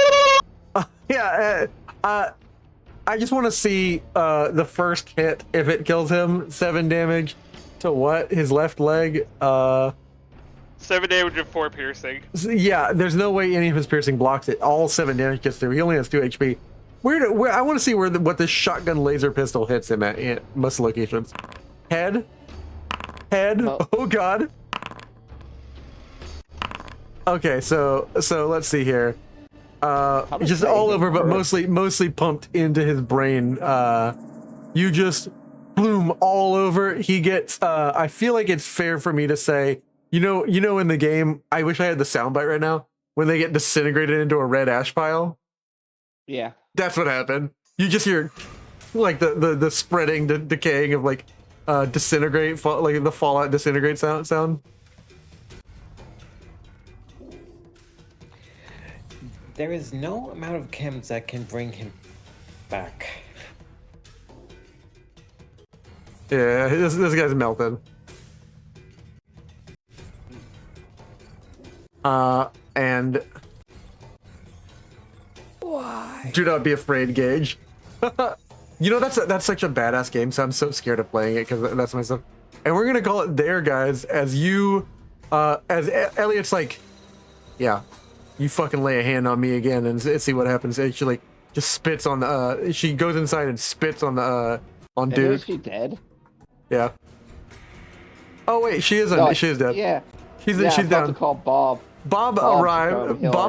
I just want to see the first hit, if it kills him. 7 damage to what? His left leg? 7 damage and 4 piercing. Yeah, there's no way any of his piercing blocks it. All 7 damage gets through. He only has 2 HP. Where I want to see what this shotgun laser pistol hits him at most locations. Head? Oh god. Okay, so let's see here. Just all over, but mostly pumped into his brain. You just bloom all over. He gets. I feel like it's fair for me to say, you know, in the game, I wish I had the soundbite right now. When they get disintegrated into a red ash pile. Yeah. That's what happened. You just hear, like the spreading, the decaying of like, disintegrate, like the Fallout disintegrate sound. There is no amount of chems that can bring him back. Yeah, this guy's melted. And Why? do not be afraid, Gage. You know, that's such a badass game, so I'm so scared of playing it because that's my stuff. And we're gonna call it there, guys, as you, as Elliot's like, yeah, you fucking lay a hand on me again and see what happens. And she like just spits on the, she goes inside and spits on the, on And dude. is she dead? Yeah. Oh wait, she is she is dead. Yeah. She's Yeah, she's I'm about down. to call Bob. Bob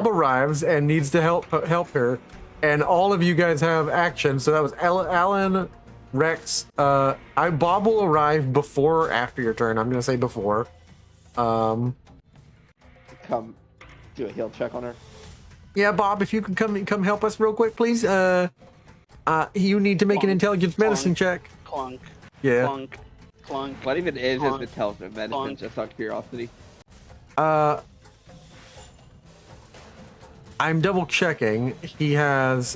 arrives and needs to help her, and all of you guys have action. So that was Alan, Rex. Bob will arrive before or after your turn. I'm gonna say before. Come do a heal check on her. Yeah, Bob, if you can come help us real quick, please. You need to make an intelligence medicine check. Clunk. Yeah. Clunk. Clunk. What even is Clunk. his intelligent medicine? Clunk. Just out of curiosity. I'm double checking. He has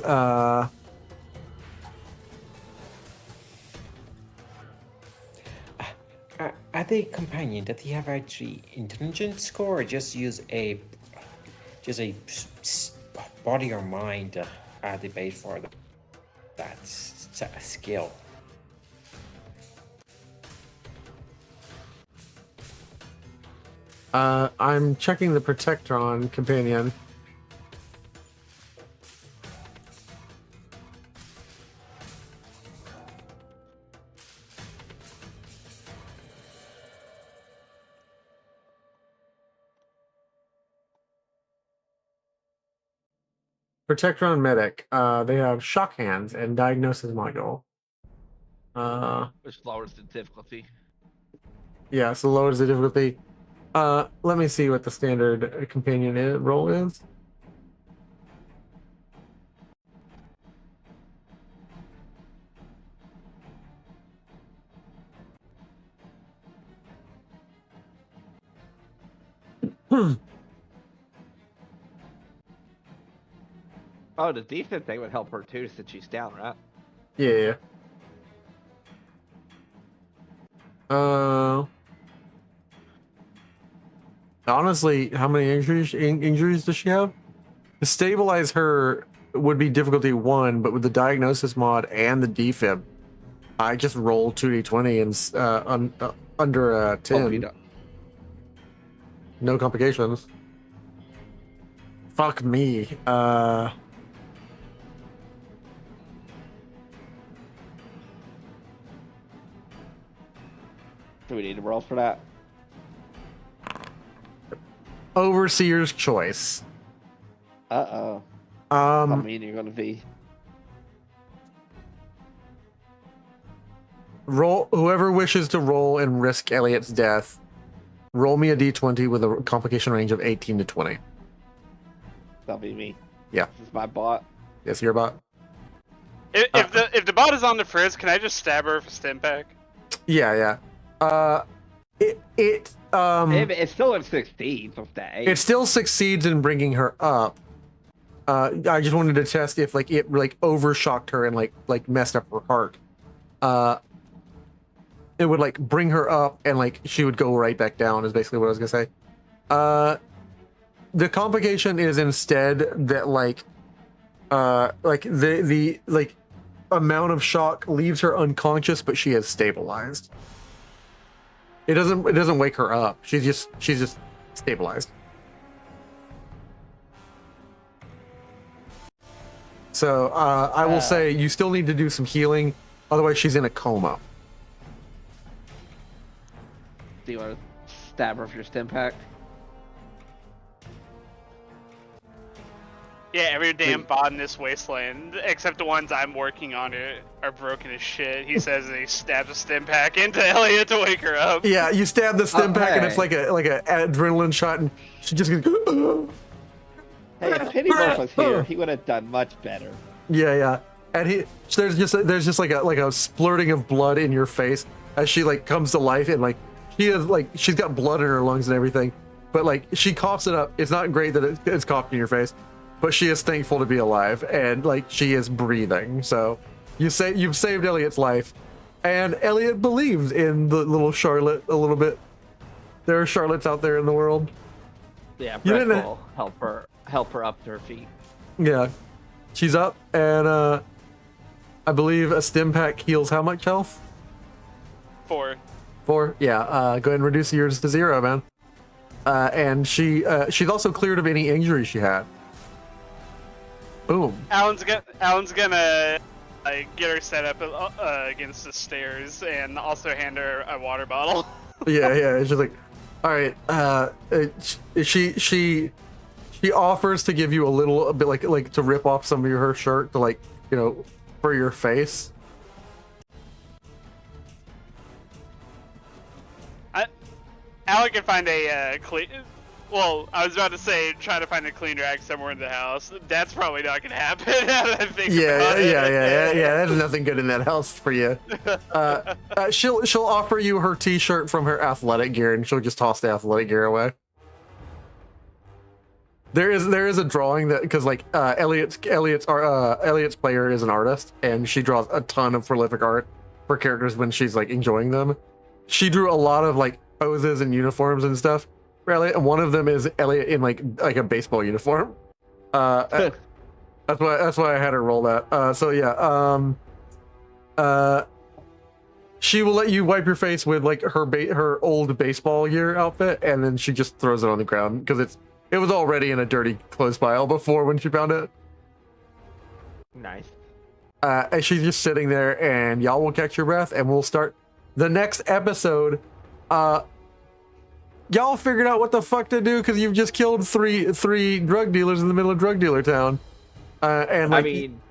Are they companion? Does he have actually intelligence score, or just use a body or mind debate for that skill? I'm checking the Protectron companion. Protectron Medic. They have shock hands and diagnosis module. Which lowers the difficulty. Yeah, so lowers the difficulty. Let me see what the standard companion role is. Oh, the defense thing would help her too, since she's down, right? Yeah. Honestly, how many injuries does she have? To stabilize her would be difficulty 1, but with the diagnosis mod and the defib, I just roll 2d20 and under 10. No complications. Fuck me. Do we need to roll for that? Overseer's choice. Uh-oh. How Um, mean you're gonna be. roll. Whoever wishes to roll and risk Elliot's death, roll me a d20 with a complication range of 18 to 20. That'll be me. Yeah. This is my bot. Yes, you're about. If the bot is on the frizz, can I just stab her with a stim pack? Yeah. It It still succeeds with that. it still succeeds in bringing her up. I just wanted to test if like it like overshocked her and like messed up her heart. It would like bring her up and like she would go right back down. Is basically what I was gonna say. The complication is instead that like the like amount of shock leaves her unconscious, but she has stabilized. It doesn't wake her up. She's just stabilized. So I will say you still need to do some healing, otherwise she's in a coma. Do you want to stab her with your stim pack? Yeah, every damn bot in this wasteland, except the ones I'm working on, are broken as shit. He says he stabs a stim pack into Elliot to wake her up. Yeah, you stab the stim pack and it's like a adrenaline shot, and she just goes. Hey, if Pennyworth was here, he would have done much better. Yeah, and there's just like a splurting of blood in your face as she like comes to life, and like she's got blood in her lungs and everything, but like she coughs it up. It's not great that it's coughed in your face, but she is thankful to be alive and like she is breathing. So you've saved Elliot's life, and Elliot believed in the little Charlotte a little bit. There are Charlottes out there in the world. Yeah, You Brett didn't- will help her up to her feet. Yeah, she's up, and I believe a stim pack heals how much health? 4. 4. Yeah. Go ahead and reduce yours to 0, man. And she's also cleared of any injury she had. Boom. Alan's gonna get her set up against the stairs and also hand her a water bottle. Yeah. It's just like, all right. She offers to give you a bit like to rip off some of her shirt to like, you know, for your face. Alan can find a clean. Well, I was about to say try to find a clean rag somewhere in the house. That's probably not gonna happen. Now that I think about it. Yeah. There's nothing good in that house for you. She'll offer you her T-shirt from her athletic gear, and she'll just toss the athletic gear away. There is a drawing that because like Elliot's player is an artist, and she draws a ton of prolific art for characters when she's like enjoying them. She drew a lot of like poses and uniforms and stuff for Elliot, and one of them is Elliot in like a baseball uniform. That's why I had her roll that. So yeah, she will let you wipe your face with like her old baseball gear outfit, and then she just throws it on the ground because it was already in a dirty clothes pile before when she found it. Nice. And she's just sitting there, and y'all will catch your breath, and we'll start the next episode. Y'all figured out what the fuck to do because you've just killed three drug dealers in the middle of drug dealer town. And like, I mean,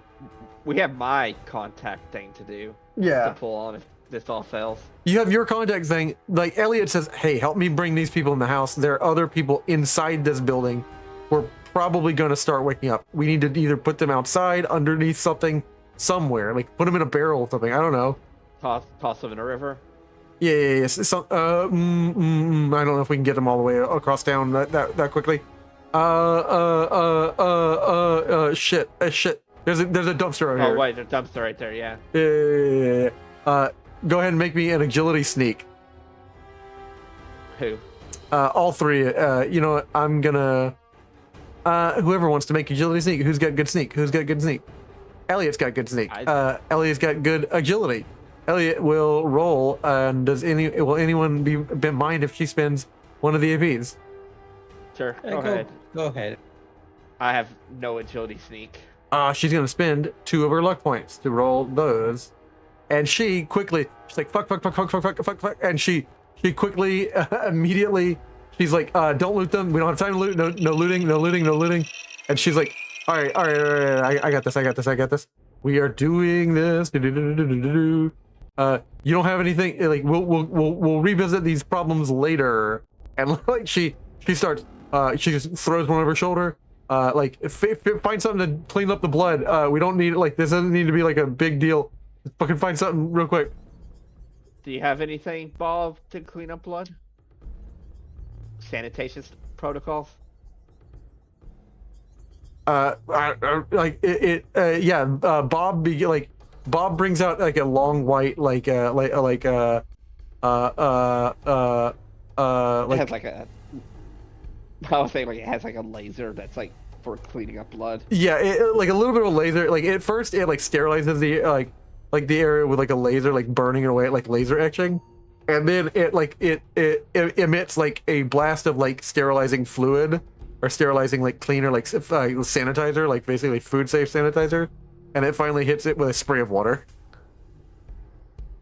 we have my contact thing to do. Yeah. To pull on if this all fails. You have your contact thing. Like Elliot says, hey, help me bring these people in the house. There are other people inside this building. We're probably going to start waking up. We need to either put them outside, underneath something, somewhere. Like put them in a barrel or something. I don't know. Toss them in a river. Yeah. So, I don't know if we can get them all the way across town that quickly. Shit. There's a dumpster over here. Oh wait, there's a dumpster right there. Yeah. Yeah. Go ahead and make me an agility sneak. Who? All three. You know what? I'm gonna. Whoever wants to make agility sneak. Who's got good sneak? Elliot's got good sneak. Elliot's got good agility. Elliot will roll. And will anyone be mind if she spends one of the APs? Sure. Go ahead. I have no agility sneak. She's gonna spend 2 of her luck points to roll those, and she's like fuck, and she quickly immediately she's like don't loot them. We don't have time to loot. No looting. And she's like, all right. I got this. We are doing this. You don't have anything. Like we'll revisit these problems later. And like she starts. She just throws one over her shoulder. Find something to clean up the blood. We don't need this doesn't need to be like a big deal. Just fucking find something real quick. Do you have anything, Bob, to clean up blood? Sanitation protocols? Bob brings out like a long white It has like like a. I was saying like it has like a laser that's like for cleaning up blood. yeah, like a little bit of a laser. Like at first, it like sterilizes the like the area with like a laser, like burning it away, like laser etching, and then it emits like a blast of like sterilizing fluid or sterilizing like cleaner like sanitizer, like basically food safe sanitizer, and it finally hits it with a spray of water.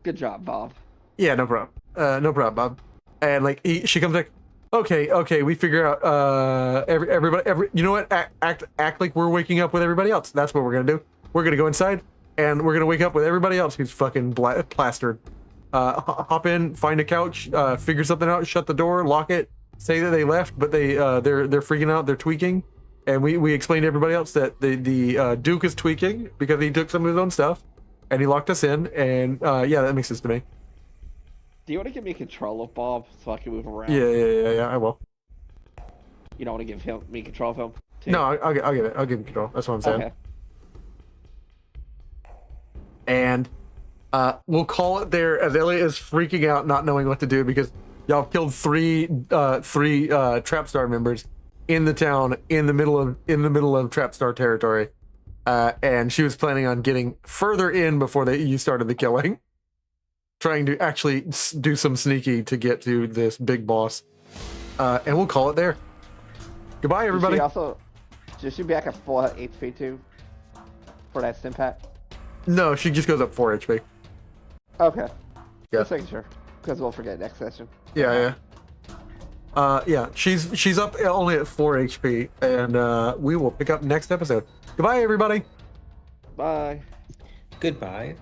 Good job, Bob. Yeah, no problem. No problem, Bob. And like she comes back. Okay, we figure out everybody. You know what? Act like we're waking up with everybody else. That's what we're gonna do. We're gonna go inside and we're gonna wake up with everybody else who's fucking plastered. Hop in, find a couch, figure something out, shut the door, lock it, say that they left, but they're freaking out, they're tweaking, and we explain to everybody else that the Duke is tweaking because he took some of his own stuff, and he locked us in, and yeah, that makes sense to me. Do you want to give me control of Bob so I can move around? Yeah, I will. You don't want to give me control of him? Too? No, I'll give him control. That's what I'm saying. Okay. And we'll call it there as Elliot is freaking out, not knowing what to do because y'all killed three Trapstar members in the town in the middle of Trapstar territory, and she was planning on getting further in before you started the killing, trying to actually do some sneaky to get to this big boss, and we'll call it there. Goodbye, everybody. Should she be back at 4 HP too for that stim pack? No, she just goes up 4 HP. Okay. Yeah. Just making sure, because we'll forget next session. Yeah. Yeah. She's up only at 4 HP, and we will pick up next episode. Goodbye, everybody. Bye. Goodbye.